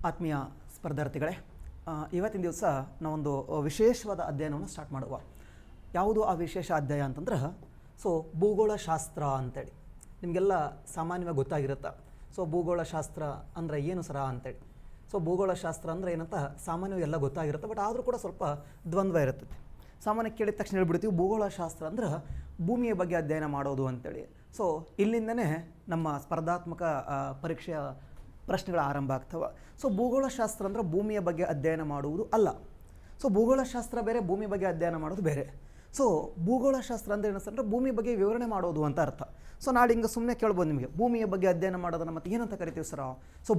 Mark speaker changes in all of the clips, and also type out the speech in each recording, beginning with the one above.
Speaker 1: ಆತ್ಮೀಯ ಸ್ಪರ್ಧಾರ್ಥಿಗಳೇ, ಇವತ್ತಿನ ದಿವಸ ನಾವೊಂದು ವಿಶೇಷವಾದ ಅಧ್ಯಯನವನ್ನು ಸ್ಟಾರ್ಟ್ ಮಾಡುವ. ಯಾವುದು ಆ ವಿಶೇಷ ಅಧ್ಯಾಯ ಅಂತಂದ್ರೆ ಭೂಗೋಳಶಾಸ್ತ್ರ ಅಂತೇಳಿ. ನಿಮಗೆಲ್ಲ ಸಾಮಾನ್ಯವಾಗಿ ಗೊತ್ತಾಗಿರುತ್ತೆ. ಭೂಗೋಳಶಾಸ್ತ್ರ ಅಂದರೆ ಏನು ಸರ ಅಂತೇಳಿ. ಭೂಗೋಳಶಾಸ್ತ್ರ ಅಂದರೆ ಏನಂತ ಸಾಮಾನ್ಯವಾಗಿ ಎಲ್ಲ ಗೊತ್ತಾಗಿರುತ್ತೆ, ಬಟ್ ಆದರೂ ಕೂಡ ಸ್ವಲ್ಪ ದ್ವಂದ್ವ ಇರುತ್ತೆ. ಸಾಮಾನ್ಯ ಕೇಳಿದ ತಕ್ಷಣ ಹೇಳ್ಬಿಡ್ತೀವಿ ಭೂಗೋಳಶಾಸ್ತ್ರ ಅಂದ್ರೆ ಭೂಮಿಯ ಬಗ್ಗೆ ಅಧ್ಯಯನ ಮಾಡೋದು ಅಂತೇಳಿ. ಇಲ್ಲಿಂದನೇ ನಮ್ಮ ಸ್ಪರ್ಧಾತ್ಮಕ ಪರೀಕ್ಷೆಯ ಪ್ರಶ್ನೆಗಳು ಆರಂಭ ಆಗ್ತವೆ. ಭೂಗೋಳಶಾಸ್ತ್ರ ಅಂದರೆ ಭೂಮಿಯ ಬಗ್ಗೆ ಅಧ್ಯಯನ ಮಾಡುವುದು ಅಲ್ಲ. ಭೂಗೋಳಶಾಸ್ತ್ರ ಬೇರೆ, ಭೂಮಿ ಬಗ್ಗೆ ಅಧ್ಯಯನ ಮಾಡೋದು ಬೇರೆ. ಭೂಗೋಳಶಾಸ್ತ್ರ ಅಂದರೆ ಏನು ಅಂದರೆ ಭೂಮಿ ಬಗ್ಗೆ ವಿವರಣೆ ಮಾಡೋದು ಅಂತ ಅರ್ಥ. ನಾಳೆ ಹಿಂಗೆ ಸುಮ್ಮನೆ ಕೇಳ್ಬೋದು ನಿಮಗೆ, ಭೂಮಿಯ ಬಗ್ಗೆ ಅಧ್ಯಯನ ಮಾಡೋದನ್ನು ಮತ್ತೆ ಏನಂತ ಕರಿತೀವಿ ಸರ?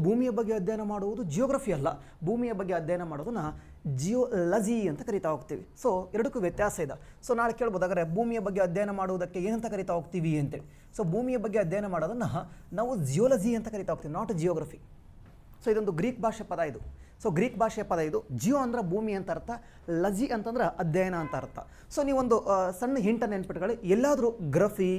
Speaker 1: ಭೂಮಿಯ ಬಗ್ಗೆ ಅಧ್ಯಯನ ಮಾಡುವುದು ಜಿಯೋಗ್ರಫಿ ಅಲ್ಲ, ಭೂಮಿಯ ಬಗ್ಗೆ ಅಧ್ಯಯನ ಮಾಡೋದನ್ನ ಜಿಯೋಲಜಿ ಅಂತ ಕರಿತಾ ಹೋಗ್ತೀವಿ. ಎರಡಕ್ಕೂ ವ್ಯತ್ಯಾಸ ಇದೆ. ನಾಳೆ ಕೇಳ್ಬೋದು, ಹಾಗಾದ್ರೆ ಭೂಮಿಯ ಬಗ್ಗೆ ಅಧ್ಯಯನ ಮಾಡುವುದಕ್ಕೆ ಏನಂತ ಕರಿತಾ ಹೋಗ್ತೀವಿ ಅಂತೇಳಿ. ಭೂಮಿಯ ಬಗ್ಗೆ ಅಧ್ಯಯನ ಮಾಡೋದನ್ನು ನಾವು ಜಿಯೋಲಜಿ ಅಂತ ಕರಿತಾ ಹೋಗ್ತೀವಿ, ನಾಟ್ ಜಿಯೋಗ್ರಫಿ. ಇದೊಂದು ಗ್ರೀಕ್ ಭಾಷೆ ಪದ ಇದು. ಗ್ರೀಕ್ ಭಾಷೆಯ ಪದ ಇದು. ಜಿಯೋ ಅಂದ್ರೆ ಭೂಮಿ ಅಂತ ಅರ್ಥ, ಲಜಿ ಅಂತಂದ್ರೆ ಅಧ್ಯಯನ ಅಂತ ಅರ್ಥ. ನೀವೊಂದು ಸಣ್ಣ ಹಿಂಟನ್ನು ನೆನ್ಪಿಟ್ಕೊಳ್ಳಿ, ಎಲ್ಲಾದರೂ ಗ್ರಫಿ,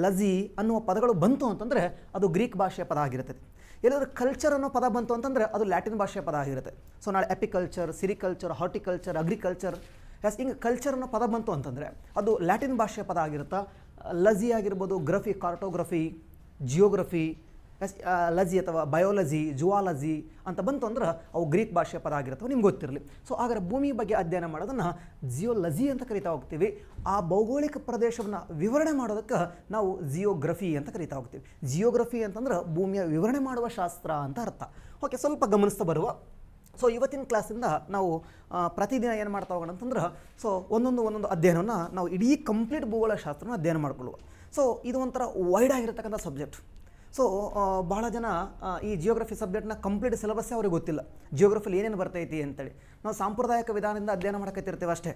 Speaker 1: ಲಜಿ ಅನ್ನುವ ಪದಗಳು ಬಂತು ಅಂತಂದರೆ ಅದು ಗ್ರೀಕ್ ಭಾಷೆಯ ಪದ ಆಗಿರುತ್ತದೆ. ಎಲ್ಲಾದರೂ ಕಲ್ಚರ್ ಅನ್ನೋ ಪದ ಬಂತು ಅಂತಂದರೆ ಅದು ಲ್ಯಾಟಿನ್ ಭಾಷೆಯ ಪದ ಆಗಿರುತ್ತೆ. ನಾಳೆ ಎಪಿಕಲ್ಚರ್, ಸಿರಿಕಲ್ಚರ್, ಹಾರ್ಟಿಕಲ್ಚರ್, ಅಗ್ರಿಕಲ್ಚರ್, ಹಿಂಗೆ ಕಲ್ಚರ್ ಅನ್ನೋ ಪದ ಬಂತು ಅಂತಂದರೆ ಅದು ಲ್ಯಾಟಿನ್ ಭಾಷೆಯ ಪದ ಆಗಿರುತ್ತೆ. ಲಜಿ ಆಗಿರ್ಬೋದು, ಗ್ರಫಿ, ಕಾರ್ಟೋಗ್ರಫಿ, ಜಿಯೋಗ್ರಫಿ, ಲಜಿ ಅಥವಾ ಬಯೋಲಜಿ, ಜುವಾಲಜಿ ಅಂತ ಬಂತು ಅಂದ್ರೆ ಅವು ಗ್ರೀಕ್ ಭಾಷೆಯ ಪದ ಆಗಿರ್ತವೆ, ನಿಮ್ಗೆ ಗೊತ್ತಿರಲಿ. ಹಾಗಾದ್ರೆ ಭೂಮಿ ಬಗ್ಗೆ ಅಧ್ಯಯನ ಮಾಡೋದನ್ನು ಜಿಯೋಲಜಿ ಅಂತ ಕರಿತಾ ಹೋಗ್ತೀವಿ. ಆ ಭೌಗೋಳಿಕ ಪ್ರದೇಶವನ್ನು ವಿವರಣೆ ಮಾಡೋದಕ್ಕೆ ನಾವು ಜಿಯೋಗ್ರಫಿ ಅಂತ ಕರಿತಾ ಹೋಗ್ತೀವಿ. ಜಿಯೋಗ್ರಫಿ ಅಂತಂದ್ರೆ ಭೂಮಿಯ ವಿವರಣೆ ಮಾಡುವ ಶಾಸ್ತ್ರ ಅಂತ ಅರ್ಥ. ಓಕೆ, ಸ್ವಲ್ಪ ಗಮನಿಸ್ತಾ ಬರುವ. ಇವತ್ತಿನ ಕ್ಲಾಸಿಂದ ನಾವು ಪ್ರತಿದಿನ ಏನು ಮಾಡ್ತಾ ಹೋಗೋಣ ಅಂತಂದ್ರೆ ಒಂದೊಂದು ಅಧ್ಯಯನವನ್ನು ನಾವು ಇಡೀ ಕಂಪ್ಲೀಟ್ ಭೂಗೋಳಶಾಸ್ತ್ರನ ಅಧ್ಯಯನ ಮಾಡ್ಕೊಳ್ಳುವ. ಇದು ಒಂಥರ ವೈಡ್ ಆಗಿರತಕ್ಕಂಥ ಸಬ್ಜೆಕ್ಟ್. ಭಾಳ ಜನ ಈ ಜಿಯೋಗ್ರಫಿ ಸಬ್ಜೆಕ್ಟ್ನ ಕಂಪ್ಲೀಟ್ ಸಿಲೆಬಸ್ಸೇ ಅವ್ರಿಗೆ ಗೊತ್ತಿಲ್ಲ. ಜಿಯೋಗ್ರಫಿಲಿ ಏನೇನು ಬರ್ತೈತಿ ಅಂತೇಳಿ ನಾವು ಸಾಂಪ್ರದಾಯಿಕ ವಿಧಾನದಿಂದ ಅಧ್ಯಯನ ಮಾಡಕತ್ತಿರ್ತೀವಿ ಅಷ್ಟೇ.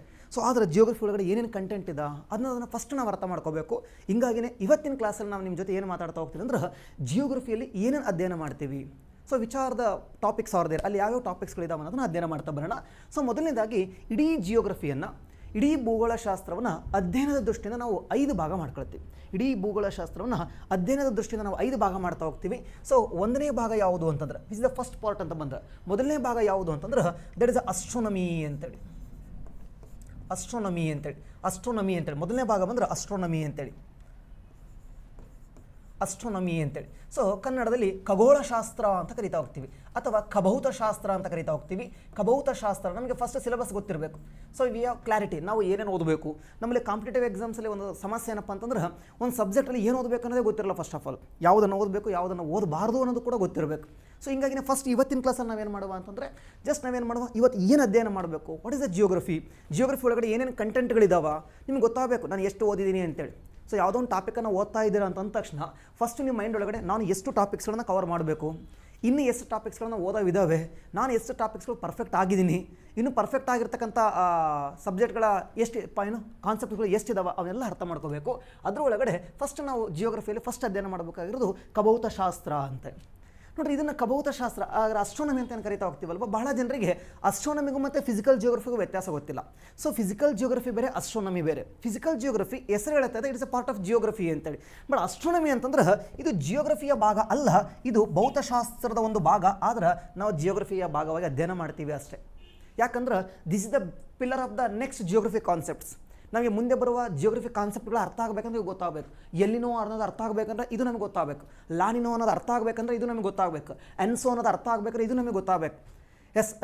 Speaker 1: ಆದರೆ ಜಿಯೋಗ್ರಫಿ ಒಳಗಡೆ ಏನೇನು ಕಂಟೆಂಟ್ ಇದೆ ಅದನ್ನು ಫಸ್ಟ್ ನಾವು ಅರ್ಥ ಮಾಡ್ಕೋಬೇಕು. ಹಿಂಗಾಗಿನೇ ಇವತ್ತಿನ ಕ್ಲಾಸಲ್ಲಿ ನಾವು ನಿಮ್ಮ ಜೊತೆ ಏನು ಮಾತಾಡ್ತಾ ಹೋಗ್ತೀವಿ ಅಂದ್ರೆ ಜಿಯೋಗ್ರಫಿಯಲ್ಲಿ ಏನೇನು ಅಧ್ಯಯನ ಮಾಡ್ತೀವಿ, ವಿಚಾರದ ಟಾಪಿಕ್ಸ್ ಅವ್ರದೇ ಅಲ್ಲಿ ಯಾವ್ಯಾವ ಟಾಪಿಕ್ಸ್ಗಳಿದಾವೆ ಅನ್ನೋದನ್ನು ಅಧ್ಯಯನ ಮಾಡ್ತಾ ಬರೋಣ. ಮೊದಲನೇದಾಗಿ ಇಡೀ ಜಿಯೋಗ್ರಫಿಯನ್ನು, ಇಡೀ ಭೂಗೋಳಶಾಸ್ತ್ರವನ್ನು ಅಧ್ಯಯನದ ದೃಷ್ಟಿಯಿಂದ ನಾವು 5 ಭಾಗ ಮಾಡ್ಕೊಳ್ತೀವಿ. ಇಡೀ ಭೂಗೋಳಶಾಸ್ತ್ರವನ್ನು ಅಧ್ಯಯನದ ದೃಷ್ಟಿಯಿಂದ ನಾವು 5 ಭಾಗ ಮಾಡ್ತಾ ಹೋಗ್ತೀವಿ. ಒಂದನೇ ಭಾಗ ಯಾವುದು ಅಂತಂದ್ರೆ ಇಸ್ ದ ಫಸ್ಟ್ ಪಾರ್ಟ್ ಅಂತ ಬಂದ್ರೆ, ಮೊದಲನೇ ಭಾಗ ಯಾವುದು ಅಂತಂದ್ರೆ ದಟ್ ಇಸ್ ಅಸ್ಟ್ರೋನಮಿ ಅಂತೇಳಿ. ಅಸ್ಟ್ರೋನಮಿ ಅಂತೇಳಿ ಮೊದಲನೇ ಭಾಗ ಬಂದ್ರೆ ಅಸ್ಟ್ರೋನಮಿ ಅಂತೇಳಿ. ಕನ್ನಡದಲ್ಲಿ ಖಗೋಳಶಾಸ್ತ್ರ ಅಂತ ಕರಿತಾ ಹೋಗ್ತೀವಿ, ಅಥವಾ ಖಭೌತಶಾಸ್ತ್ರ ಅಂತ ಕರಿತಾ ಹೋಗ್ತೀವಿ. ಖಭೌತಶಾಸ್ತ್ರ ನಮಗೆ ಫಸ್ಟ್ ಸಿಲೆಬಸ್ ಗೊತ್ತಿರಬೇಕು. ವಿ ಹ್ಯಾವ್ ಕ್ಲಾರಿಟಿ, ನಾವು ಏನೇನು ಓದಬೇಕು. ನಮ್ಮಲ್ಲಿ ಕಾಂಪಿಟೇಟಿವ್ ಎಕ್ಸಾಮ್ಸಲ್ಲಿ ಒಂದು ಸಮಸ್ಯೆ ಏನಪ್ಪ ಅಂತಂದ್ರೆ ಒಂದು ಸಬ್ಜೆಕ್ಟಲ್ಲಿ ಏನು ಓದಬೇಕು ಅನ್ನೋದೇ ಗೊತ್ತಿರಲ್ಲ. ಫಸ್ಟ್ ಆಫ್ ಆಲ್ ಯಾವುದನ್ನು ಓದಬೇಕು, ಯಾವುದನ್ನು ಓದಬಾರ್ದು ಅನ್ನೋದು ಕೂಡ ಗೊತ್ತಿರಬೇಕು. ಹಿಂಗಾಗಿ ಫಸ್ಟ್ ಇವತ್ತಿನ ಕ್ಲಾಸಲ್ಲಿ ನಾವೇನು ಮಾಡುವ ಅಂತಂದರೆ ನಾವೇನು ಮಾಡುವ, ಇವತ್ತು ಏನು ಅಧ್ಯಯನ ಮಾಡಬೇಕು, ವಾಟ್ ಇಸ್ ದ ಜಿಯೋಗ್ರಫಿ ಒಳಗಡೆ ಏನೇನು ಕಂಟೆಂಟ್ಗಳಿದಾವೆ ನಿಮ್ಗೆ ಗೊತ್ತಾಗಬೇಕು. ನಾನು ಎಷ್ಟು ಓದಿದ್ದೀನಿ ಅಂತೇಳಿ. ಯಾವುದೋ ಒಂದು ಟಾಪಿಕನ್ನು ಓದ್ತಾ ಇದ್ದೀರಾ ಅಂತ ಅಂದ ತಕ್ಷಣ ಫಸ್ಟ್ ನಿಮ್ಮ ಮೈಂಡ್ ಒಳಗಡೆ ನಾನು ಎಷ್ಟು ಟಾಪಿಕ್ಸ್ಗಳನ್ನು ಕವರ್ ಮಾಡಬೇಕು, ಇನ್ನು ಎಷ್ಟು ಟಾಪಿಕ್ಸ್ಗಳನ್ನು ಓದೋವಿದ್ದಾವೆ, ನಾನು ಎಷ್ಟು ಟಾಪಿಕ್ಸ್ಗಳು ಪರ್ಫೆಕ್ಟ್ ಆಗಿದ್ದೀನಿ, ಇನ್ನು ಪರ್ಫೆಕ್ಟ್ ಆಗಿರ್ತಕ್ಕಂಥ ಸಬ್ಜೆಕ್ಟ್ಗಳ ಎಷ್ಟು ಕಾನ್ಸೆಪ್ಟ್ಗಳು ಎಷ್ಟಿದಾವೆ ಅವನ್ನೆಲ್ಲ ಅರ್ಥ ಮಾಡ್ಕೋಬೇಕು. ಅದರೊಳಗಡೆ ಫಸ್ಟ್ ನಾವು ಜಿಯೋಗ್ರಫಿಯಲ್ಲಿ ಫಸ್ಟ್ ಅಧ್ಯಯನ ಮಾಡಬೇಕಾಗಿರೋದು ಖಭೌತಶಾಸ್ತ್ರ ಅಂತ. ನೋಡಿರಿ, ಇದನ್ನು ಖಭೌತಶಾಸ್ತ್ರ ಅಸ್ಟ್ರೋನಮಿ ಅಂತ ಏನು ಕರಿತಾ ಹೋಗ್ತೀವಲ್ವ, ಬಹಳ ಜನರಿಗೆ ಅಸ್ಟ್ರೋನಮಿಗೂ ಮತ್ತು ಫಿಸಿಕಲ್ ಜಿಯೋಗ್ರಫಿಗೂ ವ್ಯತ್ಯಾಸ ಗೊತ್ತಿಲ್ಲ. ಫಿಸಿಕಲ್ ಜಿಯೋಗ್ರಫಿ ಬೇರೆ, ಅಸ್ಟ್ರೋನಮಿ ಬೇರೆ. ಫಿಸಿಕಲ್ ಜಿಯೋಗ್ರಫಿ ಹೆಸರು ಹೇಳುತ್ತದೆ it's A part of geography ಅಂತೇಳಿ. ಬಟ್ ಅಸ್ಟ್ರೋನಮಿ ಅಂತಂದ್ರೆ ಇದು ಜಿಯೋಗ್ರಫಿಯ ಭಾಗ ಅಲ್ಲ, ಇದು ಭೌತಶಾಸ್ತ್ರದ ಒಂದು ಭಾಗ. ಆದ್ರೆ ನಾವು ಜಿಯೋಗ್ರಫಿಯ ಭಾಗವಾಗಿ ಅಧ್ಯಯನ ಮಾಡ್ತೀವಿ ಅಷ್ಟೇ. ಯಾಕಂದ್ರೆ this is the pillar of the next geography concepts. ನಮಗೆ ಮುಂದೆ ಬರುವ ಜಿಯೋಗ್ರಫಿ ಕಾನ್ಸೆಪ್ಟ್ಗಳು ಅರ್ಥ ಆಗಬೇಕಂದ್ರೆ ಗೊತ್ತಾಗಬೇಕು. ಎಲ್ಲಿನೋ ಅನ್ನೋದು ಅರ್ಥ ಆಗಬೇಕಂದ್ರೆ ಇದು ನಮಗೆ ಗೊತ್ತಾಗಬೇಕು. ಲಾನಿನೋ ಅನ್ನೋದು ಅರ್ಥ ಆಗಬೇಕಂದ್ರೆ ಇದು ನಮಗೆ ಗೊತ್ತಾಗಬೇಕು. ಎನ್ಸೋ ಅನ್ನೋದು ಅರ್ಥ ಆಗಬೇಕಾದ್ರೆ ಇದು ನಮಗೆ ಗೊತ್ತಾಗಬೇಕು.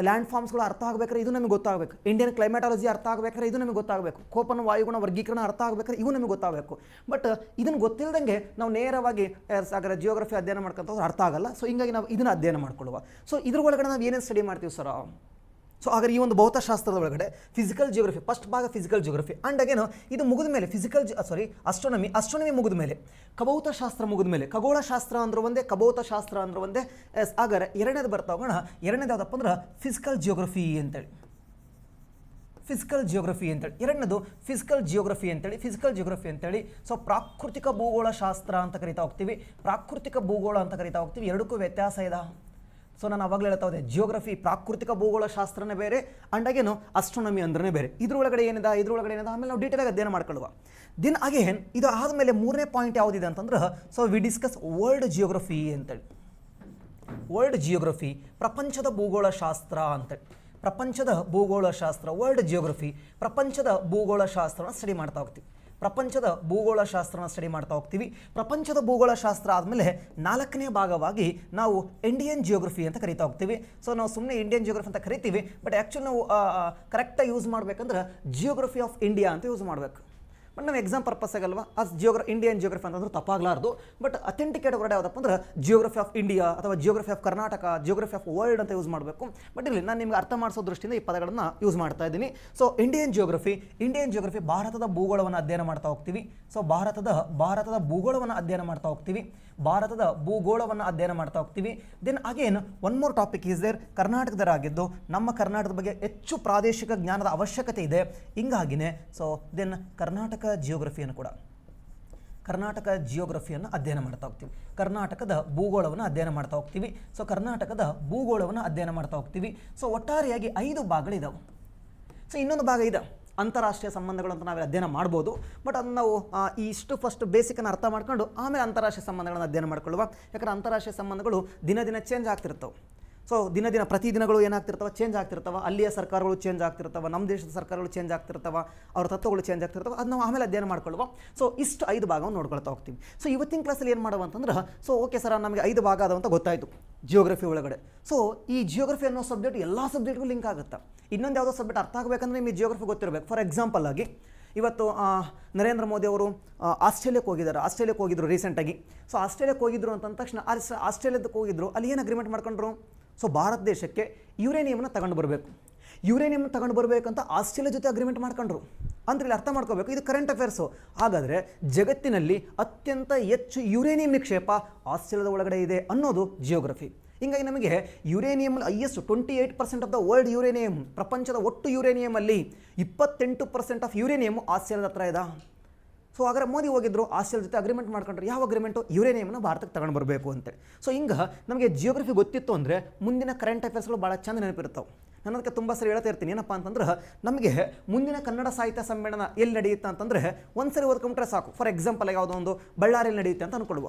Speaker 1: ಲ್ಯಾಂಡ್ ಫಾರ್ಮ್ಸ್ಗಳು ಅರ್ಥ ಆಗಬೇಕಾದ್ರೆ ಇದು ನಮಗೆ ಗೊತ್ತಾಗಬೇಕು. ಇಂಡಿಯನ್ ಕ್ಲೈಮ್ಯಾಟಾಲಜಿ ಅರ್ಥ ಆಗಬೇಕಾದ್ರೆ ಇದು ನಮಗೆ ಗೊತ್ತಾಗಬೇಕು. ಕೋಪನ ವಾಯುಗುಣ ವರ್ಗೀಕರಣ ಅರ್ಥ ಆಗಬೇಕಾದ್ರೆ ಇವು ನಮಗೆ ಗೊತ್ತಾಗಬೇಕು. ಬಟ್ ಇದನ್ನು ಗೊತ್ತಿಲ್ಲದಂಗೆ ನಾವು ನೇರವಾಗಿ ಸಾಗರ ಜಿಯೋಗ್ರಫಿ ಅಧ್ಯಯನ ಮಾಡ್ಕೊಂತ ಹೋದ್ರೆ ಅರ್ಥ ಆಗಲ್ಲ. ಹಿಂಗಾಗಿ ನಾವು ಇದನ್ನು ಅಧ್ಯಯನ ಮಾಡ್ಕೊಳ್ಳುವ. ಇದ್ರ ಒಳಗಡೆ ನಾವು ಏನೇನು ಸ್ಟಡಿ ಮಾಡ್ತೀವಿ ಸರ್? ಹಾಗಾದ್ರೆ ಈ ಒಂದು ಭೌತಶಾಸ್ತ್ರದ ಒಳಗಡೆ ಫಿಸಿಕಲ್ ಜಿಯೋಗ್ರಫಿ ಫಸ್ಟ್ ಭಾಗ, ಫಿಸಿಕಲ್ ಜಿಯೋಗ್ರಫಿ. ಆ್ಯಂಡ್ ಅಗೇನು ಇದು ಮುಗಿದ ಮೇಲೆ ಅಸ್ಟ್ರೋನಮಿ ಮುಗಿದ ಮೇಲೆ, ಖಭೌತಶಾಸ್ತ್ರ ಮುಗಿದ ಮೇಲೆ, ಖಗೋಳಶಾಸ್ತ್ರ ಅಂದ್ರೆ ಒಂದೇ, ಖಭೌತಶಾಸ್ತ್ರ ಅಂದ್ರೆ ಒಂದೇ. ಹಾಗಾದ್ರೆ ಎರಡನೇದು ಬರ್ತಾ ಹೋಗೋಣ. ಎರಡನೇದು ಯಾವುದಪ್ಪ ಅಂದ್ರೆ ಫಿಸಿಕಲ್ ಜಿಯೋಗ್ರಫಿ ಅಂತೇಳಿ. ಎರಡನೇದು ಫಿಸಿಕಲ್ ಜಿಯೋಗ್ರಫಿ ಅಂತೇಳಿ. ಪ್ರಾಕೃತಿಕ ಭೂಗೋಳಶಾಸ್ತ್ರ ಅಂತ ಕರಿತಾ ಹೋಗ್ತೀವಿ, ಪ್ರಾಕೃತಿಕ ಭೂಗೋಳ ಅಂತ ಕರಿತಾ ಹೋಗ್ತೀವಿ. ಎರಡಕ್ಕೂ ವ್ಯತ್ಯಾಸ ಇದೆ. ನಾನು ಅವಾಗಲೇ ಹೇಳ್ತಾ ಹೋದೆ, ಜಿಯೋಗ್ರಫಿ ಪ್ರಾಕೃತಿಕ ಭೂಗೋಳಶಾಸ್ತ್ರನೇ ಬೇರೆ, ಅಂಡಾಗೇನು ಅಸ್ಟ್ರೋನಮಿ ಅಂದ್ರೆ ಬೇರೆ. ಇದ್ರೊಳಗಡೆ ಏನಿದೆ ಆಮೇಲೆ ನಾವು ಡೀಟೇಲಾಗಿ ಅಧ್ಯಯನ ಮಾಡ್ಕೊಳ್ಳುವ. ದಿನ್ ಅಗೇನ್ ಇದು ಆದಮೇಲೆ ಮೂರನೇ ಪಾಯಿಂಟ್ ಯಾವುದಿದೆ ಅಂತಂದ್ರೆ ವಿ ಡಿಸ್ಕಸ್ ವರ್ಲ್ಡ್ ಜಿಯೋಗ್ರಫಿ ಅಂತೇಳಿ. ವರ್ಲ್ಡ್ ಜಿಯೋಗ್ರಫಿ, ಪ್ರಪಂಚದ ಭೂಗೋಳಶಾಸ್ತ್ರ ಅಂತೇಳಿ. ಪ್ರಪಂಚದ ಭೂಗೋಳಶಾಸ್ತ್ರ, ವರ್ಲ್ಡ್ ಜಿಯೋಗ್ರಫಿ, ಪ್ರಪಂಚದ ಭೂಗೋಳಶಾಸ್ತ್ರನ ಸ್ಟಡಿ ಮಾಡ್ತಾ ಹೋಗ್ತೀವಿ. ಪ್ರಪಂಚದ ಭೂಗೋಳಶಾಸ್ತ್ರನ ಸ್ಟಡಿ ಮಾಡ್ತಾ ಹೋಗ್ತೀವಿ. ಪ್ರಪಂಚದ ಭೂಗೋಳಶಾಸ್ತ್ರ ಆದಮೇಲೆ 4ನೇ ಭಾಗವಾಗಿ ನಾವು ಇಂಡಿಯನ್ ಜಿಯೋಗ್ರಫಿ ಅಂತ ಕರಿತಾ ಹೋಗ್ತೀವಿ. ಸೊ ನಾವು ಸುಮ್ಮನೆ ಇಂಡಿಯನ್ ಜಿಯೋಗ್ರಫಿ ಅಂತ ಕರಿತೀವಿ, ಬಟ್ ಆ್ಯಕ್ಚುಲಿ ನಾವು ಕರೆಕ್ಟಾಗಿ ಯೂಸ್ ಮಾಡಬೇಕಂದ್ರೆ ಜಿಯೋಗ್ರಫಿ ಆಫ್ ಇಂಡಿಯಾ ಅಂತ ಯೂಸ್ ಮಾಡಬೇಕು. ಬಟ್ ನಾವು ಎಕ್ಸಾಮ್ ಪರ್ಪಸ್ ಆಗಲ್ವಾ ಇಂಡಿಯನ್ ಜಿಯೋಗ್ರಫಿ ಅಂತಂದ್ರೆ ತಪ್ಪಾಗಲಾರ್ದು. ಬಟ್ ಅಥೆಂಟಿಕೇಟ್ ವರ್ಡ್ ಯಾವುದಪ್ಪ ಅಂದ್ರೆ ಜಿಯೋಗ್ರಫಿ ಆಫ್ ಇಂಡಿಯಾ ಅಥವಾ geography of Karnataka, geography of world ಅಂತ ಯೂಸ್ ಮಾಡಬೇಕು. ಬಟ್ ಇಲ್ಲಿ ನಾನು ನಿಮ್ಗೆ ಅರ್ಥ ಮಾಡಿಸೋ ದೃಷ್ಟಿಯಿಂದ ಈ ಪದಗಳನ್ನು ಯೂಸ್ ಮಾಡ್ತಾ ಇದ್ದೀನಿ. ಸೊ ಇಂಡಿಯನ್ ಜಿಯೋಗ್ರಫಿ ಭಾರತದ ಭೂಗೋಳವನ್ನು ಅಧ್ಯಯನ ಮಾಡ್ತಾ ಹೋಗ್ತೀವಿ. ಸೊ ಭಾರತದ ಭೂಗೋಳವನ್ನು ಅಧ್ಯಯನ ಮಾಡ್ತಾ ಹೋಗ್ತೀವಿ. Then again one more topic is there, ಕರ್ನಾಟಕದರಾಗಿದ್ದು ನಮ್ಮ ಕರ್ನಾಟಕದ ಬಗ್ಗೆ ಹೆಚ್ಚು ಪ್ರಾದೇಶಿಕ ಜ್ಞಾನದ ಅವಶ್ಯಕತೆ ಇದೆ. ಹಿಂಗಾಗಿನೇ ಸೊ ದೆನ್ ಕರ್ನಾಟಕ ಜಿಯೋಗ್ರಫಿಯನ್ನು ಅಧ್ಯಯನ ಮಾಡ್ತಾ ಹೋಗ್ತೀವಿ. ಕರ್ನಾಟಕದ ಭೂಗೋಳವನ್ನು ಅಧ್ಯಯನ ಮಾಡ್ತಾ ಹೋಗ್ತೀವಿ. ಸೊ ಒಟ್ಟಾರೆಯಾಗಿ 5 ಭಾಗಗಳಿದಾವೆ. ಸೊ ಇನ್ನೊಂದು ಭಾಗ ಇದೆ ಅಂತಾರಾಷ್ಟ್ರೀಯ ಸಂಬಂಧಗಳು ಅಂತ ನಾವು ಅಧ್ಯಯನ ಮಾಡ್ಬೋದು. ಬಟ್ ಅದನ್ನು ನಾವು ಇಷ್ಟು ಫಸ್ಟ್ ಬೇಸಿಕನ್ನು ಅರ್ಥ ಮಾಡ್ಕೊಂಡು ಆಮೇಲೆ ಅಂತಾರಾಷ್ಟ್ರೀಯ ಸಂಬಂಧಗಳನ್ನು ಅಧ್ಯಯನ ಮಾಡ್ಕೊಳ್ಳುವ. ಯಾಕಂದರೆ ಅಂತಾರಾಷ್ಟ್ರೀಯ ಸಂಬಂಧಗಳು ದಿನ ಚೇಂಜ್ ಆಗ್ತಿರ್ತವೆ. ಸೊ ಪ್ರತಿದಿನಗಳು ಏನಾಗ್ತಿರ್ತವೆ, ಚೇಂಜ್ ಆಗ್ತಿರ್ತವೆ. ಅಲ್ಲಿಯ ಸರ್ಕಾರಗಳು ಚೇಂಜ್ ಆಗ್ತಿರ್ತವೆ, ನಮ್ಮ ದೇಶದ ಸರ್ಕಾರಗಳು ಚೇಂಜ್ ಆಗ್ತಿರ್ತವೆ, ಅವ್ರ ತತ್ವಗಳು ಚೇಂಜ್ ಆಗ್ತಿರ್ತವೆ. ಅದು ನಾವು ಆಮೇಲೆ ಅಧ್ಯಯನ ಮಾಡ್ಕೊಳ್ಳುವ. ಸೊ ಇಷ್ಟು 5 ಭಾಗವನ್ನು ನೋಡ್ಕೊಳ್ತಾ ಹೋಗ್ತೀವಿ. ಸೊ ಇವತ್ತಿನ ಕ್ಲಾಸಲ್ಲಿ ಏನು ಮಾಡುವ ಅಂತಂದ್ರೆ, ಸೊ ಓಕೆ ಸರ್ ನಮಗೆ 5 ಭಾಗ ಅದಾವಂತ ಗೊತ್ತಾಯಿತು ಜಿಯೋಗ್ರಫಿ ಒಳಗಡೆ. ಸೊ ಈ ಜಿಯೋಗ್ರಫಿ ಅನ್ನೋ ಸಬ್ಜೆಕ್ಟ್ ಎಲ್ಲ ಸಬ್ಜೆಕ್ಟ್ಗೂ ಲಿಂಕ್ ಆಗುತ್ತೆ. ಇನ್ನೊಂದು ಯಾವುದೋ ಸಬ್ಜೆಕ್ಟ್ ಅರ್ಥ ಆಗಬೇಕಂದ್ರೆ ನಿಮಗೆ ಜಿಯೋಗ್ರಫಿ ಗೊತ್ತಿರಬೇಕು. ಫಾರ್ ಎಕ್ಸಾಂಪಲ್ ಆಗಿ ಇವತ್ತು ನರೇಂದ್ರ ಮೋದಿ ಅವರು ಆಸ್ಟ್ರೇಲಿಯಾಕ್ಕೆ ಹೋಗಿದ್ರು ರೀಸೆಂಟಾಗಿ. ಸೊ ಆಸ್ಟ್ರೇಲಿಯಾಕ್ಕೆ ಹೋಗಿದ್ರು ಅಂತಂದ ತಕ್ಷಣ ಆಸ್ಟ್ರೇಲಿಯಾದಕ್ಕೆ ಹೋಗಿದ್ರು. ಅಲ್ಲಿ ಏನು ಅಗ್ರಿಮೆಂಟ್ ಮಾಡ್ಕೊಂಡ್ರು, ಸೊ ಭಾರತ ದೇಶಕ್ಕೆ ಯುರೇನಿಯಮನ್ನು ತಗೊಂಡು ಬರಬೇಕಂತ ಆಸ್ಟ್ರೇಲಿಯಾ ಜೊತೆ ಅಗ್ರಿಮೆಂಟ್ ಮಾಡ್ಕೊಂಡ್ರು. ಅಂದ್ರೆ ಇಲ್ಲಿ ಅರ್ಥ ಮಾಡ್ಕೋಬೇಕು, ಇದು ಕರೆಂಟ್ ಅಫೇರ್ಸು. ಹಾಗಾದರೆ ಜಗತ್ತಿನಲ್ಲಿ ಅತ್ಯಂತ ಹೆಚ್ಚು ಯುರೇನಿಯಂ ನಿಕ್ಷೇಪ ಆಸ್ಟ್ರೇಲಿಯಾದ ಒಳಗಡೆ ಇದೆ ಅನ್ನೋದು ಜಿಯೋಗ್ರಫಿ. ಹಿಂಗಾಗಿ ನಮಗೆ uranium highest 28% of the world uranium, ಪ್ರಪಂಚದ ಒಟ್ಟು ಯುರೇನಿಯಮಲ್ಲಿ 28% ಆಫ್ ಯುರೇನಿಯಮ್ ಆಸ್ಟ್ರೇಲಿಯಾದ ಹತ್ರ ಇದೆ. ಸೊ ಹಾಗಾದ್ರೆ ಮೋದಿ ಹೋಗಿದ್ರು, ಆಸ್ಟ್ರೇಲಿಯಾ ಜೊತೆ ಅಗ್ರಿಮೆಂಟ್ ಮಾಡ್ಕೊಂಡ್ರು. ಯಾವ ಅಗ್ರಿಮೆಂಟು? ಯುರೇನಿಯಮ್ನ ಭಾರತಕ್ಕೆ ತಗೊಂಡು ಬರಬೇಕು ಅಂತೇಳಿ. ಸೊ ಹಿಂಗೆ ನಮಗೆ ಜಿಯೋಗ್ರಫಿ ಗೊತ್ತಿತ್ತು ಅಂದರೆ ಮುಂದಿನ ಕರೆಂಟ್ ಅಫೇರ್ಸ್ಗಳು ಭಾಳ ಚಂದ ನೆನಪಿರ್ತಾವೆ. ನಾನು ಅದಕ್ಕೆ ತುಂಬ ಸರಿ ಹೇಳ್ತಾ ಇರ್ತೀನಿ. ಏನಪ್ಪ ಅಂತಂದ್ರೆ, ನಮಗೆ ಮುಂದಿನ ಕನ್ನಡ ಸಾಹಿತ್ಯ ಸಮ್ಮೇಳನ ಎಲ್ಲಿ ನಡೆಯುತ್ತೆ ಅಂತಂದರೆ ಒಂದು ಸರಿ ಓದ್ಕೊಂಡ್ರೆ ಸಾಕು. ಫಾರ್ ಎಕ್ಸಾಂಪಲ್ ಯಾವುದೋ ಒಂದು ಬಳ್ಳಾರಿಯಲ್ಲಿ ನಡೆಯುತ್ತೆ ಅಂತ ಅಂದ್ಕೊಳ್ಳುವ.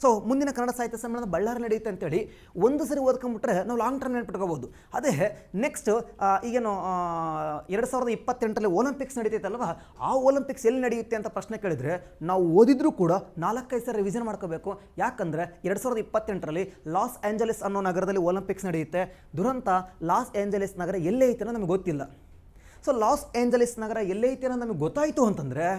Speaker 1: ಸೊ ಮುಂದಿನ ಕನ್ನಡ ಸಾಹಿತ್ಯ ಸಮ್ಮೇಳನ ಬಳ್ಳಾರಿ ನಡೆಯುತ್ತೆ ಅಂತೇಳಿ ಒಂದು ಸರಿ ಓದ್ಕೊಂಡ್ಬಿಟ್ರೆ ನಾವು ಲಾಂಗ್ ಟರ್ಮ್ ನೆನ್ಪಿಟ್ಕೋಬೋದು. ಅದೇ ನೆಕ್ಸ್ಟ್ ಈಗೇನು 2028ರಲ್ಲಿ ಒಲಿಂಪಿಕ್ಸ್ ನಡೀತೈತಲ್ವ, ಆ ಒಲಿಂಪಿಕ್ಸ್ ಎಲ್ಲಿ ನಡೆಯುತ್ತೆ ಅಂತ ಪ್ರಶ್ನೆ ಕೇಳಿದರೆ ನಾವು ಓದಿದ್ರೂ ಕೂಡ 4-5 ಸರಿ ರಿವಿಷನ್ ಮಾಡ್ಕೋಬೇಕು. ಯಾಕಂದರೆ 2028ರಲ್ಲಿ ಲಾಸ್ ಏಂಜಲೀಸ್ ಅನ್ನೋ ನಗರದಲ್ಲಿ ಒಲಿಂಪಿಕ್ಸ್ ನಡೆಯುತ್ತೆ. ದುರಂತ ಲಾಸ್ ಏಂಜಲೀಸ್ ನಗರ ಎಲ್ಲೇ ಐತೆ ಅನ್ನೋ ನಮಗೆ ಗೊತ್ತಿಲ್ಲ. ಸೊ ಲಾಸ್ ಏಂಜಲೀಸ್ ನಗರ ಎಲ್ಲೇ ಐತೆ ಅನ್ನೋ ನಮಗೆ ಗೊತ್ತಾಯಿತು ಅಂತಂದರೆ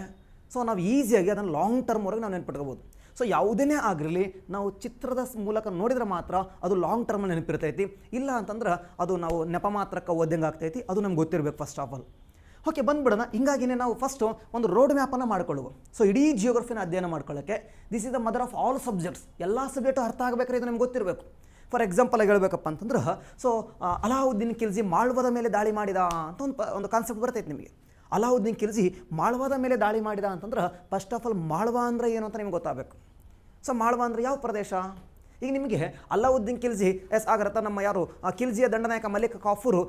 Speaker 1: ಸೊ ನಾವು ಈಸಿಯಾಗಿ ಅದನ್ನು ಲಾಂಗ್ ಟರ್ಮ್ವರೆಗೆ ನಾವು ನೆನ್ಪಿಟ್ಕೋಬೋದು. ಸೊ ಯಾವುದೇ ಆಗಿರಲಿ ನಾವು ಚಿತ್ರದ ಮೂಲಕ ನೋಡಿದ್ರೆ ಮಾತ್ರ ಅದು ಲಾಂಗ್ ಟರ್ಮ್ ನೆನಪಿರ್ತೈತಿ. ಇಲ್ಲ ಅಂತಂದ್ರೆ ಅದು ನಾವು ನೆಪ ಮಾತ್ರಕ್ಕೆ ಓದಂಗೆ ಆಗ್ತೈತಿ. ಅದು ನಮ್ಗೆ ಗೊತ್ತಿರಬೇಕು ಫಸ್ಟ್ ಆಫ್ ಆಲ್. ಓಕೆ, ಬಂದ್ಬಿಡೋಣ. ಹಿಂಗಾಗಿನೇ ನಾವು ಫಸ್ಟು ಒಂದು ರೋಡ್ ಮ್ಯಾಪನ್ನು ಮಾಡ್ಕೊಳ್ಳುವ. ಸೊ ಇಡೀ ಜಿಯೋಗ್ರಫಿನ ಅಧ್ಯಯನ ಮಾಡ್ಕೊಳ್ಳೋಕ್ಕೆ this is the mother of all subjects. ಎಲ್ಲ ಸಬ್ಜೆಕ್ಟು ಅರ್ಥ ಆಗಬೇಕಾದ್ರೆ ಇದು ನಮ್ಗೆ ಗೊತ್ತಿರಬೇಕು. ಫಾರ್ ಎಕ್ಸಾಂಪಲ್ ಆಗಿ ಹೇಳ್ಬೇಕಪ್ಪ ಅಂತಂದ್ರೆ, ಸೊ ಅಲಾವುದ್ದೀನ್ ಖಿಲ್ಜಿ ಮಾಳ್ವದ ಮೇಲೆ ದಾಳಿ ಮಾಡಿದ ಅಂತ ಒಂದು ಕಾನ್ಸೆಪ್ಟ್ ಬರ್ತೈತೆ ನಿಮಗೆ. ಅಲಾವುದ್ದೀನ್ ಖಿಲ್ಜಿ ಮಾಳ್ವಾದ ಮೇಲೆ ದಾಳಿ ಮಾಡಿದ ಅಂತಂದ್ರೆ ಫಸ್ಟ್ ಆಫ್ ಆಲ್ ಮಾಳ್ವಾ ಅಂದರೆ ಏನು ಅಂತ ನಿಮ್ಗೆ ಗೊತ್ತಾಗಬೇಕು. ಸೊ ಮಾಳ್ವಾ ಅಂದರೆ ಯಾವ ಪ್ರದೇಶ? ಈಗ ನಿಮಗೆ ಅಲಾವುದ್ದೀನ್ ಖಿಲ್ಜಿ ಆಗರತ್ತ ನಮ್ಮ ಯಾರು ಖಿಲ್ಜಿಯ ದಂಡನಾಯಕ ಮಲಿಕ್ ಕಾಫೂರು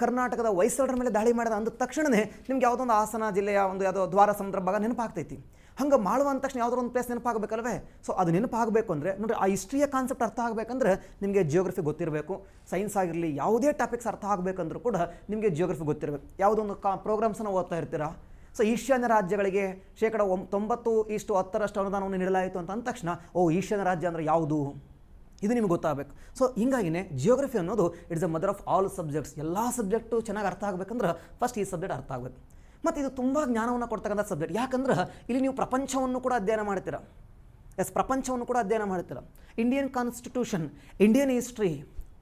Speaker 1: ಕರ್ನಾಟಕದ ಹೊಯ್ಸಳರ ಮೇಲೆ ದಾಳಿ ಮಾಡಿದ ಅಂದ ತಕ್ಷಣವೇ ನಿಮ್ಗೆ ಯಾವುದೊಂದು ಹಾಸನ ಜಿಲ್ಲೆಯ ಒಂದು ಯಾವುದೋ ದ್ವಾರ ಸಮುದ್ರ ಭಾಗ ನೆನಪಾಗ್ತೈತಿ. ಹಂಗೆ ಮಾಳ್ವಾ ಅಂದ ತಕ್ಷಣ ಯಾವುದೋ ಒಂದು ಪ್ಲೇಸ್ ನೆನಪಾಗಬೇಕಲ್ವೇ? ಸೊ ಅದು ನೆನಪಾಗಬೇಕು ಅಂದರೆ ನೋಡಿ, ಆ ಹಿಸ್ಟ್ರಿಯ ಕಾನ್ಸೆಪ್ಟ್ ಅರ್ಥ ಆಗಬೇಕಂದ್ರೆ ನಿಮಗೆ ಜಿಯೋಗ್ರಫಿ ಗೊತ್ತಿರಬೇಕು. ಸೈನ್ಸ್ ಆಗಿರಲಿ ಯಾವುದೇ ಟಾಪಿಕ್ಸ್ ಅರ್ಥ ಆಗಬೇಕಂದ್ರೂ ಕೂಡ ನಿಮಗೆ ಜಿಯೋಗ್ರಫಿ ಗೊತ್ತಿರಬೇಕು. ಯಾವುದೊಂದು ಪ್ರೋಗ್ರಾಮ್ಸನ್ನು ಓದ್ತಾ ಇರ್ತೀರಾ. ಸೊ ಈಶಾನ್ಯ ರಾಜ್ಯಗಳಿಗೆ 90:10 ಅನುದಾನವನ್ನು ನೀಡಲಾಯಿತು ಅಂತ ಅಂದ ತಕ್ಷಣ ಈಶಾನ್ಯ ರಾಜ್ಯ ಅಂದರೆ ಯಾವುದು ಇದು ನಿಮ್ಗೆ ಗೊತ್ತಾಗಬೇಕು. ಸೊ ಹಿಂಗಾಗಿನೇ ಜಿಯೋಗ್ರಫಿ ಅನ್ನೋದು it's a mother of all subjects. ಎಲ್ಲ ಸಬ್ಜೆಕ್ಟು ಚೆನ್ನಾಗಿ ಅರ್ಥ ಆಗಬೇಕಂದ್ರೆ ಫಸ್ಟ್ ಈ ಸಬ್ಜೆಕ್ಟ್ ಅರ್ಥ ಆಗಬೇಕು. ಮತ್ತು ಇದು ತುಂಬ ಜ್ಞಾನವನ್ನು ಕೊಡ್ತಕ್ಕಂಥ ಸಬ್ಜೆಕ್ಟ್. ಯಾಕಂದ್ರೆ ಇಲ್ಲಿ ನೀವು ಪ್ರಪಂಚವನ್ನು ಕೂಡ ಅಧ್ಯಯನ ಮಾಡ್ತೀರಾ. ಪ್ರಪಂಚವನ್ನು ಕೂಡ ಅಧ್ಯಯನ ಮಾಡ್ತೀರಾ. Indian constitution, Indian history,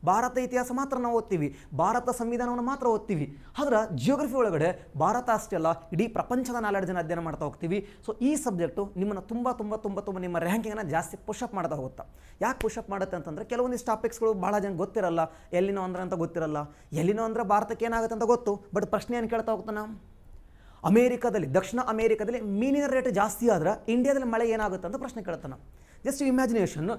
Speaker 1: Bharat ಇತಿಹಾಸ ಮಾತ್ರ ನಾವು ಓದ್ತೀವಿ, ಭಾರತ ಸಂವಿಧಾನವನ್ನು ಮಾತ್ರ ಓದ್ತೀವಿ. ಆದ್ರೆ ಜಿಯೋಗ್ರಫಿ ಒಳಗಡೆ ಭಾರತ ಅಷ್ಟೇ ಅಲ್ಲ, ಇಡೀ ಪ್ರಪಂಚದ ನಾಲೆಡ್ಜನ್ನು ಅಧ್ಯಯನ ಮಾಡ್ತಾ ಹೋಗ್ತೀವಿ. ಸೊ ಈ ಸಬ್ಜೆಕ್ಟು ನಿಮ್ಮನ್ನು ತುಂಬ ನಿಮ್ಮ ರ್ಯಾಂಕಿಂಗನ್ನು ಜಾಸ್ತಿ ಪುಷಪ್ ಮಾಡ್ತಾ ಹೋಗುತ್ತೆ. ಯಾಕೆ ಪುಷಪ್ ಮಾಡುತ್ತೆ ಅಂತಂದರೆ ಕೆಲವೊಂದಿಷ್ಟು ಟಾಪಿಕ್ಸ್ಗಳು ಭಾಳ ಜನ ಗೊತ್ತಿರಲ್ಲ. ಎಲ್ಲಿನೋ ಅಂದ್ರೆ ಅಂತ ಗೊತ್ತಿರಲ್ಲ. ಎಲ್ಲಿನೋ ಅಂದರೆ ಭಾರತಕ್ಕೆ ಏನಾಗುತ್ತೆ ಅಂತ ಗೊತ್ತು, ಬಟ್ ಪ್ರಶ್ನೆ ಏನು ಕೇಳ್ತಾ ಹೋಗ್ತಾನೆ, ದಕ್ಷಿಣ ಅಮೇರಿಕಾದಲ್ಲಿ ಮೀನಿನ ರೇಟ್ ಜಾಸ್ತಿ ಆದ್ರೆ ಇಂಡಿಯಾದಲ್ಲಿ ಮಳೆ ಏನಾಗುತ್ತೆ ಅಂತ ಪ್ರಶ್ನೆ ಕೇಳ್ತಾನೆ. ಜಸ್ಟ್ ಇಮ್ಯಾಜಿನೇಷನ್,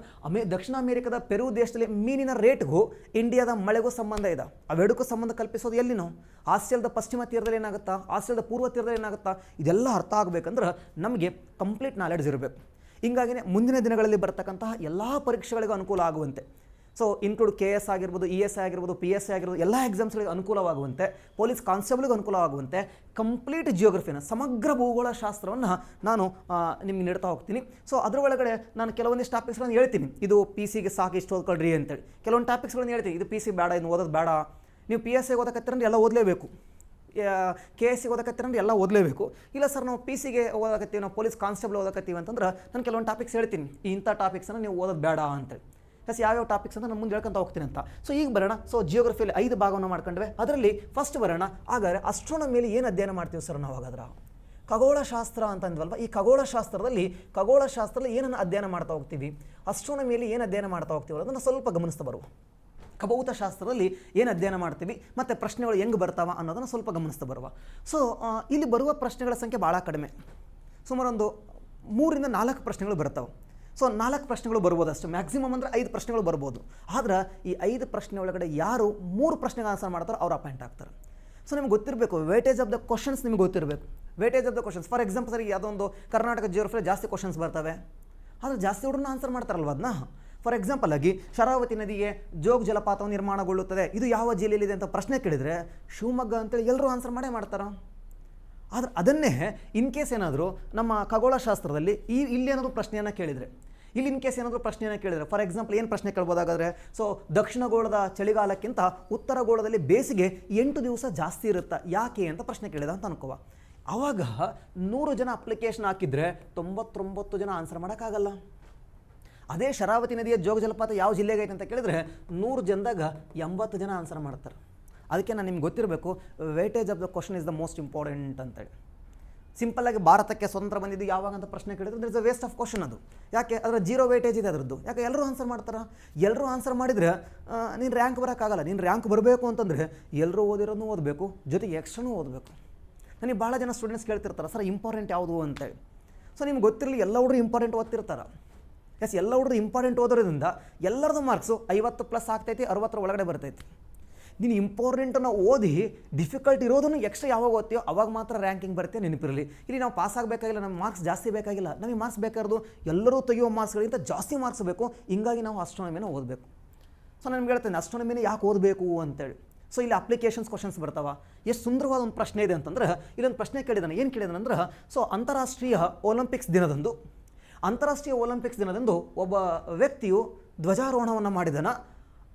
Speaker 1: ದಕ್ಷಿಣ ಅಮೇರಿಕಾದ ಪೆರು ದೇಶದಲ್ಲಿ ಮೀನಿನ ರೇಟ್ಗೂ ಇಂಡಿಯಾದ ಮಳೆಗೂ ಸಂಬಂಧ ಇದೆ. ಅವೆರಡಕ್ಕೂ ಸಂಬಂಧ ಕಲ್ಪಿಸೋದು ಎಲ್ಲಿನೋ? ಆಸ್ಟ್ರೇಲಿಯಾದ ಪಶ್ಚಿಮ ತೀರದಲ್ಲಿ ಏನಾಗುತ್ತಾ, ಆಸ್ಟ್ರೇಲಿಯಾದ ಪೂರ್ವ ತೀರದಲ್ಲಿ ಏನಾಗುತ್ತಾ, ಇದೆಲ್ಲ ಅರ್ಥ ಆಗಬೇಕಂದ್ರೆ ನಮಗೆ ಕಂಪ್ಲೀಟ್ ನಾಲೆಡ್ಜ್ ಇರಬೇಕು. ಹಿಂಗಾಗಿನೇ ಮುಂದಿನ ದಿನಗಳಲ್ಲಿ ಬರ್ತಕ್ಕಂತಹ ಎಲ್ಲ ಪರೀಕ್ಷೆಗಳಿಗೂ ಅನುಕೂಲ ಆಗುವಂತೆ ಸೊ ಇನ್ಕ್ಲೂಡ್ KS ಆಗಿರ್ಬೋದು, ES ಆಗಿರ್ಬೋದು, PSI ಆಗಿರ್ಬೋದು, ಎಲ್ಲ ಎಕ್ಸಾಮ್ಸ್ಗಳಿಗೆ ಅನುಕೂಲವಾಗುವಂತೆ, ಪೊಲೀಸ್ ಕಾನ್ಸ್ಟೇಬಲ್ಗೆ ಅನುಕೂಲವಾಗುವಂತೆ ಕಂಪ್ಲೀಟ್ ಜಿಯೋಗ್ರಫಿನ, ಸಮಗ್ರ ಭೂಗೋಳ ಶಾಸ್ತ್ರವನ್ನು ನಾನು ನಿಮ್ಗೆ ನೀಡ್ತಾ ಹೋಗ್ತೀನಿ. ಸೊ ಅದ್ರ ಒಳಗಡೆ ನಾನು ಕೆಲವೊಂದಿಷ್ಟು ಟಾಪಿಕ್ಸ್ಗಳನ್ನು ಹೇಳ್ತೀನಿ, ಇದು PC ಗೆ ಸಾಕು ಇಷ್ಟು ಓದ್ಕೊಳ್ರಿ ಅಂತೇಳಿ. ಕೆಲವೊಂದು ಟಾಪಿಕ್ಸ್ಗಳನ್ನು ಹೇಳ್ತೀನಿ, ಇದು PC ಬೇಡ, ಇನ್ನು ಓದೋದು ಬೇಡ. ನೀವು PSI ಓದಕತ್ತೀರಂದ್ರೆ ಎಲ್ಲ ಓದಲೇಬೇಕು, KS ಓದಕತ್ತೀರಂದ್ರೆ ಎಲ್ಲ ಓದಲೇಬೇಕು. ಇಲ್ಲ ಸರ್ ನಾವು PC ಗೆ ಓದಕತ್ತೀವಿ, ನಾವು ಪೊಲೀಸ್ ಕಾನ್ಸ್ಟೇಬಲ್ ಓದಕತ್ತೀವಿ ಅಂತಂದ್ರೆ ನಾನು ಕೆಲವೊಂದು ಟಾಪಿಕ್ಸ್ ಹೇಳ್ತೀನಿ, ಇಂಥ ಟಾಪಿಕ್ಸನ್ನು ನೀವು ಓದೋದು ಬೇಡ ಅಂತೇಳಿ. ಯಾವ್ಯಾವ ಟಾಪಿಕ್ಸ್ ಅಂತ ನಾನು ಮುಂದೆ ಹೇಳ್ಕೊಂತ ಹೋಗ್ತೀನಿ ಅಂತ. ಸೊ ಈಗ ಬರೋಣ. ಸೊ ಜಿಯೋಗ್ರಫಿಯಲ್ಲಿ 5 ಭಾಗವನ್ನು ಮಾಡ್ಕೊಂಡ್ವೆ. ಅದರಲ್ಲಿ ಫಸ್ಟ್ ಬರೋಣ. ಹಾಗಾದರೆ ಅಸ್ಟ್ರೋನಮಿಯಲ್ಲಿ ಏನು ಅಧ್ಯಯನ ಮಾಡ್ತೀವಿ ಸರ್ ನಾವು? ಹಾಗಾದ್ರೆ ಖಗೋಳಶಾಸ್ತ್ರ ಅಂತ ಅಂದ್ವಲ್ವ, ಈ ಖಗೋಳಶಾಸ್ತ್ರದಲ್ಲಿ ಏನನ್ನು ಅಧ್ಯಯನ ಮಾಡ್ತಾ ಹೋಗ್ತೀವಿ, ಅಸ್ಟ್ರೋನಮಿಯಲ್ಲಿ ಏನು ಅಧ್ಯಯನ ಮಾಡ್ತಾ ಹೋಗ್ತೀವಿ ಅದನ್ನು ಸ್ವಲ್ಪ ಗಮನಿಸ್ತಾ ಬರುವ. ಖಭೌತಶಾಸ್ತ್ರದಲ್ಲಿ ಏನು ಅಧ್ಯಯನ ಮಾಡ್ತೀವಿ ಮತ್ತು ಪ್ರಶ್ನೆಗಳು ಹೆಂಗೆ ಬರ್ತಾವ ಅನ್ನೋದನ್ನು ಸ್ವಲ್ಪ ಗಮನಿಸ್ತಾ ಬರುವ. ಸೊ ಇಲ್ಲಿ ಬರುವ ಪ್ರಶ್ನೆಗಳ ಸಂಖ್ಯೆ ಭಾಳ ಕಡಿಮೆ, ಸುಮಾರು ಒಂದು 3 ರಿಂದ 4 ಪ್ರಶ್ನೆಗಳು ಬರ್ತಾವೆ. ಸೊ 4 ಪ್ರಶ್ನೆಗಳು ಬರ್ಬೋದು ಅಷ್ಟು, ಮ್ಯಾಕ್ಸಿಮಮ್ ಅಂದರೆ 5 ಪ್ರಶ್ನೆಗಳು ಬರ್ಬೋದು. ಆದ್ರೆ ಈ 5 ಪ್ರಶ್ನೆ ಒಳಗಡೆ ಯಾರು 3 ಪ್ರಶ್ನೆಗೆ ಆನ್ಸರ್ ಮಾಡ್ತಾರೋ ಅವ್ರು ಅಪಾಯಿಂಟ್ ಆಗ್ತಾರೆ. ಸೊ ನಿಮ್ಗೆ ಗೊತ್ತಿರಬೇಕು, ವೇಟೇಜ್ ಆಫ್ ದ ಕ್ವಶನ್ಸ್ ನಿಮ್ಗೆ ಗೊತ್ತಿರಬೇಕು. Weightage of the questions, for example ಸರಿ ಯಾವುದೊಂದು ಕರ್ನಾಟಕ ಜಿಯೋಗ್ರಫಿಯಲ್ಲಿ ಜಾಸ್ತಿ ಕ್ವಶನ್ಸ್ ಬರ್ತವೆ, ಆದರೆ ಜಾಸ್ತಿ ಹುಡುಗನ ಆನ್ಸರ್ ಮಾಡ್ತಾರಲ್ವ ಅದನ್ನ. ಫಾರ್ ಎಕ್ಸಾಂಪಲ್ ಆಗಿ ಶರಾವತಿ ನದಿಗೆ ಜೋಗ ಜಲಪಾತವು ನಿರ್ಮಾಣಗೊಳ್ಳುತ್ತದೆ, ಇದು ಯಾವ ಜಿಲ್ಲೆಯಲ್ಲಿದೆ ಅಂತ ಪ್ರಶ್ನೆ ಕೇಳಿದರೆ ಶಿವಮೊಗ್ಗ ಅಂತೇಳಿ ಎಲ್ಲರೂ ಆನ್ಸರ್ ಮಾಡ್ತಾರೆ. ಆದರೆ ಅದನ್ನೇ ಇನ್ ಕೇಸ್ ಏನಾದರೂ ನಮ್ಮ ಖಗೋಳಶಾಸ್ತ್ರದಲ್ಲಿ ಇಲ್ಲೇನಾದರೂ ಪ್ರಶ್ನೆಯನ್ನು ಕೇಳಿದರೆ, ಇಲ್ಲಿ ಇನ್ ಕೇಸ್ ಏನಾದರೂ ಪ್ರಶ್ನೆಯನ್ನು ಕೇಳಿದರೆ, ಫಾರ್ ಎಕ್ಸಾಂಪಲ್ ಏನು ಪ್ರಶ್ನೆ ಕೇಳ್ಬೋದಾಗಾದರೆ, ಸೊ ದಕ್ಷಿಣ ಗೋಳದ ಚಳಿಗಾಲಕ್ಕಿಂತ ಉತ್ತರ ಗೋಳದಲ್ಲಿ ಬೇಸಿಗೆ 8 ದಿವಸ ಜಾಸ್ತಿ ಇರುತ್ತಾ, ಯಾಕೆ ಅಂತ ಪ್ರಶ್ನೆ ಕೇಳಿದ ಅಂತ ಅನ್ಕೋವ. ಆವಾಗ 100 ಜನ ಅಪ್ಲಿಕೇಶನ್ ಹಾಕಿದರೆ 99 ಜನ ಆನ್ಸರ್ ಮಾಡೋಕ್ಕಾಗಲ್ಲ. ಅದೇ ಶರಾವತಿ ನದಿಯ ಜೋಗ ಜಲಪಾತ ಯಾವ ಜಿಲ್ಲೆಗೆ ಐತೆ ಅಂತ ಕೇಳಿದರೆ 100 ಜನದಾಗ 80 ಜನ ಆನ್ಸರ್ ಮಾಡ್ತಾರೆ. ಅದಕ್ಕೆ ನಾನು ನಿಮ್ಗೆ ಗೊತ್ತಿರಬೇಕು, weightage of the question is the most important ಅಂತೇಳಿ. ಸಿಂಪಲ್ಲಾಗಿ ಭಾರತಕ್ಕೆ ಸ್ವತಂತ್ರ ಬಂದಿದ್ದು ಯಾವಾಗ ಅಂತ ಪ್ರಶ್ನೆ ಕೇಳಿದ್ರೆ there is a waste of question ಅದು. ಯಾಕೆ? ಅದರ 0 ವೇಟೇಜ್ ಇದೆ ಅದರದ್ದು. ಯಾಕೆ? ಎಲ್ಲರೂ ಆನ್ಸರ್ ಮಾಡ್ತಾರೆ. ಎಲ್ಲರೂ ಆನ್ಸರ್ ಮಾಡಿದರೆ ನೀನು ರ್ಯಾಂಕ್ ಬರೋಕ್ಕಾಗಲ್ಲ. ನೀನು ರ್ಯಾಂಕ್ ಬರಬೇಕು ಅಂತಂದರೆ ಎಲ್ಲರೂ ಓದಿರೋದನ್ನು ಓದಬೇಕು, ಜೊತೆಗೆ ಎಕ್ಸ್ಟ್ರಾನೂ ಓದಬೇಕು. ನನಗೆ ಭಾಳ ಜನ ಸ್ಟೂಡೆಂಟ್ಸ್ ಕೇಳ್ತಿರ್ತಾರೆ, ಸರ್ ಇಂಪಾರ್ಟೆಂಟ್ ಯಾವುದು ಅಂತೇಳಿ. ಸೊ ನಿಮ್ಗೆ ಗೊತ್ತಿರಲಿ, ಎಲ್ಲ ಹುಡುಗರು ಇಂಪಾರ್ಟೆಂಟ್ ಓದ್ತಿರ್ತಾರೆ. ಎಲ್ಲ ಹುಡುಗರು ಇಂಪಾರ್ಟೆಂಟ್ ಓದೋದ್ರಿಂದ ಎಲ್ಲರದ್ದು ಮಾರ್ಕ್ಸು 50+ ಆಗ್ತೈತಿ, 60 ಒಳಗಡೆ ಬರ್ತೈತಿ. ನೀನು ಇಂಪಾರ್ಟೆಂಟನ್ನು ಓದಿ ಡಿಫಿಕಲ್ಟ್ ಇರೋದನ್ನು ಎಕ್ಸ್ಟ್ರಾ ಯಾವಾಗ ಓದ್ತೀಯೋ ಅವಾಗ ಮಾತ್ರ ರ್ಯಾಂಕಿಂಗ್ ಬರುತ್ತೆ, ನೆನಪಿರಲಿ. ಇಲ್ಲಿ ನಾವು ಪಾಸ್ ಆಗಬೇಕಾಗಿಲ್ಲ, ನಮ್ಮ ಮಾರ್ಕ್ಸ್ ಜಾಸ್ತಿ ಬೇಕಾಗಿಲ್ಲ. ನಮಗೆ ಮಾರ್ಕ್ಸ್ ಬೇಕಾದ್ರು ಎಲ್ಲರೂ ತೆಗೆಯುವ ಮಾರ್ಕ್ಸ್ಗಳಿಗಿಂತ ಜಾಸ್ತಿ ಮಾರ್ಕ್ಸ್ ಬೇಕು. ಹಿಂಗಾಗಿ ನಾವು ಅಸ್ಟ್ರೋನಮಿನ ಓದಬೇಕು. ಸೊ ನಾನು ನಿಮ್ಗೆ ಹೇಳ್ತೇನೆ ಅಸ್ಟ್ರೋನಮಿನ ಯಾಕೆ ಓದಬೇಕು ಅಂತೇಳಿ. ಸೊ ಇಲ್ಲಿ ಅಪ್ಲಿಕೇಶನ್ಸ್ ಕ್ವಶನ್ಸ್ ಬರ್ತಾವ. ಎಷ್ಟು ಸುಂದರವಾದ ಒಂದು ಪ್ರಶ್ನೆ ಇದೆ ಅಂತಂದ್ರೆ, ಇಲ್ಲೊಂದು ಪ್ರಶ್ನೆ ಕೇಳಿದಾನೆ. ಏನು ಕೇಳಿದಾನಂದ್ರೆ, ಸೊ ಅಂತಾರಾಷ್ಟ್ರೀಯ ಒಲಿಂಪಿಕ್ಸ್ ದಿನದಂದು ಒಬ್ಬ ವ್ಯಕ್ತಿಯು ಧ್ವಜಾರೋಹಣವನ್ನು ಮಾಡಿದನ.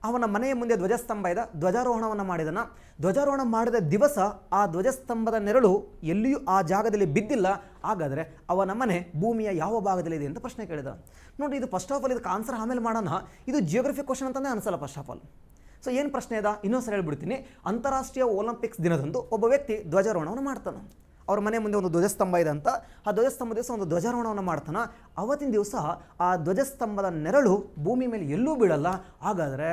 Speaker 1: ಅವನ ಮನೆಯ ಮುಂದೆ ಧ್ವಜಸ್ತಂಭ ಇದೆ, ಧ್ವಜಾರೋಹಣವನ್ನು ಮಾಡಿದನ. ಧ್ವಜಾರೋಹಣ ಮಾಡಿದ ದಿವಸ ಆ ಧ್ವಜಸ್ತಂಭದ ನೆರಳು ಎಲ್ಲಿಯೂ ಆ ಜಾಗದಲ್ಲಿ ಬಿದ್ದಿಲ್ಲ. ಹಾಗಾದರೆ ಅವನ ಮನೆ ಭೂಮಿಯ ಯಾವ ಭಾಗದಲ್ಲಿದೆ ಅಂತ ಪ್ರಶ್ನೆ ಕೇಳಿದ. ನೋಡಿ, ಇದು ಫಸ್ಟ್ ಆಫ್ ಆಲ್ ಇದಕ್ಕೆ ಆನ್ಸರ್ ಆಮೇಲೆ ಮಾಡೋಣ. ಇದು ಜಿಯೋಗ್ರಫಿ ಕ್ವಶನ್ ಅಂತಲೇ ಅನಿಸಲ್ಲ ಫಸ್ಟ್ ಆಫ್ ಆಲ್. ಸೊ ಏನು ಪ್ರಶ್ನೆ ಇದೆ ಇನ್ನೊಂದು ಸರಿ ಹೇಳ್ಬಿಡ್ತೀನಿ. ಅಂತಾರಾಷ್ಟ್ರೀಯ ಒಲಿಂಪಿಕ್ಸ್ ದಿನದಂದು ಒಬ್ಬ ವ್ಯಕ್ತಿ ಧ್ವಜಾರೋಹಣವನ್ನು ಮಾಡ್ತಾನೆ. ಅವ್ರ ಮನೆ ಮುಂದೆ ಒಂದು ಧ್ವಜಸ್ತಂಭ ಇದೆ ಅಂತ, ಆ ಧ್ವಜಸ್ತಂಭ ದಿವಸ ಒಂದು ಧ್ವಜಾರೋಹಣವನ್ನು ಮಾಡ್ತಾನೆ. ಅವತ್ತಿನ ದಿವಸ ಆ ಧ್ವಜಸ್ತಂಭದ ನೆರಳು ಭೂಮಿ ಮೇಲೆ ಎಲ್ಲೂ ಬೀಳಲ್ಲ. ಹಾಗಾದರೆ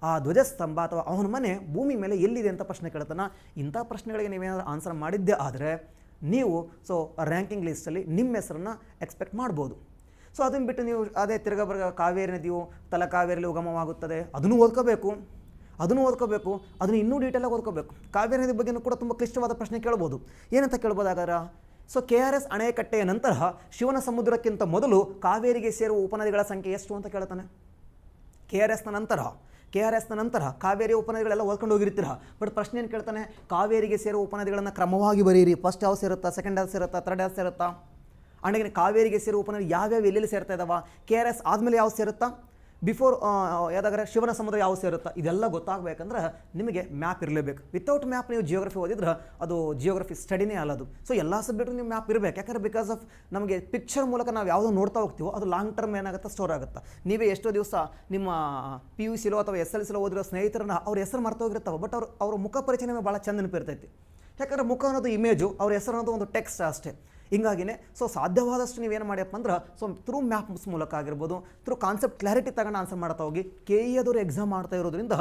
Speaker 1: ಆ ಧ್ವಜಸ್ತಂಭ ಅಥವಾ ಅವನ ಮನೆ ಭೂಮಿ ಮೇಲೆ ಎಲ್ಲಿದೆ ಅಂತ ಪ್ರಶ್ನೆ ಕೇಳ್ತಾನೆ. ಇಂಥ ಪ್ರಶ್ನೆಗಳಿಗೆ ನೀವೇನಾದರೂ ಆನ್ಸರ್ ಮಾಡಿದ್ದೇ ಆದರೆ ನೀವು ಸೊ ರ್ಯಾಂಕಿಂಗ್ ಲಿಸ್ಟಲ್ಲಿ ನಿಮ್ಮ ಹೆಸರನ್ನು ಎಕ್ಸ್ಪೆಕ್ಟ್ ಮಾಡ್ಬೋದು. ಸೊ ಅದನ್ನು ಬಿಟ್ಟು ನೀವು ಅದೇ ತಿರ್ಗಾ ಕಾವೇರಿ ನದಿಯು ತಲಕಾವೇರಿಯಲ್ಲಿ ಉಗಮವಾಗುತ್ತದೆ, ಅದನ್ನು ಓದ್ಕೋಬೇಕು. ಅದನ್ನು ಇನ್ನೂ ಡೀಟೇಲಾಗಿ ಓದ್ಕೋಬೇಕು. ಕಾವೇರಿ ನದಿ ಬಗ್ಗೆಯೂ ಕೂಡ ತುಂಬ ಕ್ಲಿಷ್ಟವಾದ ಪ್ರಶ್ನೆ ಕೇಳ್ಬೋದು. ಏನಂತ ಕೇಳ್ಬೋದಾಗಾರ, ಸೊ KRS ಅಣೆಕಟ್ಟೆಯ ನಂತರ ಶಿವನ ಸಮುದ್ರಕ್ಕಿಂತ ಮೊದಲು ಕಾವೇರಿಗೆ ಸೇರುವ ಉಪನದಿಗಳ ಸಂಖ್ಯೆ ಎಷ್ಟು ಅಂತ ಕೇಳ್ತಾನೆ. KRSನ ನಂತರ ಕಾವೇರಿ ಉಪನದಿಗಳೆಲ್ಲ ಓದ್ಕೊಂಡು ಹೋಗಿರ್ತೀರ. ಬಟ್ ಪ್ರಶ್ನೆ ಏನು ಕೇಳ್ತಾನೆ, ಕಾವೇರಿಗೆ ಸೇರುವ ಉಪನದಿಗಳನ್ನು ಕ್ರಮವಾಗಿ ಬರೀರಿ. ಫಸ್ಟ್ ಯಾವ ಸೇರುತ್ತಾ, ಸೆಕೆಂಡ್ ಯಾವ ಸೇರುತ್ತಾ, ಥರ್ಡ್ ಯಾವ ಸೇರುತ್ತಾ, ಅಂಡ್ ಕಾವೇರಿಗೆ ಸೇರುವ ಉಪನದಿ ಯಾವ್ಯಾವ ಎಲ್ಲೆಲ್ಲಿ ಸೇರ್ತಾ ಇದ್ದಾವ, KRS ಆದಮೇಲೆ ಯಾವ ಸೇರುತ್ತಾ, ಬಿಫೋರ್ ಯಾವುದಾದ್ರೆ ಶಿವನ ಸಮುದ್ರ ಯಾವ ಸೇರುತ್ತಾ, ಇದೆಲ್ಲ ಗೊತ್ತಾಗಬೇಕಂದ್ರೆ ನಿಮಗೆ ಮ್ಯಾಪ್ ಇರಲೇಬೇಕು. ವಿತೌಟ್ ಮ್ಯಾಪ್ ನೀವು ಜಿಯೋಗ್ರಫಿ ಓದಿದ್ರೆ ಅದು ಜಿಯೋಗ್ರಫಿ ಸ್ಟಡಿನೇ ಅಲ್ಲದು. ಸೊ ಎಲ್ಲ ಸಬ್ಜೆಕ್ಟು ನೀವು ಮ್ಯಾಪ್ ಇರಬೇಕು. ಯಾಕಂದರೆ ಬಿಕಾಸ್ ಆಫ್ ನಮಗೆ ಪಿಕ್ಚರ್ ಮೂಲಕ ನಾವು ಯಾವುದೋ ನೋಡ್ತಾ ಹೋಗ್ತೀವೋ ಅದು ಲಾಂಗ್ ಟರ್ಮ್ ಏನಾಗುತ್ತೆ, ಸ್ಟೋರ್ ಆಗುತ್ತೆ. ನೀವೇ ಎಷ್ಟೋ ದಿವಸ ನಿಮ್ಮ PUCಲೋ ಅಥವಾ SLCಲೋ ಓದಿರೋ ಸ್ನೇಹಿತರನ್ನ ಅವ್ರ ಹೆಸರು ಮರ್ತೋಗಿರ್ತಾವೆ, ಬಟ್ ಅವ್ರ ಮುಖ ಪರಿಚಯ ನಮಗೆ ಭಾಳ ಚಂದ ನೆನಪಿರ್ತೈತಿ. ಯಾಕಂದರೆ ಮುಖ ಅನ್ನೋದು ಇಮೇಜು, ಅವ್ರ ಹೆಸರು ಅನ್ನೋದು ಒಂದು ಟೆಕ್ಸ್ಟ್ ಅಷ್ಟೇ. ಹಿಂಗಾಗಿನೇ ಸೊ ಸಾಧ್ಯವಾದಷ್ಟು ನೀವೇನು ಮಾಡಿಯಪ್ಪ ಅಂದ್ರೆ ಸೊ ಥ್ರೂ ಮ್ಯಾಪ್ಸ್ ಮೂಲಕ ಆಗಿರ್ಬೋದು, ಥ್ರೂ ಕಾನ್ಸೆಪ್ಟ್ ಕ್ಲಾರಿಟಿ ತಗೊಂಡು ಆನ್ಸರ್ ಮಾಡ್ತಾ ಹೋಗಿ. KE ಎಕ್ಸಾಮ್ ಮಾಡ್ತಾ ಇರೋದ್ರಿಂದ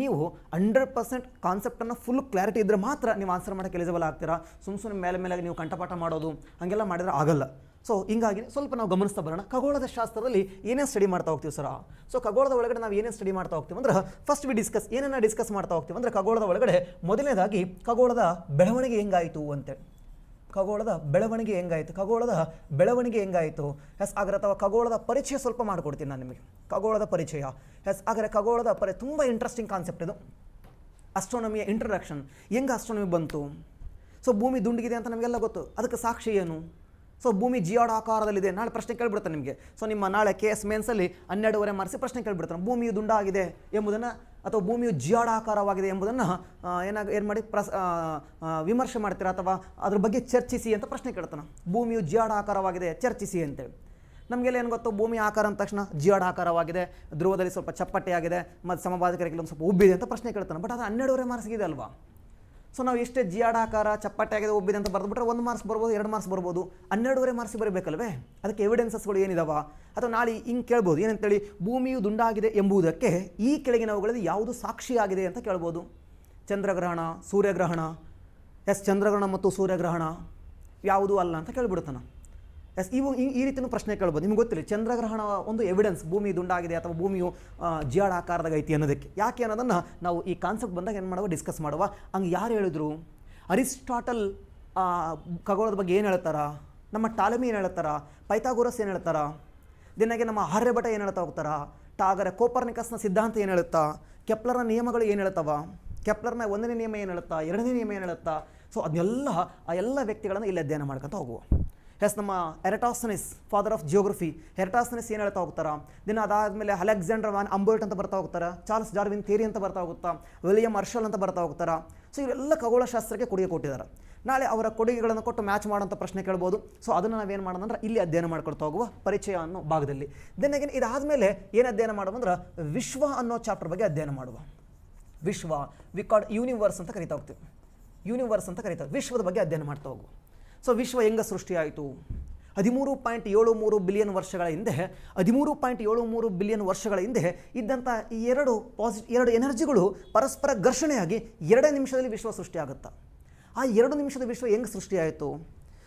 Speaker 1: ನೀವು 100% ಕಾನ್ಸೆಪ್ಟನ್ನು ಫುಲ್ ಕ್ಲಾರಿಟಿ ಇದ್ದರೆ ಮಾತ್ರ ನೀವು ಆನ್ಸರ್ ಮಾಡೋಕ್ಕೆ ಎಲಿಜಿಬಲ್ ಆಗ್ತೀರಾ. ಸುಮ್ಮನೆ ಮೇಲೆ ನೀವು ಕಂಠಪಾಠ ಮಾಡೋದು ಹಾಗೆಲ್ಲ ಮಾಡಿದ್ರೆ ಆಗಲ್ಲ. ಸೊ ಹಿಂಗಾಗಿ ಸ್ವಲ್ಪ ನಾವು ಗಮನಿಸ್ತಾ ಬರೋಣ. ಖಗೋಳದ ಶಾಸ್ತ್ರದಲ್ಲಿ ಏನೇನು ಸ್ಟಡಿ ಮಾಡ್ತಾ ಹೋಗ್ತೀವಿ ಸರ. ಸೊ ಖಗೋಳದ ಒಳಗಡೆ ನಾವು ಏನೇನು ಸ್ಟಡಿ ಮಾಡ್ತಾ ಹೋಗ್ತೀವಿ ಅಂದ್ರೆ, ಫಸ್ಟ್ ಏನೇನ ಡಿಸ್ಕಸ್ ಮಾಡ್ತಾ ಹೋಗ್ತೀವಿ ಅಂದರೆ, ಖಗೋಳದ ಒಳಗಡೆ ಮೊದಲನೇದಾಗಿ ಖಗೋಳದ ಬೆಳವಣಿಗೆ ಹೆಂಗಾಯಿತು ಅಂತೇಳಿ. ಖಗೋಳದ ಬೆಳವಣಿಗೆ ಹೆಂಗಾಯಿತು, ಖಗೋಳದ ಬೆಳವಣಿಗೆ ಹೆಂಗಾಯಿತು. ಎಸ್ ಹಾಗಾದ್ರೆ ಅಥವಾ ಖಗೋಳದ ಪರಿಚಯ ಸ್ವಲ್ಪ ಮಾಡಿಕೊಡ್ತೀನಿ ನಾನು ನಿಮಗೆ. ಖಗೋಳದ ಪರಿಚಯ ಎಸ್ ಹಾಗಾದ್ರೆ ಖಗೋಳದ ತುಂಬ ಇಂಟ್ರೆಸ್ಟಿಂಗ್ ಕಾನ್ಸೆಪ್ಟ್ ಇದು. ಅಸ್ಟ್ರೋನಮಿಯ ಇಂಟ್ರಡಕ್ಷನ್, ಹೆಂಗೆ ಅಸ್ಟ್ರೋನಮಿ ಬಂತು. ಸೊ ಭೂಮಿ ದುಂಡಗಿದೆ ಅಂತ ನಮಗೆಲ್ಲ ಗೊತ್ತು, ಅದಕ್ಕೆ ಸಾಕ್ಷಿ ಏನು. ಸೊ ಭೂಮಿ ಜಿಯಾಡ ಆಕಾರದಲ್ಲಿದೆ. ನಾಳೆ ಪ್ರಶ್ನೆ ಕೇಳಿಬಿಡ್ತಾನೆ ನಿಮಗೆ. ಸೊ ನಿಮ್ಮ ನಾಳೆ KS ಮೇನ್ಸಲ್ಲಿ 12.5 ಮಾರ್ಕ್ಸ್ ಪ್ರಶ್ನೆ ಕೇಳಿಬಿಡ್ತಾನೆ. ಭೂಮಿಯು ದುಂಡಾಗಿದೆ ಎಂಬುದನ್ನು ಅಥವಾ ಭೂಮಿಯು ಜಿಯಾಡ ಆಕಾರವಾಗಿದೆ ಎಂಬುದನ್ನು ಏನು ಮಾಡಿ ವಿಮರ್ಶೆ ಮಾಡ್ತೀರಾ ಅಥವಾ ಅದ್ರ ಬಗ್ಗೆ ಚರ್ಚಿಸಿ ಅಂತ ಪ್ರಶ್ನೆ ಕೇಳ್ತಾನೆ. ಭೂಮಿಯು ಜಿಯಾಡ ಆಕಾರವಾಗಿದೆ ಚರ್ಚಿಸಿ ಅಂತೇಳಿ. ನಮಗೆಲ್ಲ ಏನು ಗೊತ್ತು, ಭೂಮಿ ಆಕಾರ ಅಂದ ತಕ್ಷಣ ಜಿಯಾಡ ಆಕಾರವಾಗಿದೆ, ಧ್ರುವದಲ್ಲಿ ಸ್ವಲ್ಪ ಚಪ್ಪಟೆಯಾಗಿದೆ ಮತ್ತು ಸಮಭಾಜಕರಿಗೆ ಒಂದು ಸ್ವಲ್ಪ ಉಬ್ಬಿದೆ ಅಂತ ಪ್ರಶ್ನೆ ಕೇಳ್ತಾನೆ. ಬಟ್ ಅದು 12.5 ಮಾರ್ಕ್ಸ್ ಇದೆ ಅಲ್ವಾ. ಸೊ ನಾವು ಎಷ್ಟೇ ಜಿಯಾಡಾಕಾರ ಚಪ್ಪಟೆಯಾಗಿದೆ ಉಬ್ಬಿದೆ ಅಂತ ಬರೆದುಬಿಟ್ರೆ 1 ಮಾರ್ಕ್ಸ್ ಬರ್ಬೋದು, 2 ಮಾರ್ಕ್ಸ್ ಬರ್ಬೋದು. 12.5 ಮಾರ್ಕ್ಸ್ ಬರಬೇಕಲ್ವೇ. ಅದಕ್ಕೆ ಎವಿಡೆನ್ಸಸ್ಗಳು ಏನಿದಾವ ಅಥವಾ ನಾಳೆ ಹಿಂಗೆ ಕೇಳ್ಬೋದು ಏನಂತೇಳಿ, ಭೂಮಿಯು ದುಂಡಾಗಿದೆ ಎಂಬುದಕ್ಕೆ ಈ ಕೆಳಗಿನವುಗಳಲ್ಲಿ ಯಾವುದು ಸಾಕ್ಷಿಯಾಗಿದೆ ಅಂತ ಕೇಳ್ಬೋದು. ಚಂದ್ರಗ್ರಹಣ, ಸೂರ್ಯಗ್ರಹಣ. ಎಸ್ ಚಂದ್ರಗ್ರಹಣ ಮತ್ತು ಸೂರ್ಯಗ್ರಹಣ ಯಾವುದು ಅಲ್ಲ ಅಂತ ಕೇಳಿಬಿಡ್ತಾನೆ. ಎಸ್ ಇವು ಈ ರೀತಿಯೂ ಪ್ರಶ್ನೆ ಕೇಳ್ಬೋದು. ನಿಮ್ಗೆ ಗೊತ್ತಿಲ್ಲ ಚಂದ್ರಗ್ರಹಣ ಒಂದು ಎವಿಡೆನ್ಸ್ ಭೂಮಿ ದುಂಡಾಗಿದೆ ಅಥವಾ ಭೂಮಿಯು ಜಿಯಾಡ ಆಕಾರದಾಗ ಐತಿ ಅನ್ನೋದಕ್ಕೆ. ಯಾಕೆ ಅನ್ನೋದನ್ನು ನಾವು ಈ ಕಾನ್ಸೆಪ್ಟ್ ಬಂದಾಗ ಏನು ಮಾಡುವ ಡಿಸ್ಕಸ್ ಮಾಡುವ. ಹಂಗೆ ಯಾರು ಹೇಳಿದ್ರು, ಅರಿಸ್ಟಾಟಲ್ ಖಗೋಳದ ಬಗ್ಗೆ ಏನು ಹೇಳ್ತಾರ, ನಮ್ಮ ಟಾಲಮಿ ಏನು ಹೇಳ್ತಾರ, ಪೈಥಾಗೋರಸ್ ಏನು ಹೇಳ್ತಾರ, ದಿನಾಗೆ ನಮ್ಮ ಆರ್ಯಭಟ ಏನು ಹೇಳ್ತಾ ಹೋಗ್ತಾರ, ಹಾಗಾದರೆ ಕೋಪರ್ನಿಕಸ್ನ ಸಿದ್ಧಾಂತ ಏನು ಹೇಳುತ್ತಾ, ಕೆಪ್ಲರ್ನ ನಿಯಮಗಳು ಏನು ಹೇಳ್ತಾವ, ಕೆಪ್ಲರ್ನ 1ನೇ ನಿಯಮ ಏನು ಹೇಳುತ್ತಾ, 2ನೇ ನಿಯಮ ಏನು ಹೇಳುತ್ತಾ. ಸೊ ಅದನ್ನೆಲ್ಲ ಆ ಎಲ್ಲ ವ್ಯಕ್ತಿಗಳನ್ನು ಇಲ್ಲಿ ಅಧ್ಯಯನ ಮಾಡ್ಕೊತ ಹೋಗುವ. ಎಸ್ ನಮ್ಮ ಎರಟಾಸ್ಟನಿಸ್ ಫಾದರ್ ಆಫ್ ಜಿಯೋಗ್ರಫಿ, ಎರಟಾಸ್ಟನಿಸ್ ಏನು ಹೇಳ್ತಾ ಹೋಗ್ತಾರ. ದಿನ ಅದಾದಮೇಲೆ ಅಲೆಕ್ಸಾಂಡರ್ ವ್ಯಾನ್ ಅಂಬರ್ಟ್ ಅಂತ ಬರ್ತಾ ಹೋಗ್ತಾರೆ, ಚಾರ್ಲ್ಸ್ ಡಾರ್ವಿನ್ ಥಿಯರಿ ಅಂತ ಬರ್ತಾ ಹೋಗುತ್ತಾ, ವಿಲಿಯಂ ಹರ್ಷಲ್ ಅಂತ ಬರ್ತಾ ಹೋಗ್ತಾರೆ. ಸೊ ಇವೆಲ್ಲ ಖಗೋಳಶಾಸ್ತ್ರಕ್ಕೆ ಕೊಡುಗೆ ಕೊಟ್ಟಿದ್ದಾರೆ. ನಾಳೆ ಅವರ ಕೊಡುಗೆಗಳನ್ನು ಕೊಟ್ಟು ಮ್ಯಾಚ್ ಮಾಡೋಂಥ ಪ್ರಶ್ನೆ ಕೇಳ್ಬೋದು. ಸೊ ಅದನ್ನು ನಾವೇನು ಮಾಡೋಣ ಅಂದ್ರೆ ಇಲ್ಲಿ ಅಧ್ಯಯನ ಮಾಡ್ಕೊಳ್ತಾ ಹೋಗುವ ಪರಿಚಯ ಅನ್ನೋ ಭಾಗದಲ್ಲಿ. ದೆನ್ ಅಗೇನ್ ಇದಾದಮೇಲೆ ಏನು ಅಧ್ಯಯನ ಮಾಡುವಂದ್ರೆ ವಿಶ್ವ ಅನ್ನೋ ಚಾಪ್ಟರ್ ಬಗ್ಗೆ ಅಧ್ಯಯನ ಮಾಡುವ. ವಿಶ್ವ ವಿ ಕಾಲ್ಡ್ ಯೂನಿವರ್ಸ್ ಅಂತ ಕರಿತಾ ಹೋಗ್ತೀವಿ. ಯೂನಿವರ್ಸ್ ಅಂತ ಕರೀತಾರೆ. ವಿಶ್ವದ ಬಗ್ಗೆ ಅಧ್ಯಯನ ಮಾಡ್ತಾ ಹೋಗುವ. ಸೊ ವಿಶ್ವ ಹೆಂಗೆ ಸೃಷ್ಟಿಯಾಯಿತು, 13.73 ಬಿಲಿಯನ್ ವರ್ಷಗಳ ಹಿಂದೆ 13.73 ಬಿಲಿಯನ್ ವರ್ಷಗಳ ಹಿಂದೆ ಇದ್ದಂಥ ಈ ಎರಡು ಎನರ್ಜಿಗಳು ಪರಸ್ಪರ ಘರ್ಷಣೆಯಾಗಿ 2 ನಿಮಿಷದಲ್ಲಿ ವಿಶ್ವ ಸೃಷ್ಟಿಯಾಗುತ್ತಾ. ಆ 2 ನಿಮಿಷದ ವಿಶ್ವ ಹೆಂಗೆ ಸೃಷ್ಟಿಯಾಯಿತು.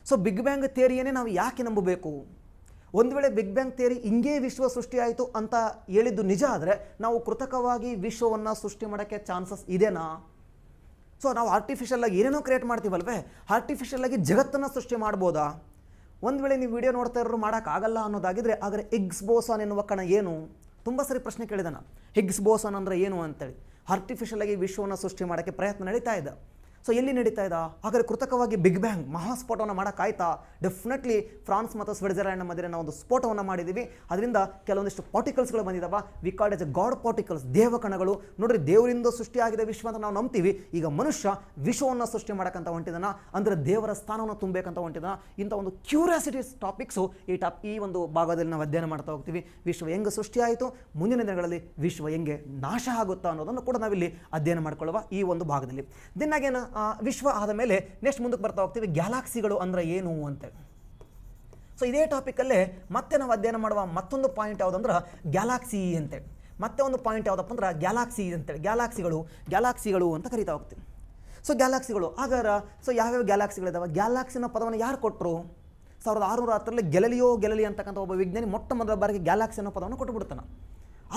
Speaker 1: ಸೊ ಬಿಗ್ ಬ್ಯಾಂಗ್ ಥಿಯರಿಯನ್ನೇ ನಾವು ಯಾಕೆ ನಂಬಬೇಕು. ಒಂದು ವೇಳೆ ಬಿಗ್ ಬ್ಯಾಂಗ್ ಥಿಯರಿ ಹಿಂಗೇ ವಿಶ್ವ ಸೃಷ್ಟಿಯಾಯಿತು ಅಂತ ಹೇಳಿದ್ದು ನಿಜ ಆದರೆ ನಾವು ಕೃತಕವಾಗಿ ವಿಶ್ವವನ್ನು ಸೃಷ್ಟಿ ಮಾಡೋಕ್ಕೆ ಚಾನ್ಸಸ್ ಇದೆನಾ. ಸೊ ನಾವು ಆರ್ಟಿಫಿಷಿಯಲಾಗಿ ಏನೇನೋ ಕ್ರಿಯೇಟ್ ಮಾಡ್ತೀವಲ್ವೇ, ಆರ್ಟಿಫಿಷಿಯಲಾಗಿ ಜಗತ್ತನ್ನು ಸೃಷ್ಟಿ ಮಾಡ್ಬೋದಾ. ಒಂದು ವೇಳೆ ನೀವು ವಿಡಿಯೋ ನೋಡ್ತಾ ಇರೋರು ಮಾಡೋಕ್ಕಾಗಲ್ಲ ಅನ್ನೋದಾಗಿದ್ದರೆ ಆದರೆ ಹಿಗ್ಸ್ ಬೋಸಾನ್ ಎನ್ನುವ ಕಣ ಏನು. ತುಂಬ ಸರಿ ಪ್ರಶ್ನೆ ಕೇಳಿದಾನ, ಹಿಗ್ಸ್ ಬೋಸಾನ್ ಅಂದರೆ ಏನು ಅಂತೇಳಿ. ಆರ್ಟಿಫಿಷಿಯಲಾಗಿ ವಿಶ್ವವನ್ನು ಸೃಷ್ಟಿ ಮಾಡೋಕ್ಕೆ ಪ್ರಯತ್ನ ನಡೀತಾ ಇದೆ. ಸೊ ಎಲ್ಲಿ ನಡೀತಾ ಇದ್ದ, ಹಾಗಾದರೆ ಕೃತಕವಾಗಿ ಬಿಗ್ ಬ್ಯಾಂಗ್ ಮಹಾಸ್ಫೋಟವನ್ನು ಮಾಡೋಕ್ಕಾಯ್ತಾ. ಡೆಫಿನೆಟ್ಲಿ ಫ್ರಾನ್ಸ್ ಮತ್ತು ಸ್ವಿಟ್ಜರ್ಲ್ಯಾಂಡ್ ಮಧ್ಯೆ ನಾವು ಒಂದು ಸ್ಫೋಟವನ್ನು ಮಾಡಿದ್ದೀವಿ. ಅದರಿಂದ ಕೆಲವೊಂದಿಷ್ಟು ಪಾರ್ಟಿಕಲ್ಸ್ಗಳು ಬಂದಿದ್ದಾವೆ. We called as a god particles, ದೇವಕಣಗಳು. ನೋಡ್ರಿ, ದೇವರಿಂದ ಸೃಷ್ಟಿಯಾಗಿದೆ ವಿಶ್ವ ಅಂತ ನಾವು ನಂಬ್ತೀವಿ. ಈಗ ಮನುಷ್ಯ ವಿಶ್ವವನ್ನು ಸೃಷ್ಟಿ ಮಾಡೋಕ್ಕಂತ ಹೊಂಟಿದಾನ, ಅಂದರೆ ದೇವರ ಸ್ಥಾನವನ್ನು ತುಂಬಬೇಕಂತ ಹೊಂಟಿದಾನ. ಇಂಥ ಒಂದು ಕ್ಯೂರಿಯಾಸಿಟೀಸ್ ಟಾಪಿಕ್ಸು ಈ ಒಂದು ಭಾಗದಲ್ಲಿ ನಾವು ಅಧ್ಯಯನ ಮಾಡ್ತಾ ಹೋಗ್ತೀವಿ. ವಿಶ್ವ ಹೆಂಗೆ ಸೃಷ್ಟಿಯಾಯಿತು, ಮುಂದಿನ ದಿನಗಳಲ್ಲಿ ವಿಶ್ವ ಹೆಂಗೆ ನಾಶ ಆಗುತ್ತಾ ಅನ್ನೋದನ್ನು ಕೂಡ ನಾವಿಲ್ಲಿ ಅಧ್ಯಯನ ಮಾಡ್ಕೊಳ್ಳುವ ಈ ಒಂದು ಭಾಗದಲ್ಲಿ. ದಿನಾಗೇನು ವಿಶ್ವ ಆದ ಮೇಲೆ ನೆಕ್ಸ್ಟ್ ಮುಂದಕ್ಕೆ ಬರ್ತಾ ಹೋಗ್ತೀವಿ, ಗ್ಯಾಲಾಕ್ಸಿಗಳು ಅಂದರೆ ಏನು ಅಂತೇಳಿ. ಸೊ ಇದೇ ಟಾಪಿಕಲ್ಲೇ ಮತ್ತೆ ನಾವು ಅಧ್ಯಯನ ಮಾಡುವ ಮತ್ತೊಂದು ಪಾಯಿಂಟ್ ಯಾವುದಂದ್ರೆ ಗ್ಯಾಲಾಕ್ಸಿ ಅಂತೇಳಿ. ಮತ್ತೆ ಒಂದು ಪಾಯಿಂಟ್ ಯಾವುದಪ್ಪ ಅಂದ್ರೆ ಗ್ಯಾಲಾಕ್ಸಿ ಅಂತೇಳಿ. ಗ್ಯಾಲಾಕ್ಸಿಗಳು ಅಂತ ಕರಿತಾ ಹೋಗ್ತೀವಿ. ಸೊ ಗ್ಯಾಲಾಕ್ಸಿಗಳು ಹಾಗಾದ್ರೆ ಸೊ ಯಾವ್ಯಾವ ಗ್ಯಾಲಾಕ್ಸಿಗಳಿದಾವೆ. ಗ್ಯಾಲಾಕ್ಸಿನ ಪದವನ್ನು ಯಾರು ಕೊಟ್ಟರು, 1610ರಲ್ಲಿ ಗೆಲಲಿಯೋ ಅಂತಕ್ಕಂಥ ಒಬ್ಬ ವಿಜ್ಞಾನಿ ಮೊಟ್ಟ ಮೊದಲ ಬಾರಿಗೆ ಗ್ಯಾಲಾಕ್ಸಿ ಅನ್ನೋ ಪದವನ್ನು ಕೊಟ್ಟುಬಿಡ್ತಾನೆ.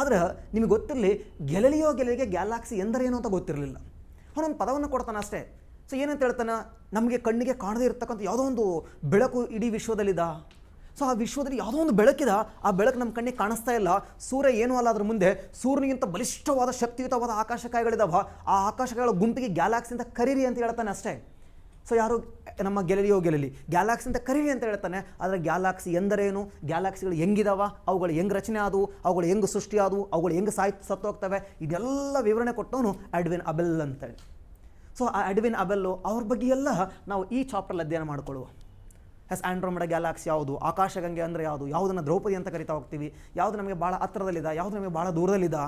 Speaker 1: ಆದರೆ ನಿಮಗೆ ಗೊತ್ತಿರಲಿ, ಗೆಲಲಿಗೆ ಗ್ಯಾಲಾಕ್ಸಿ ಎಂದರೇನು ಅಂತ ಗೊತ್ತಿರಲಿಲ್ಲ. ಅವನೊಂದು ಪದವನ್ನು ಕೊಡ್ತಾನೆ ಅಷ್ಟೇ. ಸೊ ಏನಂತ ಹೇಳ್ತಾನೆ, ನಮಗೆ ಕಣ್ಣಿಗೆ ಕಾಣದೇ ಇರತಕ್ಕಂಥ ಯಾವುದೋ ಒಂದು ಬೆಳಕು ಇಡೀ ವಿಶ್ವದಲ್ಲಿದ. ಸೊ ಆ ವಿಶ್ವದಲ್ಲಿ ಯಾವುದೋ ಒಂದು ಬೆಳಕಿದ, ಆ ಬೆಳಕು ನಮ್ಮ ಕಣ್ಣಿಗೆ ಕಾಣಿಸ್ತಾ ಇಲ್ಲ. ಸೂರ್ಯ ಏನೂ ಅಲ್ಲ, ಅದ್ರ ಮುಂದೆ ಸೂರ್ಯನಿಗಿಂತ ಬಲಿಷ್ಠವಾದ ಶಕ್ತಿಯುತವಾದ ಆಕಾಶಕಾಯಗಳಿದಾವ. ಆ ಆಕಾಶಕಾಯಗಳ ಗುಂಪಿಗೆ ಗ್ಯಾಲಾಕ್ಸಿ ಅಂತ ಕರೀರಿ ಅಂತ ಹೇಳ್ತಾನೆ ಅಷ್ಟೇ. ಸೊ ಯಾರು ನಮ್ಮ ಗೆಲಲಿ ಗ್ಯಾಲಾಕ್ಸಿ ಅಂತ ಕರೀರಿ ಅಂತ ಹೇಳ್ತಾನೆ. ಆದರೆ ಗ್ಯಾಲಾಕ್ಸಿ ಎಂದರೇನು, ಗ್ಯಾಲಾಕ್ಸಿಗಳು ಹೆಂಗಿದಾವ, ಅವುಗಳು ಹೆಂಗೆ ರಚನೆ ಆದವು, ಅವುಗಳು ಹೆಂಗೆ ಸೃಷ್ಟಿ ಆದವು, ಅವುಗಳು ಹೆಂಗೆ ಸತ್ತೋಗ್ತವೆ, ಇದೆಲ್ಲ ವಿವರಣೆ ಕೊಟ್ಟವನು ಎಡ್ವಿನ್ ಅಬೆಲ್ ಅಂತೇಳಿ. ಸೊ ಆ ಎಡ್ವಿನ್ ಅಬೆಲ್ಲು ಅವ್ರ ಬಗ್ಗೆ ಎಲ್ಲ ನಾವು ಈ ಚಾಪ್ಟರ್ಲ್ಲಿ ಅಧ್ಯಯನ ಮಾಡಿಕೊಳ್ಳುವ. ಆಂಡ್ರೋಮೆಡಾ ಗ್ಯಾಲಾಕ್ಸಿ ಯಾವುದು, ಆಕಾಶಗಂಗೆ ಅಂದರೆ ಯಾವುದನ್ನು ದ್ರೌಪದಿ ಅಂತ ಕರಿತಾ ಹೋಗ್ತೀವಿ, ಯಾವುದು ನಮಗೆ ಭಾಳ ಹತ್ತಿರದಲ್ಲಿದೆ, ಯಾವುದು ನಮಗೆ ಭಾಳ ದೂರದಲ್ಲಿದೆ.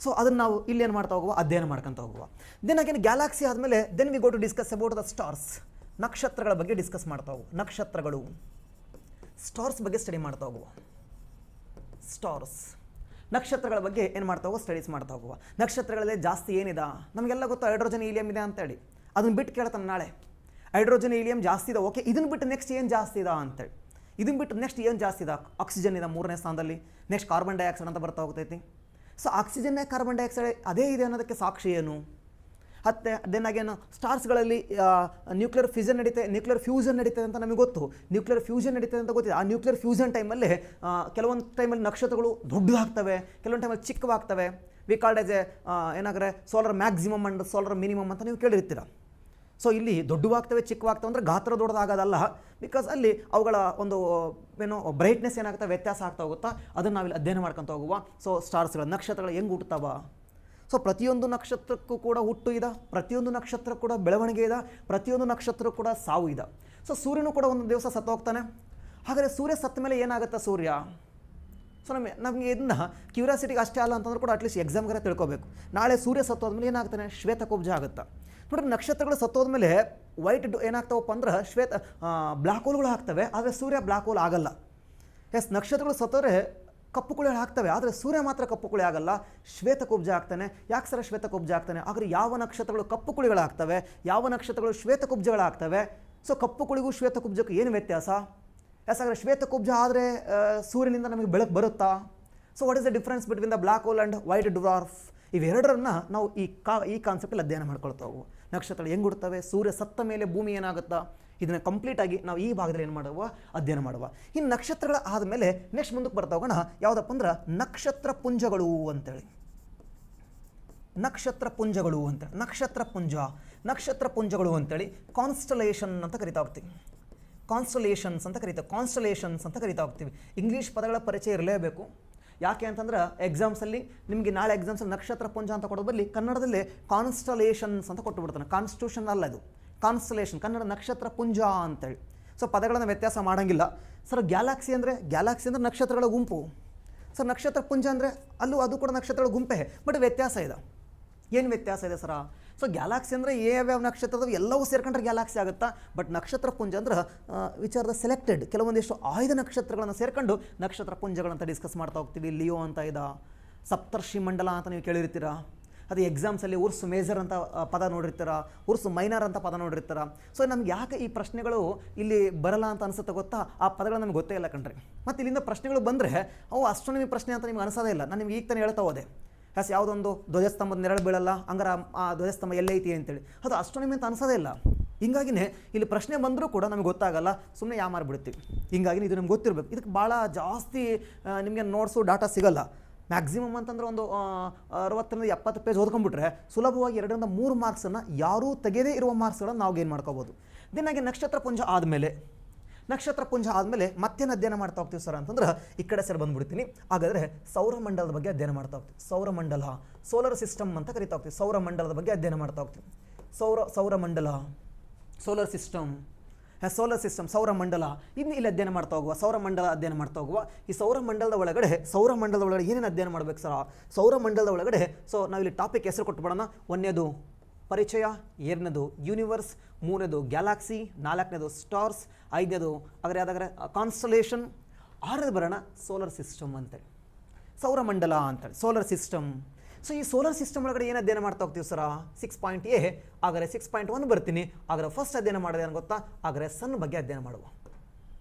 Speaker 1: ಸೊ ಅದನ್ನು ನಾವು ಇಲ್ಲೇನು ಮಾಡ್ತಾ ಹೋಗುವ, ಅಧ್ಯಯನ ಮಾಡ್ಕೊತ ಹೋಗುವ. ದೆನ್ ಅಗೇನ್ ಗ್ಯಾಲಾಕ್ಸಿ ಆದಮೇಲೆ then we go to discuss about the stars. ನಕ್ಷತ್ರಗಳ ಬಗ್ಗೆ ಡಿಸ್ಕಸ್ ಮಾಡ್ತಾ ಹೋಗುವ. ನಕ್ಷತ್ರಗಳು, ಸ್ಟಾರ್ಸ್ ಬಗ್ಗೆ ಸ್ಟಡಿ ಮಾಡ್ತಾ ಹೋಗುವ. ಸ್ಟಾರ್ಸ್ ನಕ್ಷತ್ರಗಳ ಬಗ್ಗೆ ಏನು ಮಾಡ್ತಾ ಹೋಗುವ, ಸ್ಟಡೀಸ್ ಮಾಡ್ತಾ ಹೋಗುವ. ನಕ್ಷತ್ರಗಳಲ್ಲೇ ಜಾಸ್ತಿ ಏನಿದೆ ನಮಗೆಲ್ಲ ಗೊತ್ತು, ಹೈಡ್ರೋಜನ್ ಹೀಲಿಯಂ ಇದೆ ಅಂತೇಳಿ. ಅದನ್ನು ಬಿಟ್ಟು ಕೇಳ್ತಾನೆ ನಾಳೆ, ಹೈಡ್ರೋಜನ್ ಹೀಲಿಯಂ ಜಾಸ್ತಿ ಇದೆ, ಓಕೆ. ಇದನ್ನು ಬಿಟ್ಟು ನೆಕ್ಸ್ಟ್ ಏನು ಜಾಸ್ತಿ ಇದೆ ಅಂತೇಳಿ. ಇದನ್ನು ಬಿಟ್ಟು ನೆಕ್ಸ್ಟ್ ಏನು ಜಾಸ್ತಿ ಇದೆ, ಆಕ್ಸಿಜನ್ ಇದೆ 3ನೇ ಸ್ಥಾನದಲ್ಲಿ. ನೆಕ್ಸ್ಟ್ ಕಾರ್ಬನ್ ಡೈಆಕ್ಸೈಡ್ ಅಂತ ಬರ್ತಾ ಹೋಗ್ತೈತಿ. ಸೊ ಆಕ್ಸಿಜನ್ನೇ ಕಾರ್ಬನ್ ಡೈಆಕ್ಸೈಡ್ ಅದೇ ಇದೆ ಅನ್ನೋದಕ್ಕೆ ಸಾಕ್ಷಿ ಏನು. ದೆನ್ ಅಗೇನ್ ಸ್ಟಾರ್ಸ್ಗಳಲ್ಲಿ ನ್ಯೂಕ್ಲಿಯರ್ ಫ್ಯೂಷನ್ ನಡೀತದೆ ಅಂತ ನಮಗೆ ಗೊತ್ತು. ನ್ಯೂಕ್ಲಿಯರ್ ಫ್ಯೂಷನ್ ನಡೀತದೆ ಅಂತ ಗೊತ್ತಿದೆ. ಆ ನ್ಯೂಕ್ಲಿಯರ್ ಫ್ಯೂಷನ್ ಟೈಮಲ್ಲಿ ಕೆಲವೊಂದು ಟೈಮಲ್ಲಿ ನಕ್ಷತ್ರಗಳು ದೊಡ್ಡದಾಗ್ತವೆ, ಕೆಲವೊಂದು ಟೈಮಲ್ಲಿ ಚಿಕ್ಕವಾಗ್ತವೆ. ವಿ ಕಾಲ್ಡ್ ಎಸ್ ಎ ಏನಾದರೆ solar maximum and solar minimum ಅಂತ ನೀವು ಕೇಳಿರ್ತೀರ. ಸೊ ಇಲ್ಲಿ ದೊಡ್ಡವಾಗ್ತವೆ ಚಿಕ್ಕವಾಗ್ತವೆ ಅಂದರೆ ಗಾತ್ರ ದೊಡ್ಡದಾಗೋದಲ್ಲ, ಬಿಕಾಸ್ ಅಲ್ಲಿ ಅವುಗಳ ಒಂದು ಬ್ರೈಟ್ನೆಸ್ ಏನಾಗುತ್ತೆ, ವ್ಯತ್ಯಾಸ ಆಗ್ತಾ ಹೋಗುತ್ತಾ, ಅದನ್ನು ನಾವಿಲ್ಲಿ ಅಧ್ಯಯನ ಮಾಡ್ಕೊತ ಹೋಗುವ. ಸೊ ಸ್ಟಾರ್ಸ್ಗಳು, ನಕ್ಷತ್ರಗಳು ಹೆಂಗೆ ಹುಟ್ಟುತ್ತವ? ಸೊ ಪ್ರತಿಯೊಂದು ನಕ್ಷತ್ರಕ್ಕೂ ಕೂಡ ಹುಟ್ಟು ಇದೆ, ಪ್ರತಿಯೊಂದು ನಕ್ಷತ್ರ ಕೂಡ ಬೆಳವಣಿಗೆ ಇದೆ, ಪ್ರತಿಯೊಂದು ನಕ್ಷತ್ರ ಕೂಡ ಸಾವು ಇದೆ. ಸೊ ಸೂರ್ಯನೂ ಕೂಡ ಒಂದು ದಿವಸ ಸತ್ತು ಹೋಗ್ತಾನೆ. ಹಾಗಾದರೆ ಸೂರ್ಯ ಸತ್ತ ಮೇಲೆ ಏನಾಗುತ್ತೆ ಸೂರ್ಯ? ಸೊ ನಮಗೆ ಇದನ್ನ ಕ್ಯೂರಿಯಾಸಿಟಿಗೆ ಅಷ್ಟೇ ಅಲ್ಲ ಅಂತಂದ್ರೂ ಕೂಡ ಅಟ್ಲೀಸ್ಟ್ ಎಕ್ಸಾಮ್ಗಾರ ತಿಳ್ಕೊಬೇಕು. ನಾಳೆ ಸೂರ್ಯ ಸತ್ತೋದ್ಮೇಲೆ ಏನಾಗ್ತಾನೆ? ಶ್ವೇತಕುಬ್ಜ ಆಗುತ್ತೆ. ನೋಡ್ರಿ, ನಕ್ಷತ್ರಗಳು ಸತ್ತೋದ್ಮೇಲೆ ಏನಾಗ್ತಾವಪ್ಪ ಅಂದ್ರೆ ಬ್ಲ್ಯಾಕ್ ಹೋಲ್ಗಳು ಆಗ್ತವೆ, ಆದರೆ ಸೂರ್ಯ ಬ್ಲ್ಯಾಕ್ ಹೋಲ್ ಆಗಲ್ಲ. ನಕ್ಷತ್ರಗಳು ಸತ್ತೋದ್ರೆ ಕಪ್ಪು ಕುಳಿ ಆಗ್ತವೆ, ಆದರೆ ಸೂರ್ಯ ಮಾತ್ರ ಕಪ್ಪು ಕುಳಿ ಆಗಲ್ಲ, ಶ್ವೇತಕುಬ್ಜ ಆಗ್ತಾನೆ. ಯಾಕೆ ಸರ ಶ್ವೇತಕುಬ್ಜ ಆಗ್ತಾನೆ? ಆದರೆ ಯಾವ ನಕ್ಷತ್ರಗಳು ಕಪ್ಪು ಕುಳಿಗಳಾಗ್ತವೆ, ಯಾವ ನಕ್ಷತ್ರಗಳು ಶ್ವೇತಕುಬ್ಜಗಳಾಗ್ತವೆ? ಸೊ ಕಪ್ಪು ಕುಳಿಗೂ ಶ್ವೇತಕುಬ್ಜಕ್ಕೂ ಏನು ವ್ಯತ್ಯಾಸ? ಯಾಕಂದರೆ ಶ್ವೇತಕುಬ್ಜ ಆದರೆ ಸೂರ್ಯನಿಂದ ನಮಗೆ ಬೆಳಕು ಬರುತ್ತಾ? So what is the difference between the black hole and white dwarf? ಇವೆರಡರನ್ನು ನಾವು ಈ ಕಾನ್ಸೆಪ್ಟಲ್ಲಿ ಅಧ್ಯಯನ ಮಾಡ್ಕೊಳ್ತಾ ಹೋಗುವ. ನಕ್ಷತ್ರಗಳು ಹೆಂಗೆ ಹುಡ್ತವೆ, ಸೂರ್ಯ ಸತ್ತ ಮೇಲೆ ಭೂಮಿ ಏನಾಗುತ್ತಾ, ಇದನ್ನು ಕಂಪ್ಲೀಟಾಗಿ ನಾವು ಈ ಭಾಗದಲ್ಲಿ ಏನು ಮಾಡುವ, ಅಧ್ಯಯನ ಮಾಡುವ. ಇನ್ನು ನಕ್ಷತ್ರಗಳ ಆದಮೇಲೆ ನೆಕ್ಸ್ಟ್ ಮುಂದಕ್ಕೆ ಬರ್ತಾ ಹೋಗೋಣ. ಯಾವುದಪ್ಪ ಅಂದ್ರೆ ನಕ್ಷತ್ರ ಪುಂಜಗಳು ಅಂತೇಳಿ. ನಕ್ಷತ್ರ ಪುಂಜಗಳು ಅಂತೇಳಿ ಕಾನ್ಸ್ಟಲೇಷನ್ ಅಂತ ಕರಿತಾ ಹೋಗ್ತೀವಿ. ಕಾನ್ಸ್ಟಲೇಷನ್ಸ್ ಅಂತ ಕರಿತಾ ಹೋಗ್ತೀವಿ. ಇಂಗ್ಲೀಷ್ ಪದಗಳ ಪರಿಚಯ ಇರಲೇಬೇಕು. ಯಾಕೆ ಅಂತಂದ್ರೆ ಎಕ್ಸಾಮ್ಸಲ್ಲಿ ನಿಮಗೆ ನಾಳೆ ಎಕ್ಸಾಮ್ಸಲ್ಲಿ ನಕ್ಷತ್ರ ಪುಂಜ ಅಂತ ಕೊಡೋ ಬದಲಿ ಕನ್ನಡದಲ್ಲಿ ಕಾನ್ಸ್ಟಲೇಷನ್ಸ್ ಅಂತ ಕೊಟ್ಟು ಬಿಡ್ತಾನೆ. ಕಾನ್ಸ್ಟಿಟ್ಯೂಷನ್ ಅಲ್ಲ ಇದು, ಕಾನ್ಸ್ಟಲೇಷನ್, ಕನ್ನಡ ನಕ್ಷತ್ರ ಪುಂಜ ಅಂತೇಳಿ. ಸೊ ಪದಗಳನ್ನು ವ್ಯತ್ಯಾಸ ಮಾಡೋಂಗಿಲ್ಲ. ಸರ್ ಗ್ಯಾಲಾಕ್ಸಿ ಅಂದರೆ ನಕ್ಷತ್ರಗಳ ಗುಂಪು. ಸರ್ ನಕ್ಷತ್ರ ಪುಂಜ ಅಂದರೆ ಅದು ಕೂಡ ನಕ್ಷತ್ರಗಳ ಗುಂಪೇ, ಬಟ್ ವ್ಯತ್ಯಾಸ ಇದೆ. ಏನು ವ್ಯತ್ಯಾಸ ಇದೆ ಸರ? ಸೊ ಗ್ಯಾಲಾಕ್ಸಿ ಅಂದರೆ ಯಾವ್ಯಾವ ನಕ್ಷತ್ರದವು ಎಲ್ಲವೂ ಸೇರ್ಕೊಂಡ್ರೆ ಗ್ಯಾಲಾಕ್ಸಿ ಆಗುತ್ತಾ, ಬಟ್ ನಕ್ಷತ್ರ ಪುಂಜ ಅಂದ್ರೆ ವಿಚಾರದ ಸೆಲೆಕ್ಟೆಡ್ ಕೆಲವೊಂದಿಷ್ಟು ಆಯ್ದ ನಕ್ಷತ್ರಗಳನ್ನು ಸೇರ್ಕೊಂಡು ನಕ್ಷತ್ರ ಪುಂಜಗಳಂತ ಡಿಸ್ಕಸ್ ಮಾಡ್ತಾ ಹೋಗ್ತೀವಿ. ಲಿಯೋ ಅಂತ ಇದೆ, ಸಪ್ತರ್ಷಿ ಮಂಡಲ ಅಂತ ನೀವು ಕೇಳಿರ್ತೀರ. ಅದು ಎಕ್ಸಾಮ್ಸಲ್ಲಿ ಉರ್ಸ್ ಮೇಜರ್ ಅಂತ ಪದ ನೋಡಿರ್ತೀರ, ಉರ್ಸ್ ಮೈನರ್ ಅಂತ ಪದ ನೋಡಿರ್ತೀರ. ಸೊ ನಮ್ಗೆ ಯಾಕೆ ಈ ಪ್ರಶ್ನೆಗಳು ಇಲ್ಲಿ ಬರಲ್ಲ ಅಂತ ಅನಿಸುತ್ತೆ ಗೊತ್ತಾ? ಆ ಪದಗಳು ನಮಗೆ ಗೊತ್ತೇ ಇಲ್ಲ ಕಣ್ರಿ. ಮತ್ತು ಇಲ್ಲಿಂದ ಪ್ರಶ್ನೆಗಳು ಬಂದರೆ ಅವು ಅಸ್ಟ್ರೋನಮಿ ಪ್ರಶ್ನೆ ಅಂತ ನಿಮ್ಗೆ ಅನಿಸೋದೇ ಇಲ್ಲ. ನಾನು ನಿಮ್ಗೆ ಈಗ ತಾನೇ ಹೇಳ್ತಾ ಹೋದೆ, ಯಾವುದೊಂದು ಧ್ವಜಸ್ತಂಭದ ನೆರಳು ಬೀಳಲ್ಲ, ಹಂಗಾರೆ ಆ ಧ್ವಜಸ್ತಂಭ ಎಲ್ಲೈತಿ ಅಂತೇಳಿ. ಅದು ಅಸ್ಟ್ರೋನಮಿ ಅಂತ ಅನಿಸೋದೇ ಇಲ್ಲ. ಹಿಂಗಾಗಿನೇ ಇಲ್ಲಿ ಪ್ರಶ್ನೆ ಬಂದರೂ ಕೂಡ ನಮಗೆ ಗೊತ್ತಾಗಲ್ಲ, ಸುಮ್ಮನೆ ಮಾರ್ಬಿಡ್ತೀವಿ. ಹಿಂಗಾಗಿ ಇದು ನಮ್ಗೆ ಗೊತ್ತಿರಬೇಕು. ಇದಕ್ಕೆ ಭಾಳ ಜಾಸ್ತಿ ನಿಮಗೆ ನೋಟ್ಸು ಡಾಟಾ ಸಿಗೋಲ್ಲ. ಮ್ಯಾಕ್ಸಿಮಮ್ ಅಂತಂದ್ರೆ ಒಂದು 60-70 ಪೇಜ್ ಓದ್ಕೊಂಡ್ಬಿಟ್ರೆ ಸುಲಭವಾಗಿ 2-3 ಮಾರ್ಕ್ಸನ್ನು ಯಾರೂ ತೆಗೆದೇ ಇರುವ ಮಾರ್ಕ್ಸ್ಗಳನ್ನು ನಾವು ಗೇನ್ ಮಾಡ್ಕೋಬೋದು. ದಿನಾಗಿ ನಕ್ಷತ್ರ ಪುಂಜ ಆದಮೇಲೆ ಮತ್ತೇನು ಅಧ್ಯಯನ ಮಾಡ್ತಾ ಹೋಗ್ತೀವಿ ಸರ್ ಅಂತಂದ್ರೆ ಈ ಕಡೆ ಸರ್ ಬಂದ್ಬಿಡ್ತೀನಿ. ಹಾಗಾದರೆ ಸೌರಮಂಡಲದ ಬಗ್ಗೆ ಅಧ್ಯಯನ ಮಾಡ್ತಾ ಹೋಗ್ತೀವಿ. ಸೌರಮಂಡಲ, ಸೋಲಾರ್ ಸಿಸ್ಟಮ್ ಅಂತ ಕರಿತಾ ಹೋಗ್ತೀವಿ. ಸೌರಮಂಡಲದ ಬಗ್ಗೆ ಅಧ್ಯಯನ ಮಾಡ್ತಾ ಹೋಗ್ತೀವಿ. ಸೌರಮಂಡಲ, ಸೋಲಾರ್ ಸಿಸ್ಟಮ್, ಸೌರಮಂಡಲ ಇನ್ನು ಇಲ್ಲಿ ಅಧ್ಯಯನ ಮಾಡ್ತಾ ಹೋಗುವ. ಸೌರಮಂಡಲ ಅಧ್ಯಯನ ಮಾಡ್ತಾ ಹೋಗುವ. ಈ ಸೌರಮಂಡಲದ ಒಳಗಡೆ ಏನೇನು ಅಧ್ಯಯನ ಮಾಡ್ಬೇಕು ಸರ್? ಸೌರಮಂಡಲದ ಒಳಗಡೆ ನಾವಿಲ್ಲಿ ಟಾಪಿಕ್ ಹೆಸರು ಕೊಟ್ಬಿಡೋಣ. 1ನೇದು ಪರಿಚಯ, 2ನೇದು ಯೂನಿವರ್ಸ್, 3ನೇದು ಗ್ಯಾಲಾಕ್ಸಿ, 4ನೇದು ಸ್ಟಾರ್ಸ್, 5ನೇದು ಯಾವ್ದಾದ್ರೆ ಕಾನ್ಸ್ಟಲೇಷನ್, 6ನೇದು ಬರೋಣ ಸೋಲಾರ್ ಸಿಸ್ಟಮ್ ಅಂತೇಳಿ, ಸೌರಮಂಡಲ ಅಂತೇಳಿ, ಸೋಲಾರ್ ಸಿಸ್ಟಮ್. ಸೊ ಈ ಸೋಲಾರ್ ಸಿಸ್ಟಮ್ ಒಳಗಡೆ ಏನು ಅಧ್ಯಯನ ಮಾಡ್ತಾ ಹೋಗ್ತೀವಿ ಸರ? 6.A, ಆದರೆ 6.1 ಬರ್ತೀನಿ. ಆದರೆ ಫಸ್ಟ್ ಅಧ್ಯಯನ ಮಾಡೋದು ಏನು ಗೊತ್ತಾ? ಆದರೆ ಸನ್ ಬಗ್ಗೆ ಅಧ್ಯಯನ ಮಾಡುವ,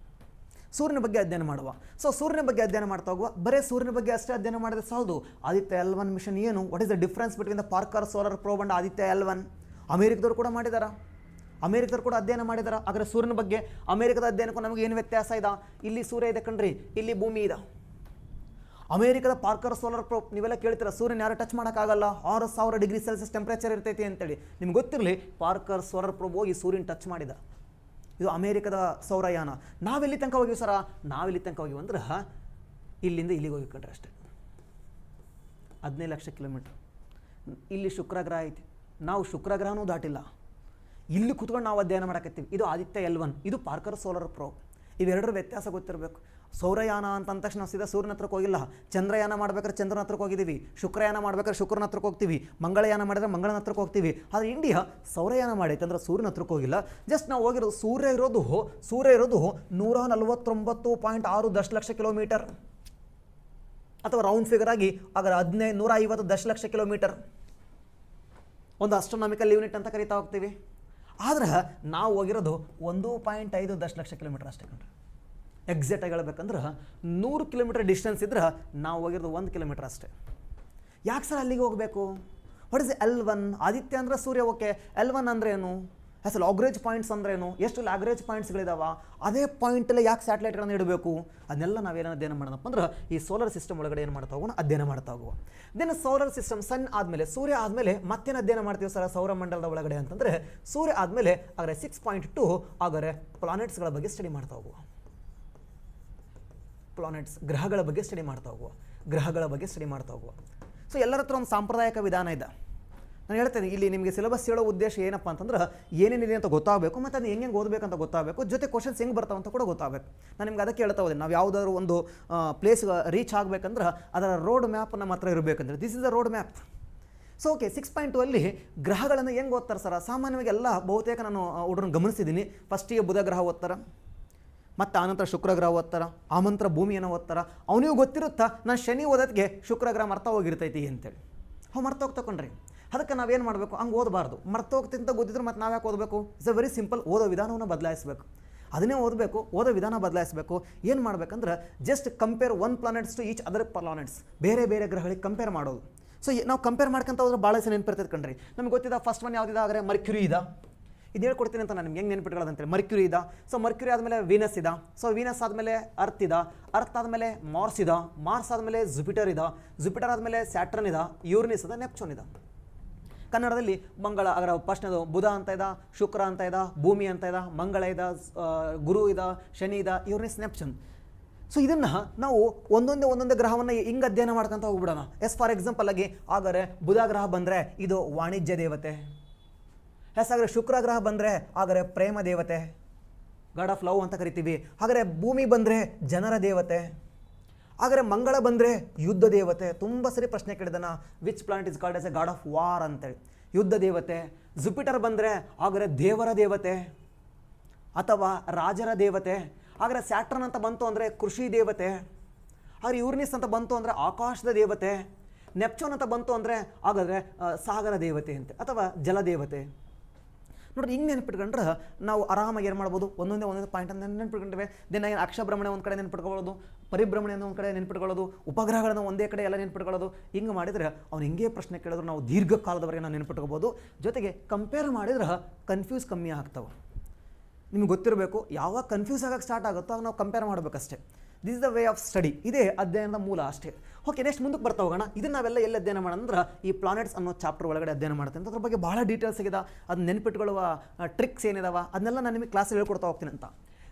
Speaker 1: ಸೂರ್ಯನ ಬಗ್ಗೆ ಅಧ್ಯಯನ ಮಾಡುವ. ಸೊ ಸೂರ್ಯನ ಬಗ್ಗೆ ಅಧ್ಯಯನ ಮಾಡ್ತಾ ಹೋಗುವ. ಬರೀ ಸೂರ್ಯನ ಬಗ್ಗೆ ಅಷ್ಟೇ ಅಧ್ಯಯನ ಮಾಡಿದ್ರೆ ಸಾಲದು. ಆದಿತ್ಯ L1 ಮಿಷನ್ ಏನು? What is the difference between the Parker solar probe and Aditya L1? ಅಮೇರಿಕದವ್ರು ಕೂಡ ಅಧ್ಯಯನ ಮಾಡಿದಾರ. ಆದರೆ ಸೂರ್ಯನ ಬಗ್ಗೆ ಅಮೇರಿಕದ ಅಧ್ಯಯನಕ್ಕೂ ನಮಗೆ ಏನು ವ್ಯತ್ಯಾಸ ಇದೆ? ಇಲ್ಲಿ ಸೂರ್ಯ ಇದೆ ಕಣ್ರಿ, ಇಲ್ಲಿ ಭೂಮಿ ಇದೆ. ಅಮೇರಿಕದ ಪಾರ್ಕರ್ ಸೋಲಾರ್ ಪ್ರೋಬ್ ನೀವೆಲ್ಲ ಕೇಳ್ತೀರ, ಸೂರ್ಯನ ಯಾರು ಟಚ್ ಮಾಡೋಕ್ಕಾಗಲ್ಲ, 6000 ಡಿಗ್ರಿ ಸೆಲ್ಸಿಯಸ್ ಟೆಂಪ್ರೇಚರ್ ಇರ್ತೈತಿ ಅಂತೇಳಿ. ನಿಮ್ಗೆ ಗೊತ್ತಿರಲಿ, ಪಾರ್ಕರ್ ಸೋಲಾರ್ ಪ್ರೋಬ್ ಹೋಗಿ ಸೂರ್ಯನ ಟಚ್ ಮಾಡಿದ. ಇದು ಅಮೇರಿಕದ ಸೌರಯಾನ. ನಾವೆಲ್ಲಿ ತನಕ ಹೋಗಿವಿ ಸರ? ನಾವೆಲ್ಲಿ ತನಕ ಹೋಗಿವಿ ಅಂದ್ರೆ ಇಲ್ಲಿಂದ ಇಲ್ಲಿಗೆ ಹೋಗಿಕೊಂಡ್ರೆ ಅಷ್ಟೇ 15 ಲಕ್ಷ ಕಿಲೋಮೀಟ್ರ್. ಇಲ್ಲಿ ಶುಕ್ರಗ್ರಹ ಐತಿ, ನಾವು ಶುಕ್ರಗ್ರಹನೂ ದಾಟಿಲ್ಲ. ಇಲ್ಲಿ ಕೂತ್ಕೊಂಡು ನಾವು ಅಧ್ಯಯನ ಮಾಡಕತ್ತೀವಿ. ಇದು ಆದಿತ್ಯ L1, ಇದು ಪಾರ್ಕರ್ ಸೋಲಾರ್ ಪ್ರೋಬ್. ಇವೆರಡರ ವ್ಯತ್ಯಾಸ ಗೊತ್ತಿರಬೇಕು. ಸೌರಯಾನ ಅಂತ ತಕ್ಷಣ ನಾವು ಸೀದಾ ಸೂರ್ಯನ ಹತ್ರಕ್ಕೆ ಹೋಗಿಲ್ಲ. ಚಂದ್ರಯಾನ ಮಾಡ್ಬೇಕಾದ್ರೆ ಚಂದ್ರನ ಹತ್ರಕ್ಕೆ ಹೋಗಿದ್ದೀವಿ, ಶುಕ್ರಯಾನ ಮಾಡ್ಬೇಕಾದ್ರೆ ಶುಕ್ರನ ಹತ್ರಕ್ಕೆ ಹೋಗ್ತೀವಿ, ಮಂಗಳಯಾನ ಮಾಡಿದ್ರೆ ಮಂಗಳನ ಹತ್ರಕ್ಕೆ ಹೋಗ್ತೀವಿ. ಆದರೆ ಇಂಡಿಯಾ ಸೌರಯಾನ ಮಾಡೈತೆ ಅಂದ್ರೆ ಸೂರ್ಯನ ಹತ್ರಕ್ಕೆ ಹೋಗಿಲ್ಲ. ಜಸ್ಟ್ ನಾವು ಹೋಗಿರೋದು ಸೂರ್ಯ ಇರೋದು 149.6 ದಶಲಕ್ಷ ಕಿಲೋಮೀಟರ್, ಅಥವಾ ರೌಂಡ್ ಫಿಗರ್ ಆಗಿ ಆಗ 150 ದಶಲಕ್ಷ ಕಿಲೋಮೀಟರ್, ಒಂದು ಆಸ್ಟ್ರೋನಾಮಿಕಲ್ ಯೂನಿಟ್ ಅಂತ ಕರಿತಾ ಹೋಗ್ತೀವಿ. ಆದ್ರೆ ನಾವು ಹೋಗಿರೋದು 1.5 ದಶಲಕ್ಷ ಕಿಲೋಮೀಟರ್ ಅಷ್ಟೇ ಕಣ್ರಿ. ಎಕ್ಸಾಕ್ಟಾಗಿ ಹೇಳ್ಬೇಕಂದ್ರೆ 100 ಕಿಲೋಮೀಟರ್ ಡಿಸ್ಟೆನ್ಸ್ ಇದ್ರೆ ನಾವು ಹೋಗಿರೋದು 1 ಕಿಲೋಮೀಟರ್ ಅಷ್ಟೇ. ಯಾಕೆ ಸರ್ ಅಲ್ಲಿಗೆ ಹೋಗಬೇಕು? What is L1? ಆದಿತ್ಯ ಅಂದರೆ ಸೂರ್ಯ, ಓಕೆ. L1 ಅಂದರೆ ಏನು? ಆಸ್ ಲಾಗ್ರೇಜ್ ಪಾಯಿಂಟ್ಸ್ ಅಂದ್ರೇನು, ಎಷ್ಟು ಲಾಗ್ರೇಜ್ ಪಾಯಿಂಟ್ಸ್ಗಳಿದಾವ, ಅದೇ ಪಾಯಿಂಟಲ್ಲಿ ಯಾಕೆ ಸ್ಯಾಟಲೈಟ್ಗಳನ್ನು ಇಡಬೇಕು, ಅದನ್ನೆಲ್ಲ ನಾವೇನು ಅಧ್ಯಯನ ಮಾಡೋಣಪ್ಪ ಅಂದ್ರೆ ಈ ಸೋಲಾರ್ ಸಿಸ್ಟಮ್ ಒಳಗಡೆ ಏನು ಮಾಡ್ತಾ ಹೋಗೋಣ, ಅಧ್ಯಯನ ಮಾಡ್ತಾ ಹೋಗುವ. ದೆನ್ ಸೋಲಾರ್ ಸಿಸ್ಟಮ್ ಸನ್ ಆದಮೇಲೆ ಸೂರ್ಯ ಆದಮೇಲೆ ಮತ್ತೇನು ಅಧ್ಯಯನ ಮಾಡ್ತೀವಿ ಸರ್ ಸೌರಮಂಡಲದ ಒಳಗಡೆ ಅಂತಂದರೆ, ಸೂರ್ಯ ಆದಮೇಲೆ ಹಾಗಾದರೆ 6.2 ಹಾಗಾದರೆ ಪ್ಲಾನೆಟ್ಸ್ಗಳ ಬಗ್ಗೆ ಸ್ಟಡಿ ಮಾಡ್ತಾ ಹೋಗುವ. ಪ್ಲಾನೆಟ್ಸ್ ಗ್ರಹಗಳ ಬಗ್ಗೆ ಸ್ಟಡಿ ಮಾಡ್ತಾ ಹೋಗುವ, ಗ್ರಹಗಳ ಬಗ್ಗೆ ಸ್ಟಡಿ ಮಾಡ್ತಾ ಹೋಗುವ. ಸೊ ಎಲ್ಲರ ಹತ್ರ ಒಂದು ಸಾಂಪ್ರದಾಯಿಕ ವಿಧಾನ ಇದೆ. ನಾನು ಹೇಳ್ತೇನೆ ಇಲ್ಲಿ ನಿಮಗೆ ಸಿಲೆಬಸ್ ಹೇಳೋ ಉದ್ದೇಶ ಏನಪ್ಪ ಅಂತಂದ್ರೆ ಏನೇನಿದೆ ಅಂತ ಗೊತ್ತಾಗಬೇಕು, ಮತ್ತು ಅದು ಹೆಂಗೆ ಓದಬೇಕಂತ ಗೊತ್ತಾಗಬೇಕು, ಜೊತೆ ಕ್ವಶನ್ಸ್ ಹೆಂಗೆ ಬರ್ತಾವೆ ಅಂತ ಕೂಡ ಗೊತ್ತಾಗಬೇಕು. ನಾನು ನಿಮ್ಗೆ ಅದಕ್ಕೆ ಹೇಳ್ತಾ ಹೋದೆ, ನಾವು ಯಾವುದಾದ್ರು ಒಂದು ಪ್ಲೇಸ್ ರೀಚ್ ಆಗಬೇಕಂದ್ರೆ ಅದರ ರೋಡ್ ಮ್ಯಾಪ್ ನಮ್ಮ ಹತ್ರ ಇರಬೇಕಂದ್ರೆ this is the road map. So okay, 6.2 ಅಲ್ಲಿ ಗ್ರಹಗಳನ್ನು ಹೆಂಗೆ ಓದ್ತಾರೆ ಸರ್? ಸಾಮಾನ್ಯವಾಗಿ ಎಲ್ಲ ಬಹುತೇಕ ನಾನು ಹುಡುಗರನ್ನು ಗಮನಿಸಿದ್ದೀನಿ. ಫಸ್ಟಿಗೆ ಬುಧ ಗ್ರಹ ಓದ್ತಾರೆ, ಮತ್ತು ಆನಂತರ ಶುಕ್ರ ಗ್ರಹ ಓದ್ತಾರೆ, ಆನಂತರ ಭೂಮಿಯನ್ನು ಓದ್ತಾರೆ. ಅವನಿಗೂ ಗೊತ್ತಿರುತ್ತಾ ನಾನು ಶನಿ ಓದೋದಕ್ಕೆ ಶುಕ್ರ ಗ್ರಹ ಮರ್ತ ಹೋಗಿರ್ತೈತಿ ಅಂತೇಳಿ. ಮರ್ತ ಹೋಗ್ತಕೊಂಡ್ರಿ. ಅದಕ್ಕೆ ನಾವೇನು ಮಾಡಬೇಕು, ಹಂಗೆ ಓದಬಾರ್ದು. ಮರ್ತೋಗ್ತಿಂತ ಗೊತ್ತಿದ್ರು ಮತ್ತು ನಾವು ಯಾಕೆ ಓದಬೇಕು? It's a very simple. ಓದೋ ವಿಧಾನವನ್ನು ಬದಲಾಯಿಸಬೇಕು, ಅದನ್ನೇ ಓದಬೇಕು, ಓದೋ ವಿಧಾನ ಬದಲಾಯಿಸಬೇಕು. ಏನು ಮಾಡಬೇಕಂದ್ರೆ just compare one planets to each other planets, ಬೇರೆ ಬೇರೆ ಗ್ರಹಗಳಿಗೆ ಕಂಪೇರ್ ಮಾಡೋದು. ಸೊ ನಾವು ಕಂಪೇರ್ ಮಾಡ್ಕೊಂತ ಹೋದ್ರೆ ಭಾಳ ಸಹ ನೆನಪಿರ್ತೈತೆ ಕಣ್ರಿ. ನಮ್ಗೆ ಗೊತ್ತಿದ್ದ ಫಸ್ಟ್ ಒನ್ ಯಾವುದಿದೆ ಆದರೆ ಮರ್ಕ್ಯುರಿ ಇದೆ. ಇದು ಹೇಳ್ಕೊಡ್ತೀನಿ ಅಂತ ನಾನು ನಿಮ್ಗೆ ಹೆಂಗೆ ನೆನ್ಪಿಟ್ಕೊಳ್ಳೋದು ಅಂತೇಳಿ. ಮರ್ಕ್ಯುರಿ ಇದೆ. ಸೊ ಮರ್ಕ್ಯುರಿ ಆದಮೇಲೆ ವೀನಸ್ ಇದೆ. ಸೊ ವೀನಸ್ ಆದಮೇಲೆ ಅರ್ತ್ ಇದೆ. ಅರ್ತ್ ಆದಮೇಲೆ ಮಾರ್ಸ್ ಇದೆ. ಮಾರ್ಸ್ ಆದಮೇಲೆ ಜುಪಿಟರ್ ಇದೆ. ಜುಪಿಟರ್ ಆದಮೇಲೆ ಸ್ಯಾಟ್ರನ್ ಇದೆ. ಯೂರ್ನಿಸ್ ಇದೆ. ನೆಪ್ಚೂನ್ ಇದೆ. ಕನ್ನಡದಲ್ಲಿ ಮಂಗಳ ಅದರ ಫಸ್ಟ್ನದು ಬುಧ ಅಂತ ಇದೆ, ಶುಕ್ರ ಅಂತ ಇದೆ, ಭೂಮಿ ಅಂತ ಇದೆ, ಮಂಗಳ ಇದೆ, ಗುರು ಇದೆ, ಶನಿ ಇದೆ, ಯೂರ್ನಿಸ್, ನೆಪ್ಚೂನ್. ಸೊ ಇದನ್ನು ನಾವು ಒಂದೊಂದೇ ಗ್ರಹವನ್ನು ಹಿಂಗೆ ಅಧ್ಯಯನ ಮಾಡ್ಕೊಂತ ಹೋಗ್ಬಿಡೋಣ. ಫಾರ್ ಎಕ್ಸಾಂಪಲ್ ಆಗಿ ಹಾಗಾದರೆ ಬುಧ ಗ್ರಹ ಬಂದರೆ ಇದು ವಾಣಿಜ್ಯ ದೇವತೆ. ಹಾಗಾದರೆ ಶುಕ್ರ ಗ್ರಹ ಬಂದರೆ ಹಾಗಾದರೆ ಪ್ರೇಮ ದೇವತೆ, ಗಾಡ್ ಆಫ್ ಲವ್ ಅಂತ ಕರಿತೀವಿ. ಹಾಗಾದರೆ ಭೂಮಿ ಬಂದರೆ ಜನರ ದೇವತೆ. ಹಾಗಾದರೆ ಮಂಗಳ ಬಂದರೆ ಯುದ್ಧ ದೇವತೆ. ತುಂಬ ಸರಿ ಪ್ರಶ್ನೆ ಕೇಳಿದಾನ, which planet is called as a god of war ಅಂತೇಳಿ. ಯುದ್ಧ ದೇವತೆ. ಜುಪಿಟರ್ ಬಂದರೆ ಹಾಗಾದರೆ ದೇವರ ದೇವತೆ ಅಥವಾ ರಾಜರ ದೇವತೆ. ಹಾಗಾದರೆ ಸ್ಯಾಟ್ರನ್ ಅಂತ ಬಂತು ಅಂದರೆ ಕೃಷಿ ದೇವತೆ. ಹಾಗಾದರೆ ಯೂರ್ನಿಸ್ ಅಂತ ಬಂತು ಅಂದರೆ ಆಕಾಶದ ದೇವತೆ. ನೆಪ್ಚೂನ್ ಅಂತ ಬಂತು ಅಂದರೆ ಹಾಗಾದರೆ ಸಾಗರ ದೇವತೆ ಅಂತೆ ಅಥವಾ ಜಲದೇವತೆ. ನೋಡ್ರಿ, ಹಿಂಗೆ ನೆನ್ಪಿಟ್ಕೊಂಡ್ರೆ ನಾವು ಆರಾಮಾಗಿ ಏನು ಮಾಡ್ಬೋದು, ಒಂದೊಂದೇ ಪಾಯಿಂಟ್ ಅಂತ ನೆನ್ಪಿಟ್ಕೊಂಡ್ರೆ ದೆನ್ ಅಕ್ಷಭ್ರಮಣ ಒಂದು ಕಡೆ ನೆನ್ಪಿಟ್ಕೊಳ್ಳೋದು, ಪರಿಭ್ರಮಣೆಯನ್ನು ಒಂದು ಕಡೆ ನೆನ್ಪಿಟ್ಕೊಳ್ಳೋದು, ಉಪಗ್ರಹಗಳನ್ನು ಒಂದೇ ಕಡೆ ಎಲ್ಲ ನೆನ್ಪಿಟ್ಕೊಳ್ಳೋದು. ಹಿಂಗೆ ಮಾಡಿದರೆ ಅವ್ನು ಹಿಂಗೆ ಪ್ರಶ್ನೆ ಕೇಳಿದ್ರು ನಾವು ದೀರ್ಘಕಾಲದವರೆಗೆ ನಾವು ನೆನ್ಪಿಟ್ಕೋಬೋದು. ಜೊತೆಗೆ ಕಂಪೇರ್ ಮಾಡಿದ್ರೆ ಕನ್ಫ್ಯೂಸ್ ಕಮ್ಮಿ ಆಗ್ತವೆ. ನಿಮ್ಗೆ ಗೊತ್ತಿರಬೇಕು, ಯಾವಾಗ ಕನ್ಫ್ಯೂಸ್ ಆಗೋಕ್ಕೆ ಸ್ಟಾರ್ಟ್ ಆಗುತ್ತೋ ಆಗ ನಾವು ಕಂಪೇರ್ ಮಾಡಬೇಕಷ್ಟೇ. This is the way of study. ಇದೇ ಅಧ್ಯಯನದ ಮೂಲ ಅಷ್ಟೇ. ಓಕೆ, ನೆಕ್ಸ್ಟ್ ಮುಂದಕ್ಕೆ ಬರ್ತಾ ಹೋಗೋಣ. ಇದನ್ನು ನಾವೆಲ್ಲ ಎಲ್ಲಿ ಅಧ್ಯಯನ ಮಾಡೋಣ, ಈ ಪ್ಲಾನೆಟ್ಸ್ ಅನ್ನೋ ಚಾಪ್ಟರ್ ಒಳಗಡೆ ಅಧ್ಯಯನ ಮಾಡ್ತೀನಿ. ಅದ್ರ ಬಗ್ಗೆ ಭಾಳ ಡೀಟೇಲ್ಸ್ ಆಗಿದೆ. ಅದು ನೆನ್ಪಿಟ್ಕೊಳ್ಳುವ ಟ್ರಿಕ್ಸ್ ಏನಿದಾವ ಅದನ್ನೆಲ್ಲ ನಾನು ನಿಮಗೆ ಕ್ಲಾಸಲ್ಲಿ ಹೇಳ್ಕೊಡ್ತಾ ಹೋಗ್ತೀನಿ ಅಂತ.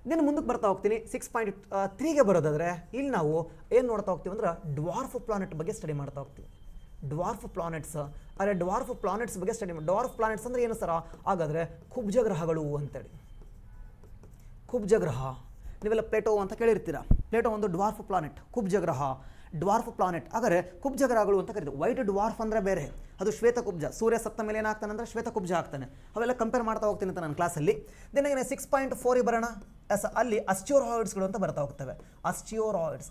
Speaker 1: ಇದನ್ನು ಮುಂದಕ್ಕೆ ಬರ್ತಾ ಹೋಗ್ತೀನಿ. 6.3ಗೆ ಬರೋದಾದರೆ ಇಲ್ಲಿ ನಾವು ಏನು ನೋಡ್ತಾ ಹೋಗ್ತೀವಿ ಅಂದ್ರೆ ಡ್ವಾರ್ಫ್ ಪ್ಲಾನೆಟ್ ಬಗ್ಗೆ ಸ್ಟಡಿ ಮಾಡ್ತಾ ಹೋಗ್ತೀವಿ. Dwarf planets. ಆದರೆ ಡ್ವಾರ್ಫ್ ಪ್ಲಾನೆಟ್ಸ್ ಬಗ್ಗೆ ಸ್ಟಡಿ ಮಾಡಿ. ಡ್ವಾರ್ಫ್ ಪ್ಲಾನೆಟ್ಸ್ ಅಂದರೆ ಏನು ಸರ? ಹಾಗಾದರೆ ಕುಬ್ಜ ಗ್ರಹಗಳು ಅಂತೇಳಿ. ಕುಬ್ಜ ಗ್ರಹ ನೀವೆಲ್ಲ ಪ್ಲೇಟೋ ಅಂತ ಕೇಳಿರ್ತೀರಾ. ಪ್ಲೇಟೋ ಒಂದು ಡ್ವಾರ್ಫ್ ಪ್ಲಾನೆಟ್, ಕುಬ್ಜ ಗ್ರಹ, ಡ್ವಾರ್ಫ್ ಪ್ಲಾನೆಟ್. ಹಾಗಾದರೆ ಕುಬ್ಜ ಗ್ರಹಗಳು ಅಂತ ಕರೀತೀವಿ. ವೈಟ್ ಡ್ವಾರ್ಫ್ ಅಂದರೆ ಬೇರೆ, ಅದು ಶ್ವೇತ ಕುಬ್ಜ. ಸೂರ್ಯ ಸತ್ತ ಮೇಲೆ ಏನಾಗ್ತಾನೆ ಅಂದರೆ ಶ್ವೇತ ಕುಬ್ಜ ಆಗ್ತಾನೆ. ಅವೆಲ್ಲ ಕಂಪೇರ್ ಮಾಡ್ತಾ ಹೋಗ್ತೀನಿ ಅಂತ ನನ್ನ ಕ್ಲಾಸಲ್ಲಿ. ದೆನ್ 6.4 ಬರೋಣ. ಅಲ್ಲಿ ಅಸ್ಟಿಯೋರಾಯ್ಡ್ಸ್ಗಳು ಅಂತ ಬರ್ತಾ ಹೋಗ್ತವೆ. ಅಸ್ಟಿಯೋರಾಯ್ಡ್ಸ್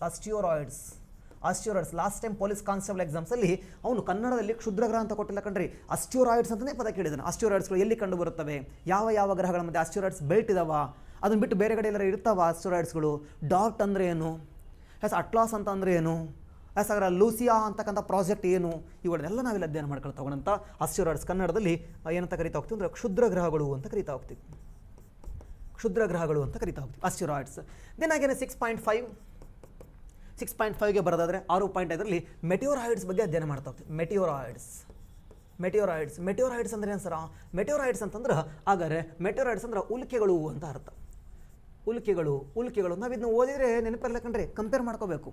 Speaker 1: ಲಾಸ್ಟ್ ಟೈಮ್ ಪೊಲೀಸ್ ಕಾನ್ಸ್ಟೇಬಲ್ ಎಕ್ಸಾಮ್ಸಲ್ಲಿ ಅವನು ಕನ್ನಡದಲ್ಲಿ ಕ್ಷುದ್ರಗ್ರಹ ಅಂತ ಕೊಟ್ಟಿಲ್ಲ ಕಣ್ರಿ, ಅಸ್ಟಿಯೋರಾಯ್ಡ್ಸ್ ಅಂತಲೇ ಪದ ಕೇಳಿದಾನೆ. ಅಸ್ಟಿಯೋರಾಯ್ಡ್ಸ್ಗಳು ಎಲ್ಲಿ ಕಂಡು ಬರುತ್ತವೆ, ಯಾವ ಗ್ರಹಗಳ ಮಧ್ಯೆ ಅಸ್ಟಿಯೋರಾಯ್ಡ್ಸ್ ಬೆಲ್ಟ್ ಇದಾವ, ಅದನ್ನು ಬಿಟ್ಟು ಬೇರೆ ಕಡೆ ಎಲ್ಲರೂ ಇರ್ತಾವ ಅಸ್ಟಿಯೋರಾಯ್ಡ್ಸ್ಗಳು. ಡಾರ್ಟ್ ಅಂದರೆ ಏನು, ಅಟ್ಲಾಸ್ ಅಂತ ಅಂದರೆ ಏನು, ಹಾಗಾದ್ರೆ ಲೂಸಿಯಾ ಅಂತಕ್ಕಂಥ ಪ್ರಾಜೆಕ್ಟ್ ಏನು, ಇವುಗಳನ್ನೆಲ್ಲ ನಾವೆಲ್ಲ ಅಧ್ಯಯನ ಮಾಡ್ಕೊಳ್ತಾ ಹೋಗೋಣಂತ. ಅಸ್ಟಿಯೋರಾಯ್ಡ್ಸ್ ಕನ್ನಡದಲ್ಲಿ ಏನಂತ ಕರಿತಾ ಹೋಗ್ತೀವಿ ಅಂದರೆ ಕ್ಷುದ್ರ ಗ್ರಹಗಳು ಅಂತ ಕರಿತಾ ಹೋಗ್ತೀವಿ. ಅಸ್ಟಿಯೋರಾಯ್ಡ್ಸ್. ದೆನ್ ಹಾಗೇನೆ 6.5ಗೆ ಬರೋದಾದರೆ 6.5ರಲ್ಲಿ ಮೆಟಿಯೋರಾಯ್ಡ್ಸ್ ಬಗ್ಗೆ ಅಧ್ಯಯನ ಮಾಡ್ತಾ ಹೋಗ್ತೀವಿ. ಮೆಟಿಯೋರಾಯ್ಡ್ಸ್ ಅಂದರೆ ಏನು ಸರ? ಮೆಟಿಯೋರಾಯ್ಡ್ಸ್ ಅಂತಂದ್ರೆ ಹಾಗಾದರೆ ಮೆಟಿಯೋರಾಯ್ಡ್ಸ್ ಅಂದ್ರೆ ಉಲ್ಕೆಗಳು ಅಂತ ಅರ್ಥ. ಉಲ್ಕೆಗಳು ನಾವು ಇದನ್ನ ಓದಿದರೆ ನೆನಪಿರಲ್ಲ ಕಣ್ರಿ, ಕಂಪೇರ್ ಮಾಡ್ಕೋಬೇಕು.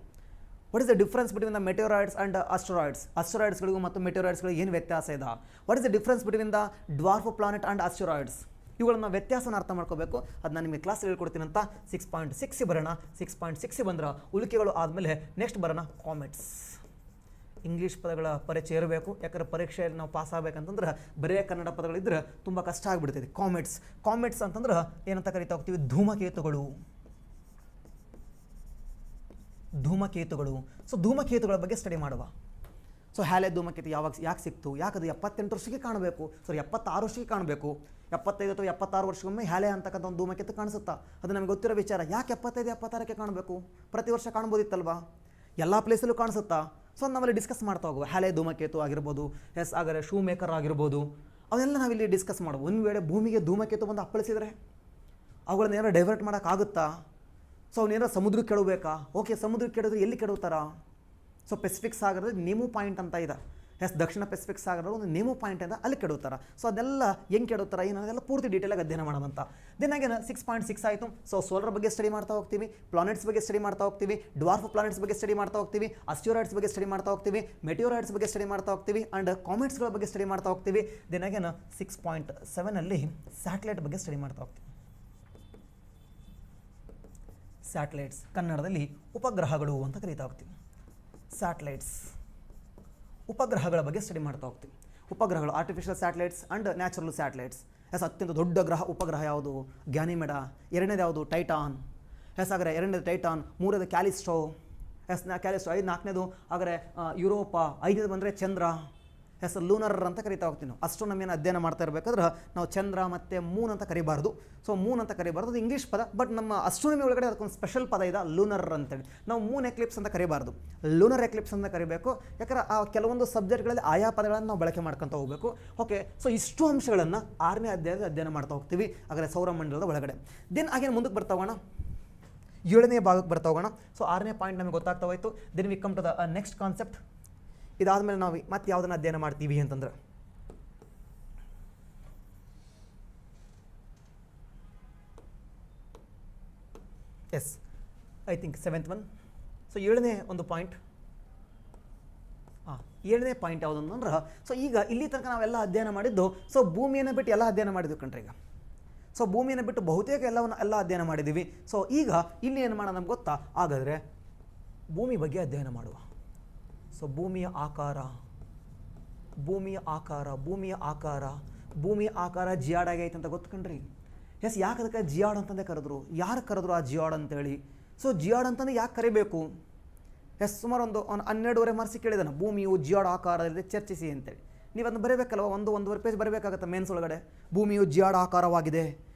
Speaker 1: What is the difference between the meteoroids and asteroids? ಅಸ್ಟರಾಯ್ಡ್ಸ್ಗಳಿಗೂ ಮತ್ತು ಮೆಟಿಯೋರಾಯ್ಡ್ಸ್ಗಳಿಗೂ ಏನು ವ್ಯತ್ಯಾಸ ಇದೆ? What is the difference between the dwarf planet and asteroids? ಇವುಗಳನ್ನ ವ್ಯತ್ಯಾಸನ ಅರ್ಥ ಮಾಡ್ಕೋಬೇಕು. ಅದನ್ನ ನಿಮಗೆ ಕ್ಲಾಸ್ ಹೇಳ್ಕೊಡ್ತೀನಿ ಅಂತ. 6.6 ಬರೋಣ. 6.6 ಬಂದ್ರೆ ಉಲ್ಕೆಗಳು ಆದಮೇಲೆ ನೆಕ್ಸ್ಟ್ ಬರೋಣ ಕಾಮೆಟ್ಸ್. ಇಂಗ್ಲೀಷ್ ಪದಗಳ ಪರಿಚಯ ಇರಬೇಕು, ಯಾಕಂದರೆ ಪರೀಕ್ಷೆಯಲ್ಲಿ ನಾವು ಪಾಸ್ ಆಗಬೇಕಂತಂದ್ರೆ ಬರೇ ಕನ್ನಡ ಪದಗಳಿದ್ರೆ ತುಂಬ ಕಷ್ಟ ಆಗಿಬಿಡ್ತೈತಿ. ಕಾಮೆಟ್ಸ್ ಅಂತಂದ್ರೆ ಏನಂತ ಕರಿತಾ ಹೋಗ್ತೀವಿ? ಧೂಮಕೇತುಗಳು. ಸೊ ಧೂಮಕೇತುಗಳ ಬಗ್ಗೆ ಸ್ಟಡಿ ಮಾಡುವ. ಸೊ ಹ್ಯಾಲೆ ಧೂಮಕೇತು ಯಾಕೆ ಸಿಕ್ತು, ಯಾಕದು 78 ವರ್ಷಕ್ಕೆ ಕಾಣಬೇಕು, 76 ವರ್ಷಕ್ಕೆ ಕಾಣಬೇಕು, 75 ಅಥವಾ 76 ವರ್ಷಕ್ಕೊಮ್ಮೆ ಹ್ಯಾಲೆ ಅಂತಕ್ಕಂಥ ಒಂದು ಧೂಮಕೇತು ಕಾಣಿಸುತ್ತಾ? ಅದು ನಮಗೆ ಗೊತ್ತಿರೋ ವಿಚಾರ. ಯಾಕೆ 75, 76ಕ್ಕೆ ಕಾಣಬೇಕು? ಪ್ರತಿ ವರ್ಷ ಕಾಣ್ಬೋದಿತ್ತಲ್ವಾ? ಎಲ್ಲ ಪ್ಲೇಸಲ್ಲೂ ಕಾಣಿಸುತ್ತಾ? ಸೊ ನಾವಲ್ಲಿ ಡಿಸ್ಕಸ್ ಮಾಡ್ತಾ ಹೋಗುವ. ಹ್ಯಾಲೆ ಧೂಮಕೇತು ಆಗಿರ್ಬೋದು, ಹಾಗಾದರೆ ಶೂ ಮೇಕರ್ ಆಗಿರ್ಬೋದು, ಅವನ್ನೆಲ್ಲ ನಾವಿಲ್ಲಿ ಡಿಸ್ಕಸ್ ಮಾಡುವ. ಒಂದು ವೇಳೆ ಭೂಮಿಗೆ ಧೂಮಕೇತು ಬಂದು ಅಪ್ಪಳಿಸಿದರೆ ಅವುಗಳನ್ನ ಏನಾರು ಡೈವರ್ಟ್ ಮಾಡೋಕ್ಕಾಗುತ್ತಾ? ಸೊ ಅವನ್ನೇನಾರು ಸಮುದ್ರಕ್ಕೆ ಕೆಡಬೇಕಾ? ಓಕೆ, ಸಮುದ್ರಕ್ಕೆ ಕೆಡಿದ್ರೆ ಎಲ್ಲಿ ಕೆಡುತ್ತಾರಾ? ಸೊ ಪೆಸಿಫಿಕ್ ಸಾಗರದ ನೇಮು ಪಾಯಿಂಟ್ ಅಂತ ಇದೆ. ದಕ್ಷಿಣ ಪೆಸಿಫಿಕ್ ಸಾಗರದ ಒಂದು ನೇಮು ಪಾಯಿಂಟ್ ಅಂತ ಅಲ್ಲಿ ಕೆಡುತ್ತಾರೆ. ಸೊ ಅದೆಲ್ಲ ಹೆಂಗೆ ಕೆಡುತ್ತಾರೆ ಏನೋದೆಲ್ಲ ಪೂರ್ತಿ ಡೀಟೇಲಾಗಿ ಅಧ್ಯಯನ ಮಾಡೋದಂತ. ದೆನ್ ಹಾಗೇನ 6.6 ಆಯಿತು. ಸೊ ಸೋಲರ್ ಬಗ್ಗೆ ಸ್ಟಡಿ ಮಾಡ್ತಾ ಹೋಗ್ತೀವಿ, ಪ್ಲಾನೆಟ್ಸ್ ಬಗ್ಗೆ ಸ್ಟಡಿ ಮಾಡ್ತಾ ಹೋಗ್ತೀವಿ, ಡ್ವಾರ್ಫ್ ಪ್ಲಾನೆಟ್ಸ್ ಬಗ್ಗೆ ಸ್ಟಡಿ ಮಾಡ್ತಾ ಹೋಗ್ತೀವಿ, ಅಸ್ಟ್ಯೂರಾಯ್ಡ್ಸ್ ಬಗ್ಗೆ ಸ್ಟಡಿ ಮಾಡ್ತಾ ಹೋಗ್ತೀವಿ, ಮೆಟಿಯೋರಾಯ್ಡ್ಸ್ ಬಗ್ಗೆ ಸ್ಟಡಿ ಮಾಡ್ತಾ ಹೋಗ್ತೀವಿ, ಆ್ಯಂಡ್ ಕಾಮೆಟ್ಸ್ಗಳ ಬಗ್ಗೆ ಸ್ಟಡಿ ಮಾಡ್ತಾ ಹೋಗ್ತೀವಿ. ದೆನ್ ಹಾಗೇನ 6.7 ಸ್ಯಾಟಲೈಟ್ ಬಗ್ಗೆ ಸ್ಟಡಿ ಮಾಡ್ತಾ ಹೋಗ್ತೀವಿ. ಸ್ಯಾಟಲೈಟ್ಸ್ ಕನ್ನಡದಲ್ಲಿ ಉಪಗ್ರಹಗಳು ಅಂತ ಕರೀತಾ ಹೋಗ್ತೀವಿ. ಸ್ಯಾಟಲೈಟ್ಸ್ ಉಪಗ್ರಹಗಳ ಬಗ್ಗೆ ಸ್ಟಡಿ ಮಾಡ್ತಾ ಹೋಗ್ತೀವಿ. ಉಪಗ್ರಹಗಳು artificial satellites and natural satellites. ಅತ್ಯಂತ ದೊಡ್ಡ ಉಪಗ್ರಹ ಯಾವುದು? ಗ್ಯಾನಿಮೆಡ. ಎರಡನೇದು ಯಾವುದು? ಟೈಟಾನ್. ಹಾಗಾದರೆ ಎರಡನೇದು ಟೈಟಾನ್, ಮೂರನೇದು ಕ್ಯಾಲಿಸ್ಟೋ. ಕ್ಯಾಲಿಸ್ಟೋ. ನಾಲ್ಕನೇದು ಹಾಗಾದರೆ ಯುರೋಪ. ಐದನೇದು ಬಂದರೆ ಚಂದ್ರ. ಲೂನರ್ ಅಂತ ಕರಿತಾ ಹೋಗ್ತೀವಿ ನಾವು. ಅಸ್ಟ್ರೋನಮಿಯನ್ನು ಅಧ್ಯಯನ ಮಾಡ್ತಾ ಇರಬೇಕಾದ್ರೆ ನಾವು ಚಂದ್ರ ಮತ್ತು ಮೂನ್ ಅಂತ ಕರಿಬಾರ್ದು. ಸೊ ಮೂನ್ ಅಂತ ಕರಿಬಾರ್ದು, ಅದು ಇಂಗ್ಲೀಷ್ ಪದ. ಬಟ್ ನಮ್ಮ ಅಸ್ಟ್ರೋನಮಿ ಒಳಗಡೆ ಅದಕ್ಕೊಂದು ಸ್ಪೆಷಲ್ ಪದ ಇದೆ, ಲೂನರ್ ಅಂತೇಳಿ. ನಾವು ಮೂನ್ ಎಕ್ಲಿಪ್ಸ್ ಅಂತ ಕರಿಬಾರ್ದು, ಲೂನರ್ ಎಕ್ಲಿಪ್ಸ್ ಅಂತ ಕರಿಬೇಕು. ಯಾಕಂದ್ರೆ ಆ ಕೆಲವೊಂದು ಸಬ್ಜೆಕ್ಟ್ಗಳಲ್ಲಿ ಆಯಾ ಪದಗಳನ್ನು ನಾವು ಬಳಕೆ ಮಾಡ್ಕೊತ ಹೋಗಬೇಕು. ಓಕೆ, ಸೊ ಇಷ್ಟು ಅಂಶಗಳನ್ನು 6ನೇ ಅಧ್ಯಾಯದಲ್ಲಿ ಅಧ್ಯಯನ ಮಾಡ್ತಾ ಹೋಗ್ತೀವಿ ಹಾಗಾದರೆ ಸೌರಮಂಡಲದ ಒಳಗಡೆ. ದೆನ್ ಹಾಗೇನು ಮುಂದಕ್ಕೆ ಬರ್ತಾ ಹೋಗೋಣ, 7ನೇ ಭಾಗಕ್ಕೆ ಬರ್ತಾ ಹೋಗೋಣ. ಸೊ 6ನೇ ಪಾಯಿಂಟ್ ನಮಗೆ ಗೊತ್ತಾಗ್ತಾ ಹೋಯಿತು. Then we come to the next concept. ಇದಾದಮೇಲೆ ನಾವು ಮತ್ತೆ ಯಾವುದನ್ನು ಅಧ್ಯಯನ ಮಾಡ್ತೀವಿ ಅಂತಂದ್ರೆ I think 7th one. So 7ನೇ ಒಂದು ಪಾಯಿಂಟ್. 7ನೇ ಪಾಯಿಂಟ್ ಯಾವುದು ಅಂತಂದ್ರೆ, ಸೊ ಈಗ ಇಲ್ಲಿ ತನಕ ನಾವೆಲ್ಲ ಅಧ್ಯಯನ ಮಾಡಿದ್ದು ಸೊ ಭೂಮಿಯನ್ನು ಬಿಟ್ಟು ಎಲ್ಲ ಅಧ್ಯಯನ ಮಾಡಿದ್ವಿ ಕಣ್ರಿ. ಈಗ ಸೊ ಭೂಮಿಯನ್ನು ಬಿಟ್ಟು ಬಹುತೇಕ ಎಲ್ಲ ಅಧ್ಯಯನ ಮಾಡಿದ್ದೀವಿ. ಸೊ ಈಗ ಇಲ್ಲಿ ಏನು ಮಾಡೋಣ ನಮ್ಗೆ ಗೊತ್ತಾ? ಹಾಗಾದರೆ ಭೂಮಿ ಬಗ್ಗೆ ಅಧ್ಯಯನ ಮಾಡುವ. ಸೊ ಭೂಮಿಯ ಆಕಾರ ಜಿಯಾಡ್ ಆಗೈತೆ ಅಂತ ಗೊತ್ತ್ಕೊಂಡ್ರಿ. ಯಾಕೆ ಅದಕ್ಕೆ ಜಿಯಾಡ್ ಅಂತಂದೇ ಕರೆದ್ರು? ಯಾರು ಕರೆದ್ರು ಆ ಜಿಯಾಡ್ ಅಂತೇಳಿ? ಸೊ ಜಿಯಾಡ್ ಅಂತಂದ್ರೆ ಯಾಕೆ ಕರಿಬೇಕು? ಸುಮಾರು ಒಂದು 12.5 ಮಾರ್ಕ್ಸ್ ಕೇಳಿದಾನೆ. ಭೂಮಿಯು ಜಿಯಾಡ್ ಆಕಾರದಲ್ಲಿದೆ, ಚರ್ಚಿಸಿ ಅಂತೇಳಿ. ನೀವು ಅದನ್ನು ಬರೀಬೇಕಲ್ವ, 1-1.5 ಪೇಜ್ ಬರಬೇಕಾಗತ್ತೆ ಮೇನ್ಸ್ ಒಳಗಡೆ. ಭೂಮಿಯು ಜಿಯಾಡ್ ಆಕಾರವಾಗಿದೆ.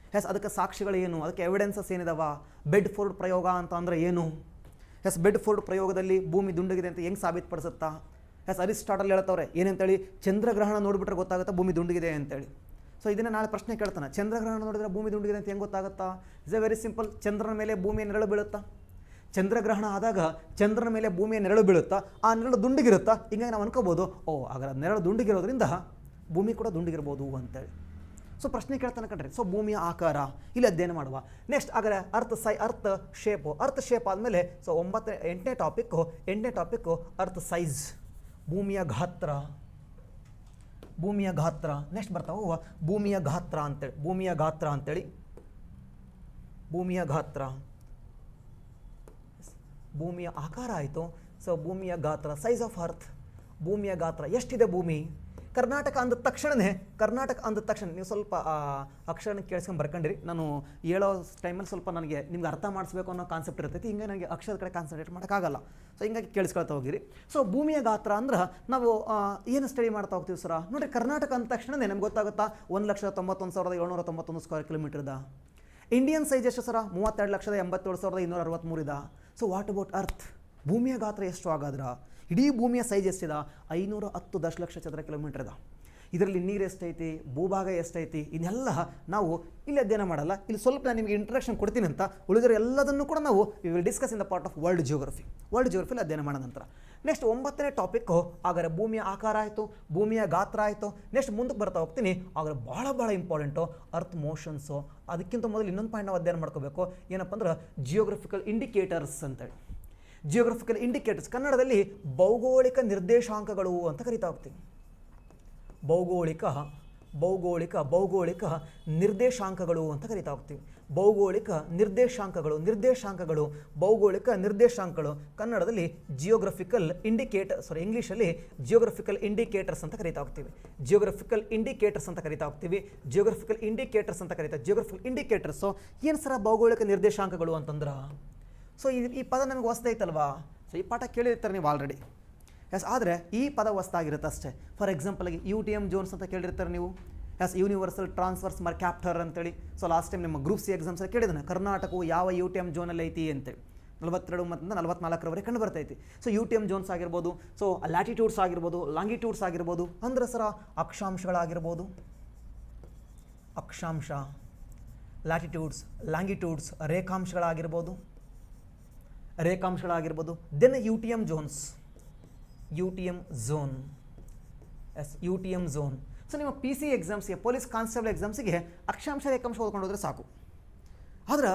Speaker 1: ಅದಕ್ಕೆ ಸಾಕ್ಷಿಗಳೇನು, ಅದಕ್ಕೆ ಎವಿಡೆನ್ಸಸ್ ಏನಿದಾವ? ಬೆಡ್ ಫೋರ್ಡ್ ಪ್ರಯೋಗ ಅಂತ ಅಂದರೆ ಏನು? ಬೆಡ್ ಫೋರ್ಡ್ ಪ್ರಯೋಗದಲ್ಲಿ ಭೂಮಿ ದುಂಡಗಿದೆ ಅಂತ ಹೆಂಗೆ ಸಾಬೀತುಪಡಿಸುತ್ತಾ? ಅರಿಸ್ಟಾಟಲ್ ಹೇಳ್ತವ್ರೆ ಏನಂತೇಳಿ, ಚಂದ್ರಗ್ರಹಣ ನೋಡಿಬಿಟ್ರೆ ಗೊತ್ತಾಗುತ್ತಾ ಭೂಮಿ ದುಂಡಗಿದೆ ಅಂತೇಳಿ. ಸೊ ಇದನ್ನು ನಾಳೆ ಪ್ರಶ್ನೆ ಕೇಳ್ತಾನೆ, ಚಂದ್ರಗ್ರಹಣ ನೋಡಿದ್ರೆ ಭೂಮಿ ದುಂಡಗಿದೆ ಅಂತ ಹೆಂಗೆ ಗೊತ್ತಾಗುತ್ತಾ? Is A very simple. ಚಂದ್ರನ ಮೇಲೆ ಭೂಮಿಯ ನೆರಳು ಬೀಳುತ್ತಾ? ಚಂದ್ರಗ್ರಹಣ ಆದಾಗ ಚಂದ್ರನ ಮೇಲೆ ಭೂಮಿಯ ನೆರಳು ಬೀಳುತ್ತಾ? ಆ ನೆರಳು ದುಂಡಿಗಿರುತ್ತಾ? ಹಿಂಗಾಗಿ ನಾವು ಅನ್ಕೋಬೋದು, ಹಾಗಾದ್ರೆ ನೆರಳು ದುಂಡಿಗಿರೋದ್ರಿಂದ ಭೂಮಿ ಕೂಡ ದುಂಡಿಗಿರ್ಬೋದು ಅಂತೇಳಿ. ಸೊ ಪ್ರಶ್ನೆ ಕೇಳ್ತಾನೆ ಕಣ್ರಿ. ಸೊ ಭೂಮಿಯ ಆಕಾರ ಇಲ್ಲಿ ಅಧ್ಯಯನ ಮಾಡುವ. ನೆಕ್ಸ್ಟ್ ಹಾಗಾದರೆ ಅರ್ತ್ ಶೇಪ್ ಆದಮೇಲೆ ಸೊ 8ನೇ ಟಾಪಿಕ್ಕು ಅರ್ತ್ ಸೈಜ್, ಭೂಮಿಯ ಗಾತ್ರ. ನೆಕ್ಸ್ಟ್ ಬರ್ತಾ ಹೋಗುವ ಭೂಮಿಯ ಗಾತ್ರ ಅಂತೇಳಿ. ಭೂಮಿಯ ಆಕಾರ ಆಯಿತು. ಸೊ ಭೂಮಿಯ ಗಾತ್ರ, ಸೈಜ್ ಆಫ್ ಅರ್ತ್, ಭೂಮಿಯ ಗಾತ್ರ ಎಷ್ಟಿದೆ ಭೂಮಿ? ಕರ್ನಾಟಕ ಅಂದ ತಕ್ಷಣ ನೀವು ಸ್ವಲ್ಪ ಅಕ್ಷರನ ಕೇಳಿಸ್ಕೊಂಡು ಬರ್ಕೊಂಡಿರಿ. ನಾನು ಹೇಳೋ ಟೈಮಲ್ಲಿ ಸ್ವಲ್ಪ ನನಗೆ ನಿಮ್ಗೆ ಅರ್ಥ ಮಾಡಿಸ್ಬೇಕು ಅನ್ನೋ ಕಾನ್ಸೆಪ್ಟ್ ಇರ್ತೈತಿ. ಹಿಂಗೆ ನನಗೆ ಅಕ್ಷರದ ಕಡೆ ಕಾನ್ಸಂಟ್ರೇಟ್ ಮಾಡೋಕ್ಕಾಗಲ್ಲ. ಸೊ ಹಿಂಗಾಗಿ ಕೇಳಿಸ್ಕೊಳ್ತಾ ಹೋಗಿರಿ. ಸೊ ಭೂಮಿಯ ಗಾತ್ರ ಅಂದ್ರೆ ನಾವು ಏನು ಸ್ಟಡಿ ಮಾಡ್ತಾ ಹೋಗ್ತೀವಿ ಸರ? ನೋಡಿರಿ, ಕರ್ನಾಟಕ ಅಂದ ತಕ್ಷಣ ನಮ್ಗೆ ಗೊತ್ತಾಗುತ್ತಾ 1,91,791 ಸ್ಕ್ವೇರ್ ಕಿಲೋಮೀಟರ್ದ. ಇಂಡಿಯನ್ ಸೈಜ್ ಎಷ್ಟು ಸರ? 32,87,263 ಇದೆ. So what about earth? ಭೂಮಿಯ ಗಾತ್ರ ಎಷ್ಟು ಆಗಾದ್ರ? ಇಡೀ ಭೂಮಿಯ ಸೈಜ್ ಎಷ್ಟಿದೆ? 510 ದಶಲಕ್ಷ ಚದರ ಕಿಲೋಮೀಟರ್ ಇದೆ. ಇದರಲ್ಲಿ ನೀರು ಎಷ್ಟೈತಿ, ಭೂಭಾಗ ಎಷ್ಟೈತಿ, ಇದನ್ನೆಲ್ಲ ನಾವು ಇಲ್ಲಿ ಅಧ್ಯಯನ ಮಾಡಲ್ಲ. ಇಲ್ಲಿ ಸ್ವಲ್ಪ ನಾನು ನಿಮಗೆ ಇಂಟ್ರಡಕ್ಷನ್ ಕೊಡ್ತೀನಿ ಅಂತ, ಉಳಿದಿರೋ ಎಲ್ಲದನ್ನು ಕೂಡ ನಾವು we will discuss in the part of world ಜಿಯೋಗ್ರಫಿಲಿ ಅಧ್ಯಯನ ಮಾಡೋಣ ನಂತರ. ನೆಕ್ಸ್ಟ್ 9ನೇ ಟಾಪಿಕ್ಕು ಹಾಗಾದರೆ ಭೂಮಿಯ ಆಕಾರ ಆಯಿತು, ಭೂಮಿಯ ಗಾತ್ರ ಆಯಿತು. ನೆಕ್ಸ್ಟ್ ಮುಂದಕ್ಕೆ ಬರ್ತಾ ಹೋಗ್ತೀನಿ. ಹಾಗಾದ್ರೆ ಭಾಳ ಇಂಪಾರ್ಟೆಂಟು ಅರ್ತ್ ಮೋಷನ್ಸು. ಅದಕ್ಕಿಂತ ಮೊದಲು ಇನ್ನೊಂದು ಪಾಯಿಂಟ್ ನಾವು ಅಧ್ಯಯನ ಮಾಡ್ಕೋಬೇಕು. ಏನಪ್ಪ ಅಂದ್ರೆ ಜಿಯೋಗ್ರಫಿಕಲ್ ಇಂಡಿಕೇಟರ್ಸ್ ಅಂತೇಳಿ. ಜಿಯೋಗ್ರಫಿಕಲ್ ಇಂಡಿಕೇಟರ್ಸ್ ಕನ್ನಡದಲ್ಲಿ ಭೌಗೋಳಿಕ ನಿರ್ದೇಶಾಂಕಗಳು ಅಂತ ಕರಿತಾ ಹೋಗ್ತೀವಿ. ಭೌಗೋಳಿಕ ನಿರ್ದೇಶಾಂಕಗಳು ಅಂತ ಕರಿತಾ ಹೋಗ್ತೀವಿ. ಭೌಗೋಳಿಕ ನಿರ್ದೇಶಾಂಕಗಳು ಕನ್ನಡದಲ್ಲಿ ಇಂಗ್ಲೀಷಲ್ಲಿ ಜಿಯೋಗ್ರಫಿಕಲ್ ಇಂಡಿಕೇಟರ್ಸ್ ಅಂತ ಕರಿತಾ ಹೋಗ್ತೀವಿ. ಜಿಯೋಗ್ರಫಿಕಲ್ ಇಂಡಿಕೇಟರ್ಸು ಏನು ಸರ ಭೌಗೋಳಿಕ ನಿರ್ದೇಶಾಂಕಗಳು ಅಂತಂದ್ರೆ? ಸೊ ಈ ಪದ ನಮಗೆ ಹೊಸ್ದೈತಲ್ವಾ? ಸೊ ಈ ಪಾಠ ಕೇಳಿರ್ತಾರೆ ನೀವು ಆಲ್ರೆಡಿ. ಆದರೆ ಈ ಪದ ಹೊಸ್ದಾಗಿರುತ್ತೆ ಅಷ್ಟೇ. ಫಾರ್ ಎಕ್ಸಾಂಪಲ್ಗೆ UTM ಜೋನ್ಸ್ ಅಂತ ಕೇಳಿರ್ತಾರೆ ನೀವು. ಯೂನಿವರ್ಸಲ್ ಟ್ರಾನ್ಸ್ಫರ್ಸ್ ಮರ್ಕ್ಯಾಪ್ಟರ್ ಅಂತೇಳಿ. ಸೊ ಲಾಸ್ಟ್ ಟೈಮ್ ನಿಮ್ಮ ಗ್ರೂಪ್ C ಎಕ್ಸಾಮ್ಸಲ್ಲಿ ಕೇಳಿದಾನೆ, ಕರ್ನಾಟಕವು ಯಾವ UTM ಜೋನಲ್ಲಿ ಐತಿ ಅಂತೇಳಿ. 42 ಮತ್ತು 44ರವರೆಗೆ ಕಂಡು ಬರ್ತೈತಿ. So U T M zones ಆಗಿರ್ಬೋದು, ಸೊ ಲ್ಯಾಟಿಟ್ಯೂಡ್ಸ್ ಆಗಿರ್ಬೋದು, ಲಾಂಗಿಟ್ಯೂಡ್ಸ್ ಆಗಿರ್ಬೋದು, ಅಂದ್ರೆ ಸರ ಅಕ್ಷಾಂಶಗಳಾಗಿರ್ಬೋದು, ಅಕ್ಷಾಂಶ, ಲ್ಯಾಟಿಟ್ಯೂಡ್ಸ್, ಲ್ಯಾಂಗಿಟ್ಯೂಡ್ಸ್, ರೇಖಾಂಶಗಳಾಗಿರ್ಬೋದು. Then U T M zones, U T M zone. So ನಿಮ್ಮ ಪಿ ಸಿ ಎಕ್ಸಾಮ್ಸ್ಗೆ, ಪೊಲೀಸ್ ಕಾನ್ಸ್ಟೇಬಲ್ ಎಕ್ಸಾಮ್ಸಿಗೆ ಅಕ್ಷಾಂಶ ರೇಖಾಂಶ ಓದ್ಕೊಂಡು ಹೋದರೆ ಸಾಕು. ಆದ್ರೆ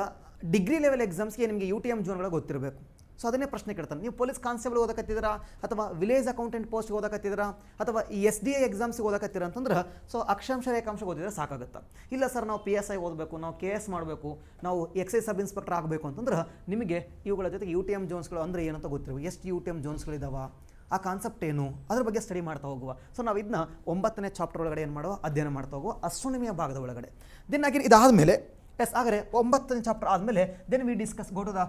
Speaker 1: ಡಿಗ್ರಿ ಲೆವೆಲ್ ಎಕ್ಸಾಮ್ಸ್ಗೆ ನಿಮಗೆ ಯು ಟಿ ಎಮ್ ಜೋನ್ಗಳು ಗೊತ್ತಿರಬೇಕು. ಸೊ ಅದನ್ನೇ ಪ್ರಶ್ನೆ ಕೇಳ್ತಾನೆ, ನೀವು ಪೊಲೀಸ್ ಕಾನ್ಸ್ಟೇಬಲ್ ಓದಕತ್ತಿದ್ದೀರಾ, ಅಥವಾ ವಿಲೇಜ್ ಅಕೌಂಟೆಂಟ್ ಪೋಸ್ಟ್ಗೆ ಓದಕತ್ತಿದ್ದೀರಾ, ಅಥವಾ ಈ SDA ಎಕ್ಸಾಮ್ಸ್ಗೆ ಓದಕತ್ತೀರ ಅಂತಂದ್ರೆ ಸೊ ಅಕ್ಷಾಂಶ ರೇಖಾಂಶ ಓದಿದ್ರೆ ಸಾಕಾಗುತ್ತೆ. ಇಲ್ಲ ಸರ್ ನಾವು PSI ಓದಬೇಕು, ನಾವು KS ಮಾಡಬೇಕು, ನಾವು ಎಕ್ಸೈಸ್ ಸಬ್ ಇನ್ಸ್ಪೆಕ್ಟರ್ ಆಗಬೇಕು ಅಂತಂದ್ರೆ ನಿಮಗೆ ಇವುಗಳ ಜೊತೆಗೆ ಯು ಟಿ ಎಮ್ ಜೋನ್ಸ್ಗಳು ಅಂದರೆ ಏನಂತ ಗೊತ್ತಿರಬೇಕು. ಎಷ್ಟು ಯು ಟಿ ಎಮ್ ಜೋನ್ಸ್ಗಳಿದಾವ, ಆ ಕಾನ್ಸೆಪ್ಟ್ ಏನು, ಅದ್ರ ಬಗ್ಗೆ ಸ್ಟಡಿ ಮಾಡ್ತಾ ಹೋಗುವ. ಸೊ ನಾವು ಇದನ್ನ 9ನೇ ಚಾಪ್ಟರ್ ಒಳಗಡೆ ಏನು ಮಾಡುವ, ಅಧ್ಯಯನ ಮಾಡ್ತಾ ಹೋಗುವ ಅಸ್ಟ್ರೋನಮಿಯ ಭಾಗದ ಒಳಗಡೆ. ದೆನ್ ಆಗಿರಿ ಇದಾದಮೇಲೆ ಹಾಗಾದರೆ 9ನೇ ಚಾಪ್ಟರ್ ಆದಮೇಲೆ then we discuss go to the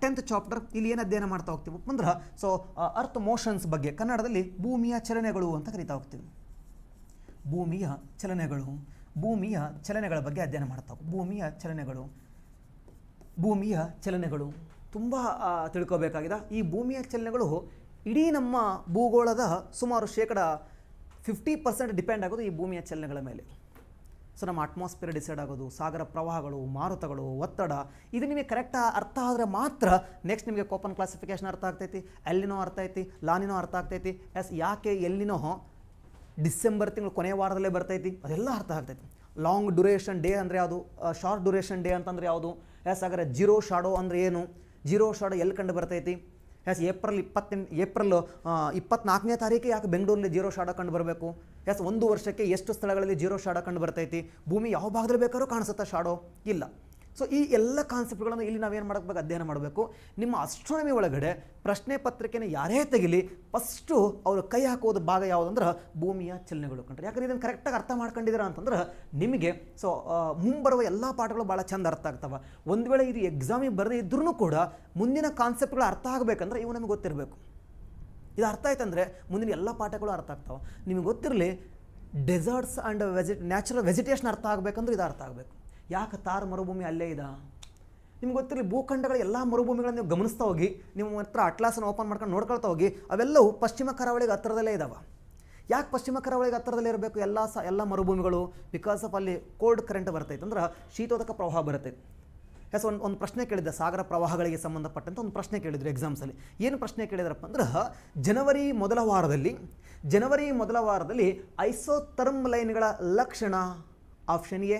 Speaker 1: 10th chapter. ಇಲ್ಲಿ ಏನು ಅಧ್ಯಯನ ಮಾಡ್ತಾ ಹೋಗ್ತೀವಿ ಅಂದ್ರೆ ಸೊ ಅರ್ತ್ ಮೋಷನ್ಸ್ ಬಗ್ಗೆ, ಕನ್ನಡದಲ್ಲಿ ಭೂಮಿಯ ಚಲನೆಗಳು ಅಂತ ಕರಿತಾ ಹೋಗ್ತೀವಿ. ಭೂಮಿಯ ಚಲನೆಗಳ ಬಗ್ಗೆ ಅಧ್ಯಯನ ಮಾಡ್ತಾ ಹೋಗ್ತೀವಿ. ಭೂಮಿಯ ಚಲನೆಗಳು ತುಂಬ ತಿಳ್ಕೋಬೇಕಾಗಿದೆ. ಈ ಭೂಮಿಯ ಚಲನೆಗಳು ಇಡೀ ನಮ್ಮ ಭೂಗೋಳದ ಸುಮಾರು 50% ಡಿಪೆಂಡ್ ಆಗೋದು ಈ ಭೂಮಿಯ ಚಲನೆಗಳ ಮೇಲೆ. ಸೊ ನಮ್ಮ ಅಟ್ಮಾಸ್ಫಿಯರ್ ಡಿಸೈಡ್ ಆಗೋದು, ಸಾಗರ ಪ್ರವಾಹಗಳು, ಮಾರುತಗಳು, ಒತ್ತಡ, ಇದು ನಿಮಗೆ ಕರೆಕ್ಟ್ ಅರ್ಥ ಆದರೆ ಮಾತ್ರ ನೆಕ್ಸ್ಟ್ ನಿಮಗೆ ಕೋಪನ್ ಕ್ಲಾಸಿಫಿಕೇಶನ್ ಅರ್ಥ ಆಗ್ತೈತಿ, ಎಲ್ಲಿನೋ ಅರ್ಥ ಐತಿ, ಲಾನಿನೋ ಅರ್ಥ ಆಗ್ತೈತಿ. ಯಾಕೆ ಎಲ್ಲಿನೋ ಡಿಸೆಂಬರ್ ತಿಂಗಳು ಕೊನೆಯ ವಾರದಲ್ಲೇ ಬರ್ತೈತಿ, ಅದೆಲ್ಲ ಅರ್ಥ ಆಗ್ತೈತಿ. ಲಾಂಗ್ ಡ್ಯೂರೇಷನ್ ಡೇ ಅಂದರೆ ಯಾವುದು, ಶಾರ್ಟ್ ಡ್ಯೂರೇಷನ್ ಡೇ ಅಂತಂದರೆ ಯಾವುದು, ಹಾಗಾದರೆ ಜೀರೋ ಶಾಡೋ ಅಂದರೆ ಏನು, ಜೀರೋ ಶಾಡೋ ಎಲ್ಲಿ ಕಂಡು ಬರ್ತೈತಿ. ಏಪ್ರಿಲ್ 24ನೇ ತಾರೀಕು ಯಾಕೆ ಬೆಂಗಳೂರಲ್ಲಿ ಜೀರೋ ಶಾಡೋ ಕಂಡು ಬರಬೇಕು. ಒಂದು ವರ್ಷಕ್ಕೆ ಎಷ್ಟು ಸ್ಥಳಗಳಲ್ಲಿ ಜೀರೋ ಶಾಡೋ ಕಂಡು ಬರ್ತೈತಿ, ಭೂಮಿ ಯಾವ ಭಾಗದಲ್ಲಿ ಬೇಕಾದ್ರೂ ಕಾಣಿಸುತ್ತಾ ಶಾಡೋ ಇಲ್ಲ. ಸೊ ಈ ಎಲ್ಲ ಕಾನ್ಸೆಪ್ಟ್ಗಳನ್ನು ಇಲ್ಲಿ ನಾವೇನು ಮಾಡಬೇಕು, ಅಧ್ಯಯನ ಮಾಡಬೇಕು. ನಿಮ್ಮ ಅಸ್ಟ್ರಾನಮಿ ಒಳಗಡೆ ಪ್ರಶ್ನೆ ಪತ್ರಿಕೆನ ಯಾರೇ ತೆಗಿಲಿ ಫಸ್ಟು ಅವರು ಕೈ ಹಾಕೋದು ಭಾಗ ಯಾವುದಂದ್ರೆ ಭೂಮಿಯ ಚಲನೆಗಳು ಕಂಡ್ರೆ. ಯಾಕಂದರೆ ಇದನ್ನು ಕರೆಕ್ಟಾಗಿ ಅರ್ಥ ಮಾಡ್ಕೊಂಡಿದ್ದೀರಾ ಅಂತಂದ್ರೆ ನಿಮಗೆ ಸೊ ಮುಂಬರುವ ಎಲ್ಲ ಪಾಠಗಳು ಭಾಳ ಚಂದ ಅರ್ಥ ಆಗ್ತವೆ. ಒಂದು ವೇಳೆ ಇದು ಎಕ್ಸಾಮಿಗೆ ಬರದೇ ಇದ್ರೂ ಕೂಡ ಮುಂದಿನ ಕಾನ್ಸೆಪ್ಟ್ಗಳು ಅರ್ಥ ಆಗಬೇಕಂದ್ರೆ ಇವು ನಮಗೆ ಗೊತ್ತಿರಬೇಕು. ಇದು ಅರ್ಥ ಆಯ್ತಂದರೆ ಮುಂದಿನ ಎಲ್ಲ ಪಾಠಗಳು ಅರ್ಥ ಆಗ್ತಾವೆ. ನಿಮಗೆ ಗೊತ್ತಿರಲಿ ಡೆಸರ್ಟ್ಸ್ ಆ್ಯಂಡ್ ನ್ಯಾಚುರಲ್ ವೆಜಿಟೇಷನ್ ಅರ್ಥ ಆಗಬೇಕಂದ್ರೆ ಇದು ಅರ್ಥ ಆಗಬೇಕು. ಯಾಕೆ ತಾರ್ ಮರುಭೂಮಿ ಅಲ್ಲೇ ಇದೆ, ನಿಮ್ಗೆ ಗೊತ್ತಿರಲಿ ಭೂಖಂಡಗಳ ಎಲ್ಲ ಮರುಭೂಮಿಗಳನ್ನು ನೀವು ಗಮನಿಸ್ತಾ ಹೋಗಿ, ನಿಮ್ಮ ಹತ್ರ ಅಟ್ಲಾಸನ್ನು ಓಪನ್ ಮಾಡ್ಕೊಂಡು ನೋಡ್ಕೊಳ್ತಾ ಹೋಗಿ, ಅವೆಲ್ಲವೂ ಪಶ್ಚಿಮ ಕರಾವಳಿಗೆ ಹತ್ತಿರದಲ್ಲೇ ಇದ್ದಾವೆ. ಯಾಕೆ ಪಶ್ಚಿಮ ಕರಾವಳಿಗೆ ಹತ್ತಿರದಲ್ಲೇ ಇರಬೇಕು ಎಲ್ಲ ಮರುಭೂಮಿಗಳು? ಬಿಕಾಸ್ ಆಫ್ ಅಲ್ಲಿ ಕೋಲ್ಡ್ ಕರೆಂಟ್ ಬರ್ತೈತೆ, ಅಂದ್ರೆ ಶೀತೋದಕ ಪ್ರವಾಹ ಬರುತ್ತೆ. ಒಂದು ಪ್ರಶ್ನೆ ಕೇಳಿದ್ದೆ, ಸಾಗರ ಪ್ರವಾಹಗಳಿಗೆ ಸಂಬಂಧಪಟ್ಟಂತೆ ಒಂದು ಪ್ರಶ್ನೆ ಕೇಳಿದ್ರು ಎಕ್ಸಾಮ್ಸಲ್ಲಿ. ಏನು ಪ್ರಶ್ನೆ ಕೇಳಿದ್ರಪ್ಪ ಅಂದ್ರೆ ಜನವರಿ ಮೊದಲ ವಾರದಲ್ಲಿ ಐಸೋಥರ್ಮ್ ಲೈನ್ಗಳ ಲಕ್ಷಣ. ಆಪ್ಷನ್ ಎ,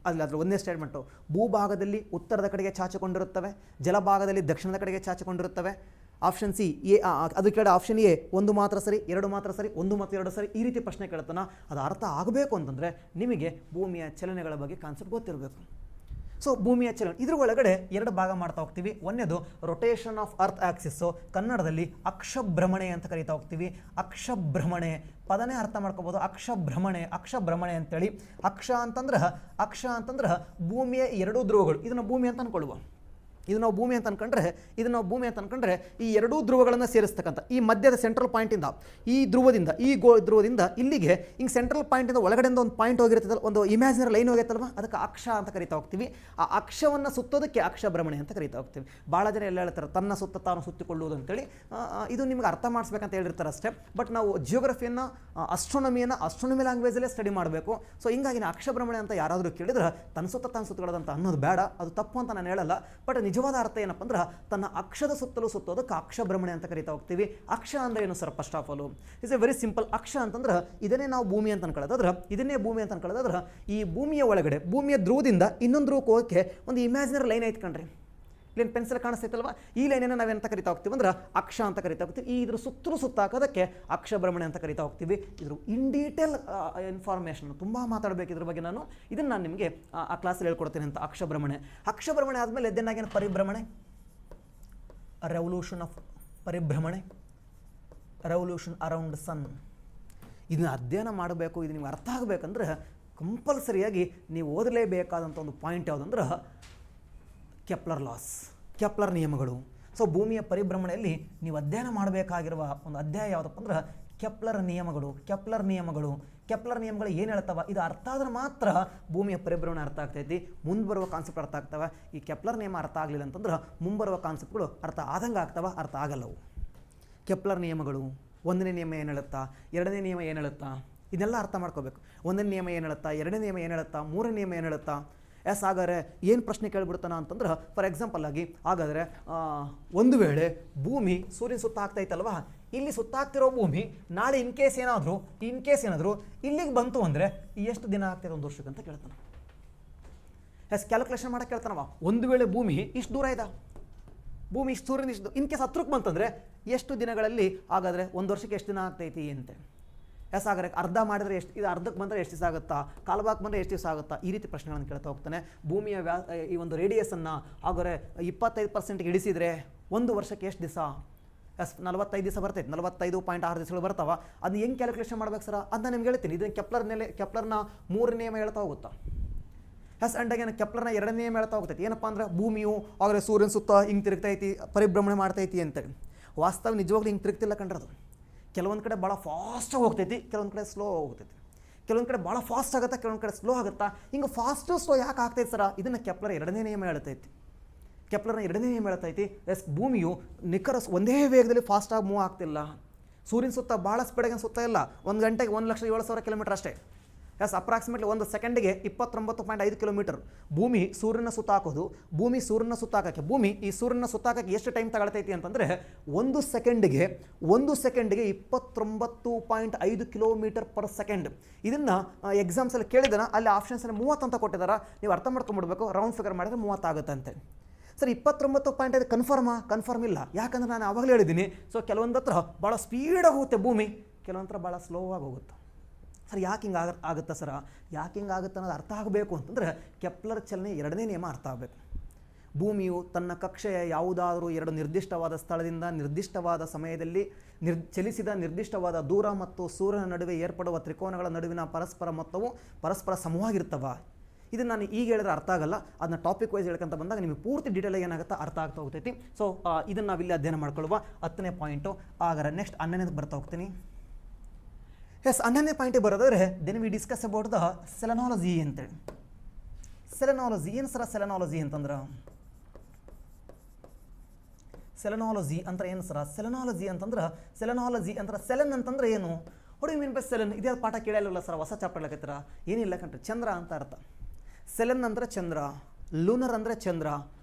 Speaker 1: ಅದ್ರ ಒಂದೇ ಸ್ಟೇಟ್ಮೆಂಟು, ಭೂಭಾಗದಲ್ಲಿ ಉತ್ತರದ ಕಡೆಗೆ ಚಾಚಿಕೊಂಡಿರುತ್ತವೆ, ಜಲಭಾಗದಲ್ಲಿ ದಕ್ಷಿಣದ ಕಡೆಗೆ ಚಾಚಿಕೊಂಡಿರುತ್ತವೆ. ಆಪ್ಷನ್ ಸಿ ಎ, ಅದು ಕೇಳ ಆಪ್ಷನ್ ಎ 1 ಮಾತ್ರ ಸರಿ, 2 ಮಾತ್ರ ಸರಿ, 1 ಮತ್ತು 2 ಸರಿ, ಈ ರೀತಿ ಪ್ರಶ್ನೆ ಕೇಳ್ತಾನೆ. ಅದು ಅರ್ಥ ಆಗಬೇಕು ಅಂತಂದರೆ ನಿಮಗೆ ಭೂಮಿಯ ಚಲನೆಗಳ ಬಗ್ಗೆ ಕಾನ್ಸೆಪ್ಟ್ ಗೊತ್ತಿರಬೇಕು. ಸೊ ಭೂಮಿಯ ಚಲನೆ ಇದ್ರ ಒಳಗಡೆ 2 ಭಾಗ ಮಾಡ್ತಾ ಹೋಗ್ತೀವಿ. ಒಂದೇದು ರೊಟೇಷನ್ ಆಫ್ ಅರ್ತ್ ಆಕ್ಸಿಸ್ಸು, ಕನ್ನಡದಲ್ಲಿ ಅಕ್ಷಭ್ರಮಣೆ ಅಂತ ಕರಿತಾ ಹೋಗ್ತೀವಿ. ಅಕ್ಷಭ್ರಮಣೆ ಪದನೇ ಅರ್ಥ ಮಾಡ್ಕೋಬೋದು. ಅಕ್ಷಭ್ರಮಣೆ ಅಂತೇಳಿ. ಅಕ್ಷ ಅಂತಂದ್ರೆ ಭೂಮಿಯ 2 ಧ್ರುವಗಳು. ಇದನ್ನು ಭೂಮಿ ಅಂತ ಅನ್ಕೊಳ್ಳುವ. ಇದು ನಾವು ಭೂಮಿ ಅಂತ ಅನ್ಕೊಂಡ್ರೆ ಈ 2 ಧ್ರುವಗಳನ್ನು ಸೇರಿಸ್ತಕ್ಕಂಥ ಈ ಮಧ್ಯದ ಸೆಂಟ್ರಲ್ ಪಾಯಿಂಟಿಂದ ಈ ಧ್ರುವದಿಂದ ಧ್ರುವದಿಂದ ಇಲ್ಲಿಗೆ ಹಿಂಗೆ ಸೆಂಟ್ರಲ್ ಪಾಯಿಂಟಿಂದ ಒಳಗಡೆಯಿಂದ ಒಂದು ಪಾಯಿಂಟ್ ಹೋಗಿರ್ತದಲ್ಲ, ಒಂದು ಇಮ್ಯಾಜಿನರಿ ಲೈನ್ ಹೋಗಿರ್ತಲ್ವ, ಅದಕ್ಕೆ ಅಕ್ಷ ಅಂತ ಕರಿತಾ ಹೋಗ್ತೀವಿ. ಆ ಅಕ್ಷವನ್ನು ಸುತ್ತೋದಕ್ಕೆ ಅಕ್ಷಭ್ರಮಣೆ ಅಂತ ಕರಿತಾ ಹೋಗ್ತೀವಿ. ಭಾಳ ಜನ ಎಲ್ಲ ಹೇಳ್ತಾರೆ ತನ್ನ ಸುತ್ತ ತಾನು ಸುತ್ತಿಕೊಳ್ಳುವುದು ಅಂತೇಳಿ. ಇದು ನಿಮ್ಗೆ ಅರ್ಥ ಮಾಡಿಸ್ಬೇಕಂತ ಹೇಳಿರ್ತಾರೆ ಅಷ್ಟೇ. ಬಟ್ ನಾವು ಜಿಯೋಗ್ರಫಿಯನ್ನು ಅಸ್ಟ್ರೋನಮಿ ಲ್ಯಾಂಗ್ವೇಜಲ್ಲೇ ಸ್ಟಡಿ ಮಾಡಬೇಕು. ಸೊ ಹಿಂಗಾಗಿ ಅಕ್ಷಭ್ರಮಣೆ ಅಂತ ಯಾರಾದರೂ ಕೇಳಿದ್ರೆ ತನ್ನ ಸುತ್ತ ತಾನು ಸುತ್ತಕೊಳ್ಳೋದಂತ ಅನ್ನೋದು ಬೇಡ, ಅದು ತಪ್ಪು ಅಂತ ನಾನು ಹೇಳಲ್ಲ. ಬಟ್ ನಿಜವಾದ ಅರ್ಥ ಏನಪ್ಪ ಅಂದ್ರೆ ತನ್ನ ಅಕ್ಷದ ಸುತ್ತಲೂ ಸುತ್ತೋದಕ್ಕೆ ಅಕ್ಷಭ್ರಮಣೆ ಅಂತ ಕರಿತಾ ಹೋಗ್ತೀವಿ. ಅಕ್ಷ ಅಂದ್ರೆ ಏನು sir? First of all it's A very simple. ಅಕ್ಷ ಅಂತಂದ್ರೆ ಇದನ್ನೇ ನಾವು ಭೂಮಿ ಅಂತ ಅನ್ಕೊಳ್ಳೋದಾದ್ರೆ ಈ ಭೂಮಿಯ ಒಳಗಡೆ ಭೂಮಿಯ ಧ್ರುವದಿಂದ ಇನ್ನೊಂದು ಧ್ರುವಕ್ಕೆ ಹೋಗೋಕ್ಕೆ ಒಂದು ಇಮ್ಯಾಜಿನರಿ ಲೈನ್ ಐತೆ ಕಣ್ರಿ. ಇಲ್ಲೇನು ಪೆನ್ಸಿಲ್ ಕಾಣಿಸ್ತೈತಲ್ವ, ಈ ಲೈನನ್ನು ನಾವೇನಂತ ಕರಿತಾ ಹೋಗ್ತೀವಿ ಅಂದ್ರೆ ಅಕ್ಷ ಅಂತ ಕರಿತಾ ಹೋಗ್ತೀವಿ. ಇದ್ರ ಸುತ್ತಲೂ ಸುತ್ತಾಕೋದಕ್ಕೆ ಅಕ್ಷಭ್ರಮಣೆ ಅಂತ ಕರಿತಾ ಹೋಗ್ತೀವಿ. ಇದ್ರ ಇನ್ ಡೀಟೇಲ್ ಇನ್ಫಾರ್ಮೇಷನ್ ತುಂಬ ಮಾತಾಡಬೇಕು ಇದ್ರ ಬಗ್ಗೆ. ಇದನ್ನು ನಾನು ನಿಮಗೆ ಆ ಕ್ಲಾಸಲ್ಲಿ ಹೇಳ್ಕೊಡ್ತೀನಿ ಅಂತ. ಅಕ್ಷಭ್ರಮಣೆ ಆದಮೇಲೆ ಎದ್ದೆನಾಗೇನು ಪರಿಭ್ರಮಣೆ, ರೆವಲ್ಯೂಷನ್ ಅರೌಂಡ್ ಸನ್. ಇದನ್ನ ಅಧ್ಯಯನ ಮಾಡಬೇಕು. ಇದು ನಿಮ್ಗೆ ಅರ್ಥ ಆಗಬೇಕಂದ್ರೆ ಕಂಪಲ್ಸರಿಯಾಗಿ ನೀವು ಓದಲೇಬೇಕಾದಂಥ ಒಂದು ಪಾಯಿಂಟ್ ಯಾವುದಂದ್ರೆ ಕೆಪ್ಲರ್ ನಿಯಮಗಳು. ಸೊ ಭೂಮಿಯ ಪರಿಭ್ರಮಣೆಯಲ್ಲಿ ನೀವು ಅಧ್ಯಯನ ಮಾಡಬೇಕಾಗಿರುವ ಒಂದು ಅಧ್ಯಾಯ ಯಾವುದಪ್ಪ ಅಂದ್ರೆ ಕೆಪ್ಲರ್ ನಿಯಮಗಳು ಏನು ಹೇಳ್ತಾವ, ಇದು ಅರ್ಥ ಆದ್ರೆ ಮಾತ್ರ ಭೂಮಿಯ ಪರಿಭ್ರಮಣೆ ಅರ್ಥ ಆಗ್ತೈತಿ, ಮುಂದೆ ಬರುವ ಕಾನ್ಸೆಪ್ಟ್ ಅರ್ಥ ಆಗ್ತಾವ. ಈ ಕೆಪ್ಲರ್ ನಿಯಮ ಅರ್ಥ ಆಗಲಿಲ್ಲ ಅಂತಂದ್ರೆ ಮುಂಬರುವ ಕಾನ್ಸೆಪ್ಟ್ಗಳು ಅರ್ಥ ಆದಂಗೆ ಆಗ್ತಾವ, ಅರ್ಥ ಆಗಲ್ಲವು. ಕೆಪ್ಲರ್ ನಿಯಮಗಳು, 1ನೇ ನಿಯಮ ಏನು ಹೇಳುತ್ತಾ, 2ನೇ ನಿಯಮ ಏನು ಹೇಳುತ್ತಾ, ಇದೆಲ್ಲ ಅರ್ಥ ಮಾಡ್ಕೋಬೇಕು. 1ನೇ ನಿಯಮ ಏನು ಹೇಳುತ್ತಾ, 2ನೇ ನಿಯಮ ಏನು ಹೇಳುತ್ತಾ, 3ನೇ ನಿಯಮ ಏನು ಹೇಳುತ್ತಾ. ಹಾಗಾದರೆ ಏನು ಪ್ರಶ್ನೆ ಕೇಳಿಬಿಡ್ತಾನ ಅಂತಂದ್ರೆ, ಫಾರ್ ಎಕ್ಸಾಂಪಲ್ ಆಗಿ ಹಾಗಾದರೆ ಒಂದು ವೇಳೆ ಭೂಮಿ ಸೂರ್ಯನ ಸುತ್ತ ಆಗ್ತೈತಲ್ವಾ, ಇಲ್ಲಿ ಸುತ್ತಾಗ್ತಿರೋ ಭೂಮಿ ನಾಳೆ ಇನ್ ಕೇಸ್ ಏನಾದರೂ ಇಲ್ಲಿಗೆ ಬಂತು ಅಂದರೆ ಎಷ್ಟು ದಿನ ಆಗ್ತದೆ ಒಂದು ವರ್ಷಕ್ಕೆ ಅಂತ ಕೇಳ್ತಾನೆ. ಕ್ಯಾಲ್ಕುಲೇಷನ್ ಮಾಡಕ್ಕೆ ಕೇಳ್ತಾನವ. ಒಂದು ವೇಳೆ ಭೂಮಿ ಇಷ್ಟು ದೂರ ಇದೆ, ಭೂಮಿ ಇಷ್ಟು ಸೂರ್ಯನ ಇಷ್ಟು ಇನ್ ಕೇಸ್ ಹತ್ರಕ್ಕೆ ಬಂತಂದರೆ ಎಷ್ಟು ದಿನಗಳಲ್ಲಿ, ಹಾಗಾದರೆ ಒಂದು ವರ್ಷಕ್ಕೆ ಎಷ್ಟು ದಿನ ಆಗ್ತೈತಿ ಅಂತೆ. ಹಾಗಾದ್ರೆ ಅರ್ಧ ಮಾಡಿದ್ರೆ ಎಷ್ಟು, ಇದು ಅರ್ಧಕ್ಕೆ ಬಂದರೆ ಎಷ್ಟು ದಿವಸ ಆಗುತ್ತಾ, ಕಾಲ್ಭಾಗಕ್ಕೆ ಬಂದರೆ ಎಷ್ಟು ದಿವಸ ಆಗುತ್ತಾ, ಈ ರೀತಿ ಪ್ರಶ್ನೆಗಳನ್ನು ಕೇಳ್ತಾ ಹೋಗ್ತಾನೆ. ಭೂಮಿಯ ಈ ಒಂದು ರೇಡಿಯಸನ್ನು ಹಾಗಾದರೆ 25% ಇಳಿಸಿದರೆ ಒಂದು ವರ್ಷಕ್ಕೆ ಎಷ್ಟು ದಿವಸ, 45 ದಿವಸ ಬರ್ತೈತೆ, 45.6 ದಿವಸಗಳು ಬರ್ತಾವ. ಅದನ್ನ ಹೆಂಗೆ ಕ್ಯಾಲ್ಕುಲೇಷನ್ ಮಾಡ್ಬೇಕು ಸರ್, ಅದನ್ನ ನಿಮ್ಗೆ ಹೇಳ್ತೀನಿ. ಇದನ್ನು ಕೆಪ್ಲರ್ನ 3ನೇ ನಿಯಮ ಹೇಳ್ತಾ ಹೋಗುತ್ತಾ. ಅಂಡಾಗೇನು ಕೆಪ್ಲರ್ನ 2ನೇ ನಿಯಮ ಹೇಳ್ತಾ ಹೋಗ್ತೈತಿ. ಏನಪ್ಪ ಅಂದ್ರೆ ಭೂಮಿಯು ಆದರೆ ಸೂರ್ಯನ ಸುತ್ತ ಹಿಂಗೆ ತಿರುಗ್ತೈತಿ, ಪರಿಭ್ರಮಣೆ ಮಾಡ್ತೈತಿ ಅಂತೇಳಿ. ವಾಸ್ತವ ನಿಜವಾಗ್ಲೂ ಹಿಂಗೆ ತಿರುಗ್ತಿಲ್ಲ ಕಂಡ್ರದು. ಕೆಲವೊಂದು ಕಡೆ ಭಾಳ ಫಾಸ್ಟಾಗಿ ಹೋಗ್ತೈತಿ, ಕೆಲವೊಂದು ಕಡೆ ಸ್ಲೋ ಹೋಗ್ತೈತಿ. ಕೆಲವೊಂದು ಕಡೆ ಭಾಳ ಫಾಸ್ಟ್ ಆಗುತ್ತೆ, ಕೆಲವೊಂದು ಕಡೆ ಸ್ಲೋ ಆಗುತ್ತಾ. ಹಿಂಗೆ ಫಾಸ್ಟು ಸ್ಲೋ ಯಾಕೆ ಆಗ್ತೈತೆ ಸರ, ಇದನ್ನು ಕೆಪ್ಲರ್ 2ನೇ ನಿಯಮ ಹೇಳ್ತೈತಿ. ಭೂಮಿಯು ನಿಖರ ಒಂದೇ ವೇಗದಲ್ಲಿ ಫಾಸ್ಟಾಗಿ ಮೂವ್ ಆಗ್ತಿಲ್ಲ. ಸೂರ್ಯನ ಸುತ್ತ ಭಾಳ ಸ್ಪೀಡಾಗಿ ಸುತ್ತ ಇಲ್ಲ, 1 ಗಂಟೆಗೆ 1,07,000 ಕಿಲೋಮೀಟರ್ ಅಷ್ಟೇ. ಅಪ್ರಾಕ್ಸಿಮೇಟ್ಲಿ 1 ಸೆಕೆಂಡಿಗೆ 29.5 ಕಿಲೋಮೀಟರ್ ಭೂಮಿ ಸೂರ್ಯನ ಸುತ್ತ ಹಾಕೋದು. ಭೂಮಿ ಸೂರ್ಯನ ಸುತ್ತ ಹಾಕಕ್ಕೆ ಎಷ್ಟು ಟೈಮ್ ತಗೊಳ್ತೈತಿ ಅಂತಂದರೆ 1 ಸೆಕೆಂಡಿಗೆ 29.5 ಕಿಲೋಮೀಟರ್ ಪರ್ ಸೆಕೆಂಡ್. ಇದನ್ನು ಎಕ್ಸಾಮ್ಸಲ್ಲಿ ಕೇಳಿದಾನ, ಅಲ್ಲಿ ಆಪ್ಷನ್ಸಲ್ಲಿ 30 ಅಂತ ಕೊಟ್ಟಿದ್ದಾರೆ. ನೀವು ಅರ್ಥ ಮಾಡ್ಕೊಂಡ್ಬಿಡ್ಬೇಕು, ರೌಂಡ್ ಫಿಗರ್ ಮಾಡಿದ್ರೆ 30 ಆಗುತ್ತಂತೆ. ಸರ್ 29.5 ಕನ್ಫರ್ಮ್ ಇಲ್ಲ, ಯಾಕಂದ್ರೆ ನಾನು ಆವಾಗಲೇ ಹೇಳಿದ್ದೀನಿ. ಸೊ ಕೆಲವೊಂದು ಹತ್ರ ಭಾಳ ಸ್ಪೀಡಾಗಿ ಹೋಗುತ್ತೆ ಭೂಮಿ, ಕೆಲವೊಂದು ಹತ್ರ ಭಾಳ ಸ್ಲೋ ಆಗಿ ಹೋಗುತ್ತೆ. ಸರ್ ಯಾಕೆ ಹಿಂಗೆ ಆಗುತ್ತಾ ಸರ, ಯಾಕೆ ಹಿಂಗೆ ಆಗುತ್ತೆ ಅನ್ನೋದು ಅರ್ಥ ಆಗಬೇಕು ಅಂತಂದರೆ ಕೆಪ್ಲರ್ ಚಲನೆ 2ನೇ ನಿಯಮ ಅರ್ಥ ಆಗಬೇಕು. ಭೂಮಿಯು ತನ್ನ ಕಕ್ಷೆಯ ಯಾವುದಾದರೂ 2 ನಿರ್ದಿಷ್ಟವಾದ ಸ್ಥಳದಿಂದ ನಿರ್ದಿಷ್ಟವಾದ ಸಮಯದಲ್ಲಿ ಚಲಿಸಿದ ನಿರ್ದಿಷ್ಟವಾದ ದೂರ ಮತ್ತು ಸೂರ್ಯನ ನಡುವೆ ಏರ್ಪಡುವ ತ್ರಿಕೋನಗಳ ನಡುವಿನ ಪರಸ್ಪರ ಮೊತ್ತವು ಪರಸ್ಪರ ಸಮವಾಗಿರ್ತವ. ಇದನ್ನು ನಾನು ಈಗ ಹೇಳಿದ್ರೆ ಅರ್ಥ ಆಗಲ್ಲ, ಅದನ್ನ ಟಾಪಿಕ್ ವೈಸ್ ಹೇಳ್ಕೊಂತ ಬಂದಾಗ ನಿಮಗೆ ಪೂರ್ತಿ ಡೀಟೇಲ್ ಏನಾಗುತ್ತೆ ಅರ್ಥ ಆಗ್ತಾ ಹೋಗ್ತೈತಿ. ಸೊ ಇದನ್ನು ನಾವಿಲ್ಲಿ ಅಧ್ಯಯನ ಮಾಡ್ಕೊಳ್ಳುವ 10ನೇ ಪಾಯಿಂಟು. ಹಾಗಾದ್ರೆ ನೆಕ್ಸ್ಟ್ 11ನೇ ಬರ್ತಾ ಹೋಗ್ತೀನಿ. 11ನೇ ಪಾಯಿಂಟಿಗೆ ಬರೋದಾದ್ರೆ then we discuss about the selenology ಅಂತೇಳಿ. ಸೆಲೆನಾಲಜಿ ಏನು ಸರ, ಸೆಲೆನಾಲಜಿ ಅಂತಂದ್ರೆ ಸೆಲೆನಾಲಜಿ ಅಂದ್ರೆ ಏನು ಸರ, ಸೆಲೆನಾಲಜಿ ಅಂತಂದ್ರೆ ಸೆಲೆನ್ ಅಂತಂದ್ರೆ ಏನು, ಹೊಡಿ ಮೀನ್ ಬೈ ಸೆಲೆನ್. ಇದೇ ಪಾಠ ಕೇಳಲಿಲ್ಲ ಸರ್, ಹೊಸ ಚಾಪ್ಟರ್ ಹೇಳಕತ್ತೀರ, ಏನಿಲ್ಲ ಕಣ್ರಿ. ಚಂದ್ರ ಅಂತ ಅರ್ಥ. ಸೆಲೆನ್ ಅಂದರೆ ಚಂದ್ರ, ಲೂನರ್ ಅಂದರೆ ಚಂದ್ರ,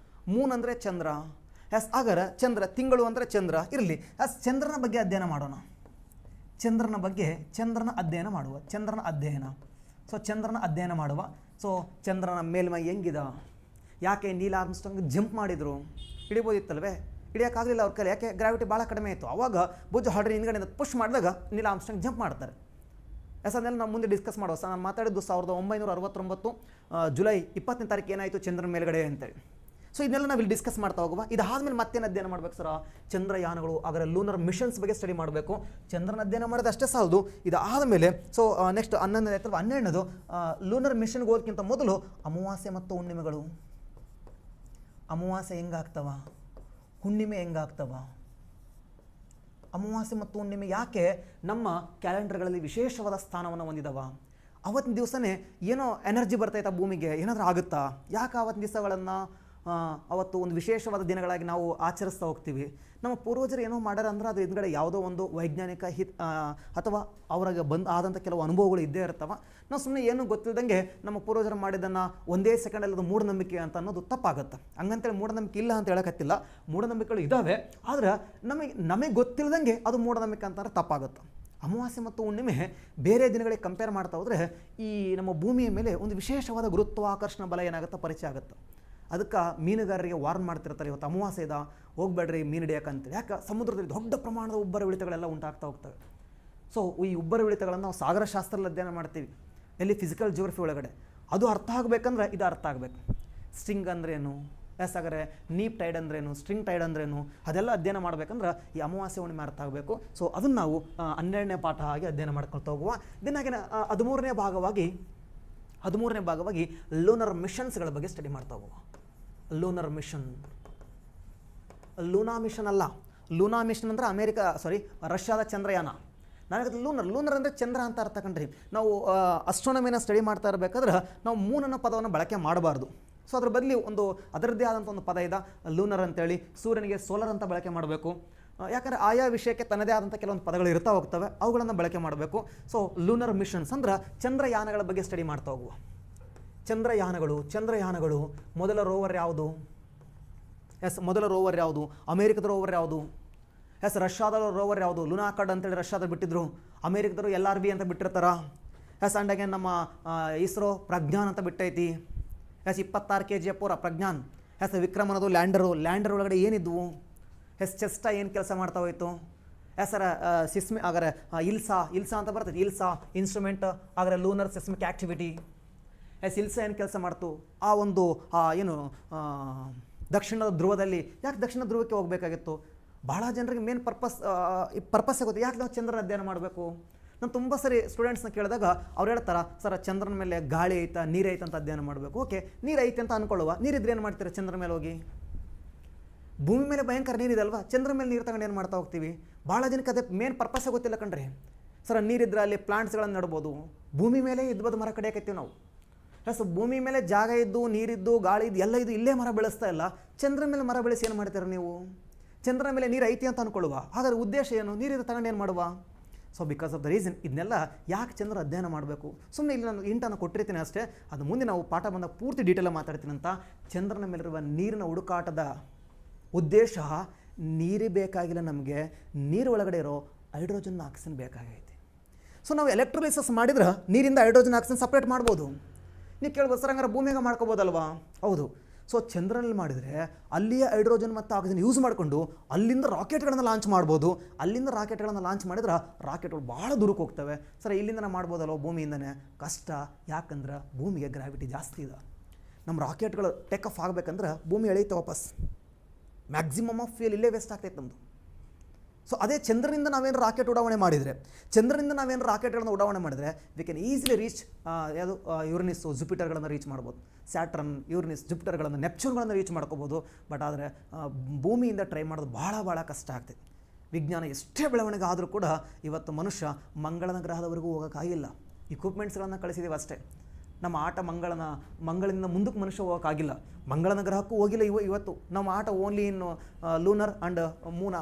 Speaker 1: ಮೂನ್ ಅಂದರೆ ಚಂದ್ರ. ಹಾಗಾದ್ರೆ ಚಂದ್ರ, ತಿಂಗಳು ಅಂದರೆ ಚಂದ್ರ ಇರಲಿ. ಚಂದ್ರನ ಬಗ್ಗೆ ಅಧ್ಯಯನ ಮಾಡೋಣ. ಚಂದ್ರನ ಅಧ್ಯಯನ ಮಾಡುವ. ಸೊ ಚಂದ್ರನ ಮೇಲ್ಮೈ ಹೆಂಗಿದೆ, ಯಾಕೆ ನೀಲ್ ಆರ್ಮ್ಸ್ಟ್ರಾಂಗ್ ಜಂಪ್ ಮಾಡಿದರು, ಹಿಡಿಬೋದಿತ್ತಲ್ವೇ, ಹಿಡಿಯೋಕ್ಕಾಗಲಿಲ್ಲ ಅವ್ರ ಕೈಲಿ, ಯಾಕೆ ಗ್ರಾವಿಟಿ ಭಾಳ ಕಡಿಮೆ ಇತ್ತು. ಅವಾಗ ಭುಜ ಹಾಡ್ರಿ ಹಿಂದ್ಗಡೆಯಿಂದ ಪುಷ್ ಮಾಡಿದಾಗ ನೀಲ್ ಆರ್ಮ್ಸ್ಟ್ರಾಂಗ್ ಜಂಪ್ ಮಾಡ್ತಾರೆ. ಅದನ್ನೆಲ್ಲ ನಾವು ಮುಂದೆ ಡಿಸ್ಕಸ್ ಮಾಡುವ. ನಾನು ಮಾತಾಡಿದ್ದು 1969 ಜುಲೈ 20ನೇ ತಾರೀಕು ಏನಾಯಿತು ಚಂದ್ರನ ಮೇಲ್ಗಡೆ ಅಂತೇಳಿ. ಸೊ ಇದನ್ನೆಲ್ಲ ನಾವು ಇಲ್ಲಿ ಡಿಸ್ಕಸ್ ಮಾಡ್ತಾ ಹೋಗುವ. ಇದಾದ್ಮೇಲೆ ಮತ್ತೇನು ಅಧ್ಯಯನ ಮಾಡ್ಬೇಕು ಸರ, ಚಂದ್ರಯಾನಗಳು, ಅದರ ಲೂನರ್ ಮಿಷನ್ಸ್ ಬಗ್ಗೆ ಸ್ಟಡಿ ಮಾಡಬೇಕು. ಚಂದ್ರನ ಅಧ್ಯಯನ ಮಾಡೋದು ಅಷ್ಟೇ ಸಾಲದು. ಇದಾದಮೇಲೆ ಸೊ ನೆಕ್ಸ್ಟ್ 11ನೇ ಅಥವಾ 12ನೇದು ಲೂನರ್ ಮಿಷನ್ಗೆ ಹೋಗೋದಕ್ಕಿಂತ ಮೊದಲು ಅಮಾವಾಸ್ಯೆ ಮತ್ತು ಹುಣ್ಣಿಮೆಗಳು. ಅಮಾವಾಸ್ಯೆ ಹೆಂಗಾಗ್ತವ, ಹುಣ್ಣಿಮೆ ಹೆಂಗಾಗ್ತವ. ಅಮಾವಾಸ್ಯೆ ಮತ್ತು ಹುಣ್ಣಿಮೆ ಯಾಕೆ ನಮ್ಮ ಕ್ಯಾಲೆಂಡರ್ಗಳಲ್ಲಿ ವಿಶೇಷವಾದ ಸ್ಥಾನವನ್ನು ಹೊಂದಿದವ. ಅವತ್ತಿನ ದಿವಸನೇ ಏನೋ ಎನರ್ಜಿ ಬರ್ತೈತಾ ಭೂಮಿಗೆ, ಏನಾದರೂ ಆಗುತ್ತಾ, ಯಾಕೆ ಅವತ್ತಿನ ದಿವಸಗಳನ್ನು ಅವತ್ತು ಒಂದು ವಿಶೇಷವಾದ ದಿನಗಳಾಗಿ ನಾವು ಆಚರಿಸ್ತಾ ಹೋಗ್ತೀವಿ. ನಮ್ಮ ಪೂರ್ವಜರು ಏನೋ ಮಾಡ್ಯಾರ ಅಂದ್ರೆ ಅದು ಹಿಂದ್ಗಡೆ ಯಾವುದೋ ಒಂದು ವೈಜ್ಞಾನಿಕ ಅಥವಾ ಅವ್ರಿಗೆ ಆದಂಥ ಕೆಲವು ಅನುಭವಗಳು ಇದ್ದೇ ಇರ್ತವೆ. ನಾವು ಸುಮ್ಮನೆ ಏನೂ ಗೊತ್ತಿಲ್ಲದಂಗೆ ನಮ್ಮ ಪೂರ್ವಜರು ಮಾಡಿದ್ದನ್ನು ಒಂದೇ ಸೆಕೆಂಡಲ್ಲಿ ಅದು ಮೂಢನಂಬಿಕೆ ಅಂತ ಅನ್ನೋದು ತಪ್ಪಾಗುತ್ತೆ. ಹಂಗಂತೇಳಿ ಮೂಢನಂಬಿಕೆ ಇಲ್ಲ ಅಂತ ಹೇಳೋಕತ್ತಿಲ್ಲ, ಮೂಢನಂಬಿಕೆಗಳು ಇದ್ದಾವೆ. ಆದರೆ ನಮಗೆ ಗೊತ್ತಿಲ್ಲದಂಗೆ ಅದು ಮೂಢನಂಬಿಕೆ ಅಂತಂದ್ರೆ ತಪ್ಪಾಗುತ್ತೆ. ಅಮಾವಾಸ್ಯೆ ಮತ್ತು ಹುಣ್ಣಿಮೆ ಬೇರೆ ದಿನಗಳಿಗೆ ಕಂಪೇರ್ ಮಾಡ್ತಾ ಹೋದರೆ ಈ ನಮ್ಮ ಭೂಮಿಯ ಮೇಲೆ ಒಂದು ವಿಶೇಷವಾದ ಗುರುತ್ವಾಕರ್ಷಣ ಬಲ ಏನಾಗುತ್ತೆ ಪರಿಚಯ ಆಗುತ್ತೆ. ಅದಕ್ಕೆ ಮೀನುಗಾರರಿಗೆ ವಾರ್ನ್ ಮಾಡ್ತಿರ್ತಾರೆ, ಇವತ್ತು ಅಮಾವಾಸ್ಯೆ ಇದೆ ಹೋಗ್ಬೇಡ್ರಿ ಮೀನು ಹಿಡಿಯೋಕ್ಕಂತೇಳಿ. ಯಾಕೆ ಸಮುದ್ರದಲ್ಲಿ ದೊಡ್ಡ ಪ್ರಮಾಣದ ಉಬ್ಬರ ಇಳಿತಗಳೆಲ್ಲ ಉಂಟಾಗ್ತಾ ಹೋಗ್ತವೆ. ಸೊ ಈ ಉಬ್ಬರ ಇಳಿತಗಳನ್ನು ನಾವು ಸಾಗರ ಶಾಸ್ತ್ರದಲ್ಲಿ ಅಧ್ಯಯನ ಮಾಡ್ತೀವಿ, ಎಲ್ಲಿ ಫಿಸಿಕಲ್ ಜಿಯೋಗ್ರಫಿ ಒಳಗಡೆ. ಅದು ಅರ್ಥ ಆಗಬೇಕಂದ್ರೆ ಇದು ಅರ್ಥ ಆಗಬೇಕು. ಸ್ಟ್ರಿಂಗ್ ಅಂದ್ರೇನು, ಹಾಗಾದ್ರೆ ನೀಪ್ ಟೈಡ್ ಅಂದ್ರೇನು, ಸ್ಟ್ರಿಂಗ್ ಟೈಡ್ ಅಂದ್ರೇನು, ಅದೆಲ್ಲ ಅಧ್ಯಯನ ಮಾಡಬೇಕಂದ್ರೆ ಈ ಅಮಾವಾಸ್ಯೆ ಹುಣ್ಣಿಮೆ ಅರ್ಥ ಆಗಬೇಕು. ಸೊ ಅದನ್ನು ನಾವು 12ನೇ ಪಾಠ ಆಗಿ ಅಧ್ಯಯನ ಮಾಡ್ಕೊಳ್ತಾ ಹೋಗುವ. ದಿನಾಗಿನ 13ನೇ ಭಾಗವಾಗಿ ಲೂನರ್ ಮಿಷನ್ಸ್ಗಳ ಬಗ್ಗೆ ಸ್ಟಡಿ ಮಾಡ್ತಾ ಹೋಗುವ. ಲೂನರ್ ಮಿಷನ್, ಲೂನಾ ಮಿಷನ್ ಅಲ್ಲ. ಲೂನಾ ಮಿಷನ್ ಅಂದರೆ ರಷ್ಯಾದ ಚಂದ್ರಯಾನ. ನನಗೆ ಲೂನರ್ ಅಂದರೆ ಚಂದ್ರ ಅಂತ ಅರ್ಥ ಕಣ್ರಿ. ನಾವು ಅಸ್ಟ್ರಾನಮಿನ ಸ್ಟಡಿ ಮಾಡ್ತಾ ಇರಬೇಕಾದ್ರೆ ನಾವು ಮೂನ್ ಅನ್ನೋ ಪದವನ್ನು ಬಳಕೆ ಮಾಡಬಾರ್ದು. ಸೊ ಅದ್ರ ಬದಲಿ ಅದರದ್ದೇ ಆದಂಥ ಒಂದು ಪದ ಇದೆ ಲೂನರ್ ಅಂತೇಳಿ. ಸೂರ್ಯನಿಗೆ ಸೋಲರ್ ಅಂತ ಬಳಕೆ ಮಾಡಬೇಕು. ಯಾಕಂದರೆ ಆಯಾ ವಿಷಯಕ್ಕೆ ತನ್ನದೇ ಆದಂಥ ಕೆಲವೊಂದು ಪದಗಳು ಇರ್ತಾ ಹೋಗ್ತವೆ, ಅವುಗಳನ್ನು ಬಳಕೆ ಮಾಡಬೇಕು. ಸೊ ಲೂನರ್ ಮಿಷನ್ಸ್ ಅಂದ್ರೆ ಚಂದ್ರಯಾನಗಳ ಬಗ್ಗೆ ಸ್ಟಡಿ ಮಾಡ್ತಾ ಹೋಗುವ. ಚಂದ್ರಯಾನಗಳು ಮೊದಲ ರೋವರ್ ಯಾವುದು? ಮೊದಲ ರೋವರ್ ಯಾವುದು? ಅಮೇರಿಕದ ರೋವರ್ ಯಾವುದು? ರಷ್ಯಾದ ರೋವರ್ ಯಾವುದು? ಲುನಾಕಾರ್ಡ್ ಅಂತೇಳಿ ರಷ್ಯಾದಲ್ಲಿ ಬಿಟ್ಟಿದ್ರು. ಅಮೇರಿಕದರು LRV ಅಂತ ಬಿಟ್ಟಿರ್ತಾರ. ಆ್ಯಂಡ್ ಅಗೇನ್ ನಮ್ಮ ಇಸ್ರೋ ಪ್ರಜ್ಞಾನ್ ಅಂತ ಬಿಟ್ಟೈತಿ. 26 kg ಪೂರ ಪ್ರಜ್ಞಾನ್. ವಿಕ್ರಮ್ ಅನ್ನೋದು ಲ್ಯಾಂಡರ್ ಒಳಗಡೆ ಏನಿದ್ವು? ಚೆಸ್ಟ ಏನು ಕೆಲಸ ಮಾಡ್ತಾ ಹೋಯ್ತು? ಸಿಸ್ಮಿ ಆಗರೆ ಇಲ್ಸಾ ಅಂತ ಬರ್ತೈತಿ. ಇಲ್ಸಾ ಇನ್ಸ್ಟ್ರೂಮೆಂಟ್ ಆಗರೆ ಲೂನರ್ ಸಿಸ್ಮಿಕ್ ಆ್ಯಕ್ಟಿವಿಟಿ. ಇಲ್ಸಾ ಏನು ಕೆಲಸ ಮಾಡ್ತು? ಆ ಒಂದು ಏನು ದಕ್ಷಿಣದ ಧ್ರುವದಲ್ಲಿ ಯಾಕೆ ದಕ್ಷಿಣ ಧ್ರುವಕ್ಕೆ ಹೋಗಬೇಕಾಗಿತ್ತು? ಭಾಳ ಜನರಿಗೆ ಮೇನ್ ಪರ್ಪಸ್ಸೇ ಗೊತ್ತು. ಯಾಕೆ ನಾವು ಚಂದ್ರನ ಅಧ್ಯಯನ ಮಾಡಬೇಕು? ನಾನು ತುಂಬ ಸರಿ ಸ್ಟೂಡೆಂಟ್ಸ್ನ ಕೇಳಿದಾಗ ಅವ್ರು ಹೇಳ್ತಾರೆ, ಸರ್ ಚಂದ್ರನ ಮೇಲೆ ಗಾಳಿ ಐತಾ ನೀರು ಐತೆ ಅಂತ ಅಧ್ಯಯನ ಮಾಡಬೇಕು. ಓಕೆ, ನೀರು ಐತೆ ಅಂತ ಅಂದ್ಕೊಳ್ಳುವ. ನೀರಿದ್ರೆ ಏನು ಮಾಡ್ತೀರಾ? ಚಂದ್ರನ ಮೇಲೆ ಹೋಗಿ. ಭೂಮಿ ಮೇಲೆ ಭಯಂಕರ ನೀರಿದೆ ಅಲ್ವಾ? ಚಂದ್ರ ಮೇಲೆ ನೀರು ತಗೊಂಡು ಏನು ಮಾಡ್ತಾ ಹೋಗ್ತೀವಿ? ಭಾಳ ಜನಕ್ಕೆ ಅದೇ ಮೇನ್ ಪರ್ಪಸ್ಸೇ ಗೊತ್ತಿಲ್ಲ ಕಣ್ರಿ. ಸರ್ ನೀರಿದ್ರೆ ಅಲ್ಲಿ ಪ್ಲಾಂಟ್ಸ್ಗಳನ್ನು ನಡ್ಬೋದು. ಭೂಮಿ ಮೇಲೆ ಇದ್ಬೋದು ಮರ ಕಡಿಯಾಕೈತೀವಿ ನಾವು. ಭೂಮಿ ಮೇಲೆ ಜಾಗ ಇದ್ದು ನೀರಿದ್ದು ಗಾಳಿ ಇದ್ದು ಎಲ್ಲ ಇದು ಇಲ್ಲೇ ಮರ ಬೆಳೆಸ್ತಾ ಇಲ್ಲ. ಚಂದ್ರ ಮೇಲೆ ಮರ ಬೆಳೆಸಿ ಏನು ಮಾಡ್ತೀರ ನೀವು? ಚಂದ್ರನ ಮೇಲೆ ನೀರು ಐತಿ ಅಂತ ಅಂದ್ಕೊಳ್ಳುವ. ಹಾಗಾದ್ರೆ ಉದ್ದೇಶ ಏನು? ನೀರಿದ್ದು ತಗೊಂಡು ಏನು ಮಾಡುವ? So because of the reason ಇದನ್ನೆಲ್ಲ ಯಾಕೆ ಚಂದ್ರ ಅಧ್ಯಯನ ಮಾಡಬೇಕು? ಸುಮ್ಮನೆ ಇಲ್ಲಿ ನಾನು ಇಂಟನ್ನು ಕೊಟ್ಟಿರ್ತೀನಿ ಅಷ್ಟೇ. ಅದು ಮುಂದೆ ನಾವು ಪಾಠ ಬಂದಾಗ ಪೂರ್ತಿ ಡೀಟೇಲಾಗಿ ಮಾತಾಡ್ತೀನಿ ಅಂತ. ಚಂದ್ರನ ಮೇಲಿರುವ ನೀರಿನ ಹುಡುಕಾಟದ ಉದ್ದೇಶ ನೀರೇ ಬೇಕಾಗಿಲ್ಲ ನಮಗೆ, ನೀರು ಒಳಗಡೆ ಇರೋ ಹೈಡ್ರೋಜನ್ ಆಕ್ಸಿಜನ್ ಬೇಕಾಗೈತಿ. ಸೊ ನಾವು ಎಲೆಕ್ಟ್ರೋಲೈಸಸ್ ಮಾಡಿದ್ರೆ ನೀರಿಂದ ಹೈಡ್ರೋಜನ್ ಆಕ್ಸಿಜನ್ ಸಪ್ರೇಟ್ ಮಾಡ್ಬೋದು. ನೀವು ಕೇಳ್ಬೋದು, ಸರ್ ಹಂಗಾರೆ ಭೂಮಿಯಾಗ ಮಾಡ್ಕೋಬೋದಲ್ವಾ? ಹೌದು. ಸೊ ಚಂದ್ರನಲ್ಲಿ ಮಾಡಿದರೆ ಅಲ್ಲಿಯೇ ಹೈಡ್ರೋಜನ್ ಮತ್ತು ಆಕ್ಸಿಜನ್ ಯೂಸ್ ಮಾಡಿಕೊಂಡು ಅಲ್ಲಿಂದ ರಾಕೆಟ್ಗಳನ್ನು ಲಾಂಚ್ ಮಾಡ್ಬೋದು. ಅಲ್ಲಿಂದ ರಾಕೆಟ್ಗಳನ್ನು ಲಾಂಚ್ ಮಾಡಿದ್ರೆ ರಾಕೆಟ್ಗಳು ಭಾಳ ದೂರಕ್ಕೆ ಹೋಗ್ತವೆ. ಸರ್ ಇಲ್ಲಿಂದ ನಾವು ಮಾಡ್ಬೋದಲ್ವ? ಭೂಮಿಯಿಂದನೇ ಕಷ್ಟ. ಯಾಕಂದ್ರೆ ಭೂಮಿಗೆ ಗ್ರಾವಿಟಿ ಜಾಸ್ತಿ ಇದೆ. ನಮ್ಮ ರಾಕೆಟ್ಗಳು ಟೇಕ್ ಆಫ್ ಆಗಬೇಕಂದ್ರೆ ಭೂಮಿ ಎಳೆಯುತ್ತೆ ವಾಪಸ್. ಮ್ಯಾಕ್ಸಿಮಮ್ ಆಫ್ ಫ್ಯೂಯಲ್ ಇಲ್ಲೇ ವೇಸ್ಟ್ ಆಗ್ತೈತೆ ನಮ್ಮದು. ಸೊ ಅದೇ ಚಂದ್ರನಿಂದ ನಾವೇನು ರಾಕೆಟ್ ಉಡಾವಣೆ ಮಾಡಿದರೆ ರಾಕೆಟ್ಗಳನ್ನು ಉಡಾವಣೆ ಮಾಡಿದರೆ ವಿ ಕ್ಯಾನ್ ಈಸಿಲಿ ರೀಚ್ ಯಾವುದು ಯುರೇನಸ್ಸು ಜುಪಿಟರ್ಗಳನ್ನು ರೀಚ್ ಮಾಡ್ಬೋದು. ಸ್ಯಾಟರ್ನ್, ಯುರೇನಸ್, ಜುಪಿಟರ್ಗಳನ್ನು, ನೆಪ್ಚೂನ್ಗಳನ್ನು ರೀಚ್ ಮಾಡ್ಕೋಬೋದು. ಬಟ್ ಆದರೆ ಭೂಮಿಯಿಂದ ಟ್ರೈ ಮಾಡೋದು ಭಾಳ ಕಷ್ಟ ಆಗ್ತೈತೆ. ವಿಜ್ಞಾನ ಎಷ್ಟೇ ಬೆಳವಣಿಗೆ ಆದರೂ ಕೂಡ ಇವತ್ತು ಮನುಷ್ಯ ಮಂಗಳನ ಗ್ರಹದವರೆಗೂ ಹೋಗೋಕ್ಕಾಗಿಲ್ಲ. ಇಕ್ವಿಪ್ಮೆಂಟ್ಸ್ಗಳನ್ನು ಕಳಿಸಿದ್ದೀವಿ ಅಷ್ಟೇ. ನಮ್ಮ ಆಟ ಮಂಗಳಿಂದ ಮುಂದಕ್ಕೆ ಮನುಷ್ಯ ಹೋಗೋಕ್ಕಾಗಿಲ್ಲ. ಮಂಗಳನ ಗ್ರಹಕ್ಕೂ ಹೋಗಿಲ್ಲ ಇವತ್ತು. ನಮ್ಮ ಆಟ only in lunar and Moon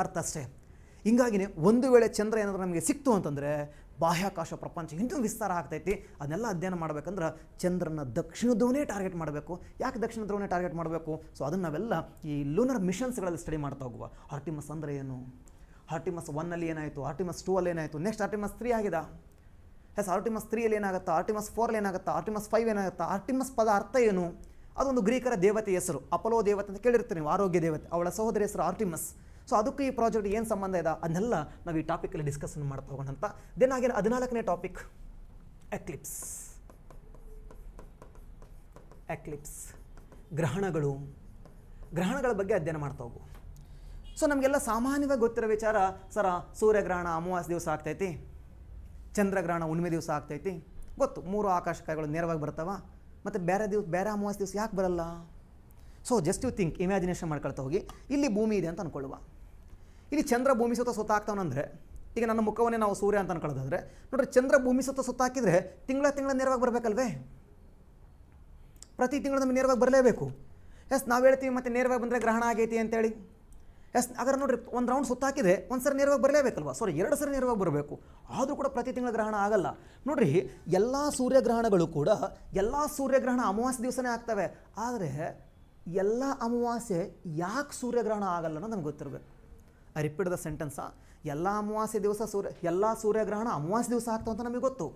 Speaker 1: ಅರ್ಥ ಅಷ್ಟೇ. ಹಿಂಗಾಗಿನೇ ಒಂದು ವೇಳೆ ಚಂದ್ರ ಏನಾದರೂ ನಮಗೆ ಸಿಕ್ತು ಅಂತಂದರೆ ಬಾಹ್ಯಾಕಾಶ ಪ್ರಪಂಚ ಇನ್ನೂ ವಿಸ್ತಾರ ಆಗ್ತೈತಿ. ಅದನ್ನೆಲ್ಲ ಅಧ್ಯಯನ ಮಾಡಬೇಕಂದ್ರೆ ಚಂದ್ರನ ದಕ್ಷಿಣ ಧ್ರುವನೇ ಟಾರ್ಗೆಟ್ ಮಾಡಬೇಕು. ಯಾಕೆ ದಕ್ಷಿಣ ಧ್ರುವನೇ ಟಾರ್ಗೆಟ್ ಮಾಡಬೇಕು? ಸೊ ಅದನ್ನು ನಾವೆಲ್ಲ ಈ ಲೂನರ್ ಮಿಷನ್ಸ್ಗಳಲ್ಲಿ ಸ್ಟಡಿ ಮಾಡ್ತಾ ಹೋಗುವ. ಆರ್ಟಿಮಸ್ ಅಂದರೆ ಏನು? ಆರ್ಟಿಮಸ್ 1 ಏನಾಯಿತು? ಆರ್ಟಿಮಸ್ 2 ಏನಾಯಿತು? ನೆಕ್ಸ್ಟ್ ಆರ್ಟಿಮಸ್ 3 ಆಗಿದೆ. ಆರ್ಟಿಮಸ್ 3 ಏನಾಗುತ್ತಾ? ಆರ್ಟಿಮಸ್ 4 ಏನಾಗುತ್ತಾ? ಆರ್ಟಿಮಸ್ 5 ಏನಾಗುತ್ತಾ? ಆರ್ಟಿಮಸ್ ಪದ ಅರ್ಥ ಏನು? ಅದೊಂದು ಗ್ರೀಕರ ದೇವತೆ ಹೆಸರು. ಅಪೋಲೋ ದೇವತೆ ಅಂತ ಕೇಳಿರ್ತೀವಿ ನೀವು, ಆರೋಗ್ಯ ದೇವತೆ. ಅವಳ ಸಹೋದರಿ ಹೆಸರು ಆರ್ಟಿಮಸ್. ಸೊ ಅದಕ್ಕೂ ಈ ಪ್ರಾಜೆಕ್ಟ್ ಏನು ಸಂಬಂಧ ಇದೆ ಅದನ್ನೆಲ್ಲ ನಾವು ಈ ಟಾಪಿಕಲ್ಲಿ ಡಿಸ್ಕಷನ್ ಮಾಡ್ತಾ ಹೋಗೋಣಂತ. ದೆನ್ ಹಾಗೆ 14ನೇ ಟಾಪಿಕ್ ಎಕ್ಲಿಪ್ಸ್, ಗ್ರಹಣಗಳ ಬಗ್ಗೆ ಅಧ್ಯಯನ ಮಾಡ್ತಾ ಹೋಗು. ಸೊ ನಮಗೆಲ್ಲ ಸಾಮಾನ್ಯವಾಗಿ ಗೊತ್ತಿರೋ ವಿಚಾರ, ಸರ ಸೂರ್ಯಗ್ರಹಣ ಅಮಾವಾಸ್ಯೆ ದಿವಸ ಆಗ್ತೈತಿ, ಚಂದ್ರಗ್ರಹಣ ಹುಣ್ಣಿಮೆ ದಿವಸ ಆಗ್ತೈತಿ. ಗೊತ್ತು, 3 ಆಕಾಶಕಾಯಗಳು ನೇರವಾಗಿ ಬರ್ತಾವ. ಮತ್ತು ಬೇರೆ ಅಮಾವಾಸ್ಯೆ ದಿವಸ ಯಾಕೆ ಬರಲ್ಲ? So just you think, imagination ಮಾಡ್ಕೊಳ್ತಾ ಹೋಗಿ. ಇಲ್ಲಿ ಭೂಮಿ ಇದೆ ಅಂತ ಅಂದ್ಕೊಳ್ಳುವ. ಇಲ್ಲಿ ಚಂದ್ರ ಭೂಮಿ ಸುತ್ತಾಗ್ತಾವನಂದರೆ, ಈಗ ನನ್ನ ಮುಖವನ್ನೇ ನಾವು ಸೂರ್ಯ ಅಂತ ಅನ್ಕೊಳ್ಳೋದಾದರೆ ನೋಡ್ರಿ, ಚಂದ್ರ ಭೂಮಿ ಸುತ್ತಾಕಿದ್ರೆ ತಿಂಗಳ ನೇರವಾಗಿ ಬರಬೇಕಲ್ವೇ? ಪ್ರತಿ ತಿಂಗಳು ನಮಗೆ ನೇರವಾಗಿ ಬರಲೇಬೇಕು. ನಾವು ಹೇಳ್ತೀವಿ ಮತ್ತು ನೇರವಾಗಿ ಬಂದರೆ ಗ್ರಹಣ ಆಗೈತಿ ಅಂತೇಳಿ. ಹಾಗಾದ್ರೆ ನೋಡ್ರಿ, ಒಂದು ರೌಂಡ್ ಸುತ್ತಾಕಿದ್ರೆ ಒಂದು ಸರಿ ನೇರವಾಗಿ ಬರಲೇಬೇಕಲ್ವ? 2 ಸರಿ ನೇರವಾಗಿ ಬರಬೇಕು. ಆದರೂ ಕೂಡ ಪ್ರತಿ ತಿಂಗಳ ಗ್ರಹಣ ಆಗಲ್ಲ. ನೋಡ್ರಿ, ಎಲ್ಲ ಸೂರ್ಯಗ್ರಹಣಗಳು ಕೂಡ ಅಮಾವಾಸ್ಯೆ ದಿವಸನೇ ಆಗ್ತವೆ. ಆದರೆ ಎಲ್ಲ ಅಮಾವಾಸ್ಯೆ ಯಾಕೆ ಸೂರ್ಯಗ್ರಹಣ ಆಗಲ್ಲ ಅನ್ನೋದು ನನಗೆ ಗೊತ್ತಿರಬೇಕು. I repeat the sentence. ಎಲ್ಲ ಸೂರ್ಯಗ್ರಹಣ ಅಮಾವಾಸ್ಯೆ ದಿವಸ ಆಗ್ತಾವ ಅಂತ ನಮಗೆ ಗೊತ್ತು.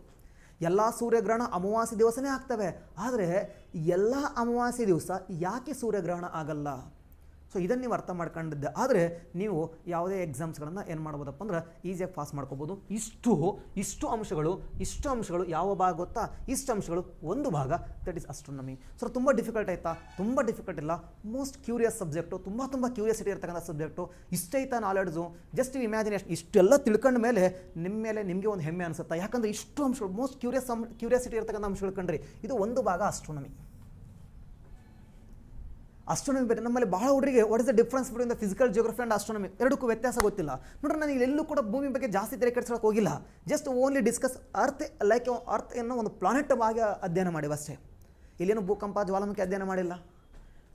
Speaker 1: ಎಲ್ಲ ಸೂರ್ಯಗ್ರಹಣ ಅಮಾವಾಸ್ಯೆ ದಿವಸನೇ ಆಗ್ತವೆ. ಆದರೆ ಎಲ್ಲ ಅಮಾವಾಸ್ಯೆ ದಿವಸ ಯಾಕೆ ಸೂರ್ಯಗ್ರಹಣ ಆಗಲ್ಲ? ಸೊ ಇದನ್ನು ನೀವು ಅರ್ಥ ಮಾಡ್ಕೊಂಡಿದ್ದೆ ಆದರೆ ನೀವು ಯಾವುದೇ ಎಕ್ಸಾಮ್ಸ್ಗಳನ್ನು ಏನು ಮಾಡ್ಬೋದಪ್ಪ ಅಂದ್ರೆ ಈಸಿಯಾಗಿ ಪಾಸ್ ಮಾಡ್ಕೋಬೋದು. ಇಷ್ಟು ಅಂಶಗಳು ಯಾವ ಭಾಗ ಗೊತ್ತಾ? ಇಷ್ಟು ಅಂಶಗಳು ಒಂದು ಭಾಗ, ದಟ್ ಈಸ್ ಅಸ್ಟ್ರೋನಮಿ. ಸೊ ತುಂಬ ಡಿಫಿಕಲ್ಟ್ ಆಯಿತಾ? ತುಂಬ ಡಿಫಿಕಲ್ಟ್ ಇಲ್ಲ. ಮೋಸ್ಟ್ ಕ್ಯೂರಿಯಸ್ ಸಬ್ಜೆಕ್ಟು, ತುಂಬ ಕ್ಯೂರಿಯಾಸಿಟಿ ಇರ್ತಕ್ಕಂಥ ಸಬ್ಜೆಕ್ಟು. ಇಷ್ಟೈತಾ ನಾಲೆಡ್ಜು? Just imagination. ಇಷ್ಟೆಲ್ಲ ತಿಳ್ಕೊಂಡ ಮೇಲೆ ನಿಮಗೆ ಒಂದು ಹೆಮ್ಮೆ ಅನಿಸುತ್ತಾ? ಯಾಕಂದರೆ ಇಷ್ಟು ಅಂಶಗಳು, ಮೋಸ್ಟ್ ಕ್ಯೂರಿಯಾಸಿಟಿ ಇರ್ತಕ್ಕಂಥ ಅಂಶಗಳು ಕಂಡ್ರಿ. ಇದು ಒಂದು ಭಾಗ ಅಸ್ಟ್ರೋನಮಿ. ಅಸ್ಟ್ರೋನಮಿ ಬೇರೆ. ನಮ್ಮಲ್ಲಿ ಭಾಳ ಹುಡುಗರಿಗೆ what is the difference between the physical geography and astronomy, ಎರಡಕ್ಕೂ ವ್ಯತ್ಯಾಸ ಗೊತ್ತಿಲ್ಲ. ನೋಡ್ರಿ, ನಾನು ಎಲ್ಲೂ ಕೂಡ ಭೂಮಿ ಬಗ್ಗೆ ಜಾಸ್ತಿ ತಲೆ ಕೆಡಿಸ್ಕೊಳ್ಳೋಕೆ ಹೋಗಿಲ್ಲ. Just only discuss earth, like earth ಅನ್ನೋ ಒಂದು ಪ್ಲಾನೆಟ್ ಆಗಿ ಅಧ್ಯಯನ ಮಾಡಿವ ಅಷ್ಟೇ. ಇಲ್ಲೇನು ಭೂಕಂಪ ಜ್ವಾಲಾಮುಖಿ ಅಧ್ಯಯನ ಮಾಡಿಲ್ಲ.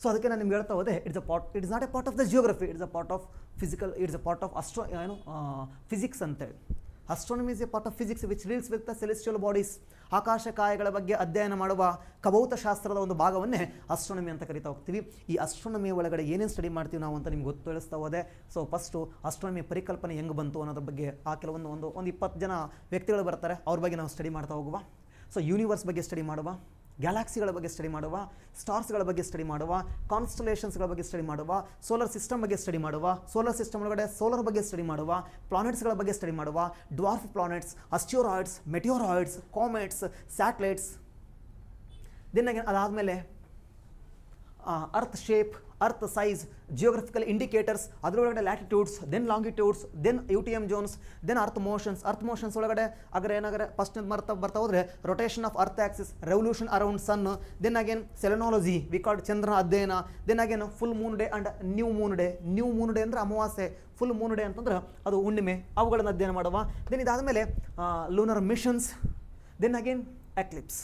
Speaker 1: ಸೊ ಅದಕ್ಕೆ ನಾನು ನಿಮ್ಗೆ ಹೇಳ್ತಾ ಹೋದೆ, it's not a part of the geography, it's a part of physical, it's a part of physics ಅಂತೇಳಿ. Astronomy is a part of physics which deals with the celestial bodies. ಆಕಾಶಕಾಯಗಳ ಬಗ್ಗೆ ಅಧ್ಯಯನ ಮಾಡುವ ಖಭೌತಶಾಸ್ತ್ರದ ಒಂದು ಭಾಗವನ್ನೇ ಅಸ್ಟ್ರೋನಮಿ ಅಂತ ಕರಿತಾ ಹೋಗ್ತೀವಿ. ಈ ಅಸ್ಟ್ರೋನಮಿ ಒಳಗಡೆ ಏನೇನು ಸ್ಟಡಿ ಮಾಡ್ತೀವಿ ನಾವು ಅಂತ ನಿಮ್ಗೆ ಗೊತ್ತಿಳಿಸ್ತಾ ಹೋದೆ. ಸೊ ಫಸ್ಟು ಅಸ್ಟ್ರೋನಮಿ ಪರಿಕಲ್ಪನೆ ಹೆಂಗೆ ಬಂತು ಅನ್ನೋದ್ರ ಬಗ್ಗೆ ಆ ಕೆಲವೊಂದು ಒಂದು 20 ಜನ ವ್ಯಕ್ತಿಗಳು ಬರ್ತಾರೆ, ಅವ್ರ ಬಗ್ಗೆ ನಾವು ಸ್ಟಡಿ ಮಾಡ್ತಾ ಹೋಗುವ. ಸೊ ಯೂನಿವರ್ಸ್ ಬಗ್ಗೆ ಸ್ಟಡಿ ಮಾಡುವ, ಗ್ಯಾಲಾಕ್ಸಿಗಳ ಬಗ್ಗೆ ಸ್ಟಡಿ ಮಾಡುವ, ಸ್ಟಾರ್ಸ್ಗಳ ಬಗ್ಗೆ ಸ್ಟಡಿ ಮಾಡುವ, ಕಾನ್ಸ್ಟಲೇಷನ್ಸ್ಗಳ ಬಗ್ಗೆ ಸ್ಟಡಿ ಮಾಡುವ, ಸೋಲಾರ್ ಸಿಸ್ಟಮ್ ಬಗ್ಗೆ ಸ್ಟಡಿ ಮಾಡುವ, ಸೋಲಾರ್ ಸಿಸ್ಟಮ್ ಒಳಗಡೆ ಸೋಲಾರ್ ಬಗ್ಗೆ ಸ್ಟಡಿ ಮಾಡುವ, ಪ್ಲಾನೆಟ್ಸ್ಗಳ ಬಗ್ಗೆ ಸ್ಟಡಿ ಮಾಡುವ, dwarf planets, asteroids, meteoroids, comets, satellites. Then again ಅದಾದಮೇಲೆ earth shape, earth size, geographical indicators, ಅದರೊಳಗಡೆ latitudes, then longitudes, then UTM zones, then earth motions ಒಳಗಡೆ ಅಗರೆ ಏನಾಗರೆ ಫಸ್ಟ್ ಬರ್ತಾ ಹೋದರೆ rotation of earth axis, revolution around sun, then again selenology, we called ಚಂದ್ರನ ಅಧ್ಯಯನ, then again full moon day and new Moon day. New Moon day ಅಂದರೆ ಅಮಾವಾಸ್ಯೆ, full moon day ಅಂತಂದ್ರೆ ಅದು ಹುಣ್ಣಿಮೆ, ಅವುಗಳನ್ನು ಅಧ್ಯಯನ ಮಾಡುವ. ದೆನ್ ಇದಾದಮೇಲೆ lunar missions, then again eclipse.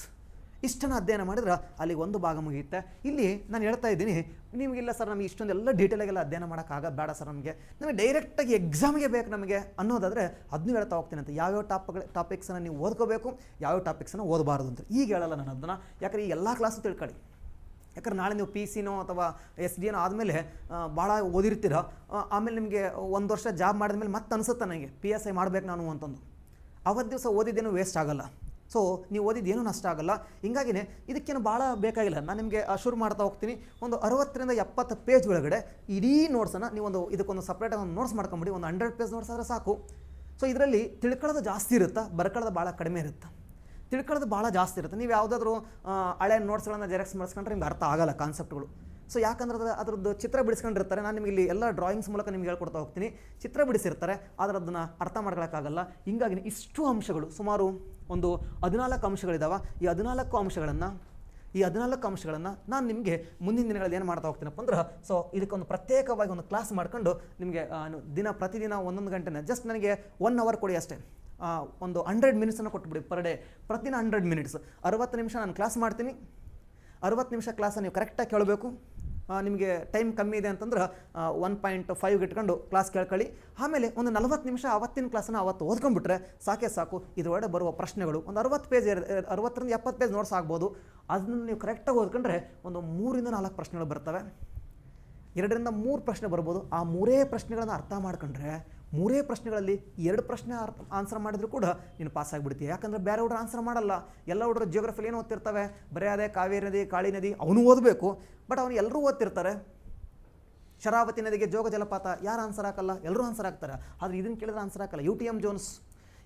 Speaker 1: ಇಷ್ಟನ್ನು ಅಧ್ಯಯನ ಮಾಡಿದ್ರೆ ಅಲ್ಲಿಗೆ ಒಂದು ಭಾಗ ಮುಗಿಯುತ್ತೆ. ಇಲ್ಲಿ ನಾನು ಹೇಳ್ತಾ ಇದ್ದೀನಿ, ನಿಮಗಿಲ್ಲ ಸರ್ ನಮಗೆ ಇಷ್ಟೊಂದೆಲ್ಲ ಡೀಟೇಲಾಗೆಲ್ಲ ಅಧ್ಯಯನ ಮಾಡೋಕ್ಕಾಗ ಬೇಡ ಸರ್, ನಮಗೆ ಡೈರೆಕ್ಟಾಗಿ ಎಕ್ಸಾಮ್ಗೆ ಬೇಕು ನಮಗೆ ಅನ್ನೋದಾದರೆ ಅದನ್ನೂ ಹೇಳ್ತಾ ಹೋಗ್ತೀನಿ ಅಂತ. ಯಾವ್ಯಾವ ಟಾಪಿಕ್ಸನ್ನು ನೀವು ಓದ್ಕೋಬೇಕು, ಯಾವ್ಯಾವ ಟಾಪಿಕ್ಸನ್ನು ಓದಬಾರ್ದು ಅಂತ ಈಗ ಹೇಳಲ್ಲ ನಾನು ಅದನ್ನು. ಯಾಕಂದರೆ ಈ ಎಲ್ಲ ಕ್ಲಾಸು ತಿಳ್ಕೊಳ್ಳಿ. ಯಾಕಂದ್ರೆ ನಾಳೆ ನೀವು PC ಅಥವಾ SD ಆದಮೇಲೆ ಭಾಳ ಓದಿರ್ತೀರ, ಆಮೇಲೆ ನಿಮಗೆ 1 ವರ್ಷ ಜಾಬ್ ಮಾಡಿದ್ಮೇಲೆ ಮತ್ತೆ ಅನಿಸುತ್ತೆ ನನಗೆ PSI ಮಾಡಬೇಕು ನಾನು ಅಂತಂದು. ಅವತ್ತು ದಿವಸ ಓದಿದ್ದೇನು ವೇಸ್ಟ್ ಆಗೋಲ್ಲ. ಸೊ ನೀವು ಓದಿದ್ದೇನೂ ನಷ್ಟ ಆಗೋಲ್ಲ. ಹಿಂಗಾಗಿನೇ ಇದಕ್ಕೇನು ಭಾಳ ಬೇಕಾಗಿಲ್ಲ. ನಾನು ನಿಮಗೆ ಶುರು ಮಾಡ್ತಾ ಹೋಗ್ತೀನಿ. ಒಂದು 60ರಿಂದ 70 ಪೇಜ್ ಒಳಗಡೆ ಇಡೀ ನೋಟ್ಸನ್ನು ನೀವೊಂದು ಇದಕ್ಕೊಂದು ಸಪ್ರೇಟಾಗಿ ಒಂದು ನೋಟ್ಸ್ ಮಾಡ್ಕೊಂಬಿಡಿ. ಒಂದು 100 ಪೇಜ್ ನೋಟ್ಸ್ ಆದರೆ ಸಾಕು. ಸೊ ಇದರಲ್ಲಿ ತಿಳ್ಕೊಳ್ಳೋದು ಜಾಸ್ತಿ ಇರುತ್ತೆ, ಬರ್ಕೊಳ್ಳೋದು ಭಾಳ ಕಡಿಮೆ ಇರುತ್ತೆ. ತಿಳ್ಕೊಳ್ಳೋದು ಭಾಳ ಜಾಸ್ತಿ ಇರುತ್ತೆ. ನೀವು ಯಾವುದಾದ್ರೂ ಹಳೆ ನೋಟ್ಸ್ಗಳನ್ನು ಜೆರಾಕ್ಸ್ ಮಾಡಿಸ್ಕೊಂಡ್ರೆ ನಿಮ್ಗೆ ಅರ್ಥ ಆಗೋಲ್ಲ ಕಾನ್ಸೆಪ್ಟ್ಗಳು. ಸೊ ಯಾಕಂದ್ರೆ ಅದರದ್ದು ಚಿತ್ರ ಬಿಡಿಸ್ಕೊಂಡಿರ್ತಾರೆ. ನಾನು ನಿಮಗೆ ಇಲ್ಲಿ ಎಲ್ಲ ಡ್ರಾಯಿಂಗ್ಸ್ ಮೂಲಕ ನಿಮ್ಗೆ ಹೇಳ್ಕೊಡ್ತಾ ಹೋಗ್ತೀನಿ. ಚಿತ್ರ ಬಿಡಿಸಿರ್ತಾರೆ, ಆದರೆ ಅದನ್ನು ಅರ್ಥ ಮಾಡ್ಕೊಳ್ಳೋಕ್ಕಾಗಲ್ಲ. ಹಿಂಗಾಗಿ ಇಷ್ಟು ಅಂಶಗಳು, ಸುಮಾರು ಒಂದು 14 ಅಂಶಗಳಿದ್ದಾವೆ. ಈ 14 ಅಂಶಗಳನ್ನು ನಾನು ನಿಮಗೆ ಮುಂದಿನ ದಿನಗಳಲ್ಲಿ ಏನು ಮಾಡ್ತಾ ಹೋಗ್ತೀನಪ್ಪ ಅಂದ್ರೆ, ಸೊ ಇದಕ್ಕೊಂದು ಪ್ರತ್ಯೇಕವಾಗಿ ಒಂದು ಕ್ಲಾಸ್ ಮಾಡ್ಕೊಂಡು ನಿಮಗೆ ಪ್ರತಿದಿನ 1 ಗಂಟೆನ ಜಸ್ಟ್ ನನಗೆ 1 ಅವರ್ ಕೊಡಿ ಅಷ್ಟೇ. ಒಂದು 100 ಮಿನಿಟ್ಸನ್ನು ಕೊಟ್ಬಿಡಿ ಪರ್ ಡೇ. ಪ್ರತಿದಿನ 100 ಮಿನಿಟ್ಸ್, 60 ನಿಮಿಷ ನಾನು ಕ್ಲಾಸ್ ಮಾಡ್ತೀನಿ. 60 ನಿಮಿಷ ಕ್ಲಾಸನ್ನು ನೀವು ಕರೆಕ್ಟಾಗಿ ಕೇಳಬೇಕು. ನಿಮಗೆ ಟೈಮ್ ಕಮ್ಮಿ ಇದೆ ಅಂತಂದ್ರೆ 1.5 ಇಟ್ಕೊಂಡು ಕ್ಲಾಸ್ ಕೇಳ್ಕೊಳ್ಳಿ. ಆಮೇಲೆ ಒಂದು 40 ನಿಮಿಷ ಅವತ್ತಿನ ಕ್ಲಾಸನ್ನು ಅವತ್ತು ಓದ್ಕೊಂಡ್ಬಿಟ್ರೆ ಸಾಕು. ಇದರೊಳಗಡೆ ಬರುವ ಪ್ರಶ್ನೆಗಳು ಒಂದು 60 ಪೇಜ್, 60ರಿಂದ 70 ಪೇಜ್ ನೋಟ್ಸ್ ಆಗ್ಬೋದು. ಅದನ್ನು ನೀವು ಕರೆಕ್ಟಾಗಿ ಓದ್ಕೊಂಡ್ರೆ ಒಂದು 3ರಿಂದ 4 ಪ್ರಶ್ನೆಗಳು ಬರ್ತವೆ. 2ರಿಂದ 3 ಪ್ರಶ್ನೆ ಬರ್ಬೋದು. ಆ 3 ಪ್ರಶ್ನೆಗಳನ್ನು ಅರ್ಥ ಮಾಡ್ಕೊಂಡ್ರೆ 3 ಪ್ರಶ್ನೆಗಳಲ್ಲಿ 2 ಪ್ರಶ್ನೆ ಆನ್ಸರ್ ಮಾಡಿದ್ರು ಕೂಡ ನೀನು ಪಾಸ್ ಆಗಿಬಿಡ್ತೀಯ. ಯಾಕಂದರೆ ಬೇರೆ ಹುಡುಗರು ಆನ್ಸರ್ ಮಾಡಲ್ಲ. ಎಲ್ಲ ಹುಡುಗರು ಜಿಯೋಗ್ರಫಿಲಿ ಏನು ಓದ್ತಿರ್ತವೆ, ಬರೀ ಅದೇ ಕಾವೇರಿ ನದಿ, ಕಾಳಿ ನದಿ ಅವನು ಓದಬೇಕು. ಬಟ್ ಅವನು ಎಲ್ಲರೂ ಓದ್ತಿರ್ತಾರೆ. ಶರಾವತಿ ನದಿಗೆ ಜೋಗ ಜಲಪಾತ ಯಾರು ಆನ್ಸರ್ ಹಾಕಲ್ಲ, ಎಲ್ಲರೂ ಆನ್ಸರ್ ಹಾಕ್ತಾರೆ. ಆದರೆ ಇದನ್ನು ಕೇಳಿದ್ರೆ ಆನ್ಸರ್ ಹಾಕಲ್ಲ. UTM ಜೋನ್ಸ್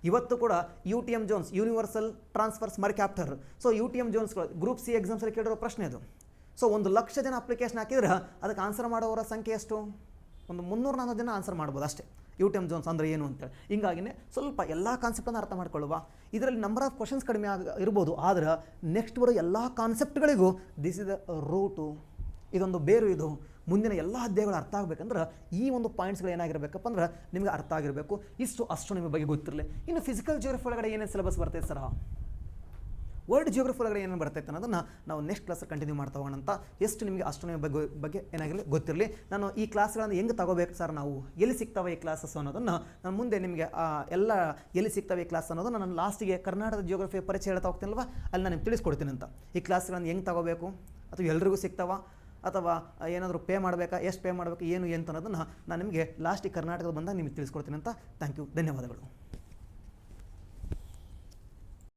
Speaker 1: ಇವತ್ತು ಕೂಡ UTM zones, universal transfer Mercator. So UTM ಜೋನ್ಸ್ಗಳು ಗ್ರೂಪ್ C ಎಕ್ಸಾಮ್ಸಲ್ಲಿ ಕೇಳಿರೋ ಪ್ರಶ್ನೆ ಅದು. ಸೊ 1,00,000 ಜನ ಅಪ್ಲಿಕೇಶನ್ ಹಾಕಿದ್ರೆ ಅದಕ್ಕೆ ಆನ್ಸರ್ ಮಾಡೋರ ಸಂಖ್ಯೆ ಎಷ್ಟು? ಒಂದು 300-400 ಜನ ಆನ್ಸರ್ ಮಾಡ್ಬೋದು ಅಷ್ಟೇ. UTM ಜೋನ್ಸ್ ಅಂದರೆ ಏನು ಅಂತೇಳಿ. ಹಿಂಗಾಗಿನೇ ಸ್ವಲ್ಪ ಎಲ್ಲ ಕಾನ್ಸೆಪ್ಟನ್ನು ಅರ್ಥ ಮಾಡ್ಕೊಳ್ಳುವ. ಇದರಲ್ಲಿ ನಂಬರ್ ಆಫ್ ಕ್ವಶನ್ಸ್ ಕಡಿಮೆ ಇರ್ಬೋದು, ಆದರೆ ನೆಕ್ಸ್ಟ್ ಬರೋ ಎಲ್ಲ ಕಾನ್ಸೆಪ್ಟ್ಗಳಿಗೂ ದಿಸ್ ಇಸ್ ದ ರೂಟು, ಇದೊಂದು ಬೇರು. ಇದು ಮುಂದಿನ ಎಲ್ಲ ಅಧ್ಯಾಯಗಳು ಅರ್ಥ ಆಗಬೇಕಂದ್ರೆ ಈ ಒಂದು ಪಾಯಿಂಟ್ಸ್ಗಳು ಏನಾಗಿರಬೇಕಪ್ಪ ಅಂದ್ರೆ ನಿಮಗೆ ಅರ್ಥ ಆಗಿರಬೇಕು. ಇಷ್ಟು ಅಸ್ಟ್ರೋನಮಿ ಬಗ್ಗೆ ಗೊತ್ತಿರಲಿ. ಇನ್ನು ಫಿಸಿಕಲ್ ಜಿಯೋಗ್ರಫಿ ಒಳಗಡೆ ಏನೇನು ಸಿಲೆಬಸ್ ಬರ್ತೈತೆ ಸರ, ವರ್ಲ್ಡ್ ಜಿಯೋಗ್ರಫಿ ಒಳಗಡೆ ಏನೇನು ಬರ್ತೈತೆ ಅನ್ನೋದನ್ನು ನಾವು ನೆಕ್ಸ್ಟ್ ಕ್ಲಾಸಲ್ಲಿ ಕಂಟಿನ್ಯೂ ಮಾಡ್ತಾ ಹೋಗೋಣ ಅಂತ. ಎಷ್ಟು ನಿಮಗೆ ಅಸ್ಟ್ರೋನಮಿ ಬಗ್ಗೆ ಏನಾಗಿರಲಿ ಗೊತ್ತಿರಲಿ. ನಾನು ಈ ಕ್ಲಾಸ್ಗಳನ್ನು ಹೆಂಗೆ ತಗೋಬೇಕು ಸರ್, ನಾವು ಎಲ್ಲಿ ಸಿಗ್ತವೆ ಈ ಕ್ಲಾಸಸ್ ಅನ್ನೋದನ್ನು ನಾನು ಮುಂದೆ ನಿಮಗೆ ಎಲ್ಲ ಎಲ್ಲಿ ಸಿಗ್ತವೆ ಈ ಕ್ಲಾಸ್ ಅನ್ನೋದನ್ನು ನಾನು ಲಾಸ್ಟಿಗೆ ಕರ್ನಾಟಕದ ಜಿಯೋಗ್ರಫಿ ಪರಿಚಯ ಹೇಳ್ತಾ ಹೋಗ್ತೀನಲ್ವ, ಅಲ್ಲಿ ನಾನು ನಿಮ್ಗೆ ತಿಳಿಸ್ಕೊಡ್ತೀನಿ ಅಂತ. ಈ ಕ್ಲಾಸ್ಗಳನ್ನು ಹೆಂಗೆ ತಗೋಬೇಕು, ಅಥವಾ ಎಲ್ರಿಗೂ ಸಿಗ್ತಾವ, ಅಥವಾ ಏನಾದರೂ ಪೇ ಮಾಡಬೇಕಾ, ಎಷ್ಟು ಪೇ ಮಾಡಬೇಕು, ಏನು ಅಂತ ಅನ್ನೋದನ್ನು ನಾನು ನಿಮಗೆ ಲಾಸ್ಟಿಗೆ ಕರ್ನಾಟಕದ ಬಂದಾಗ ನಿಮಗೆ ತಿಳಿಸ್ಕೊಡ್ತೀನಿ ಅಂತ. ಥ್ಯಾಂಕ್ ಯು, ಧನ್ಯವಾದಗಳು.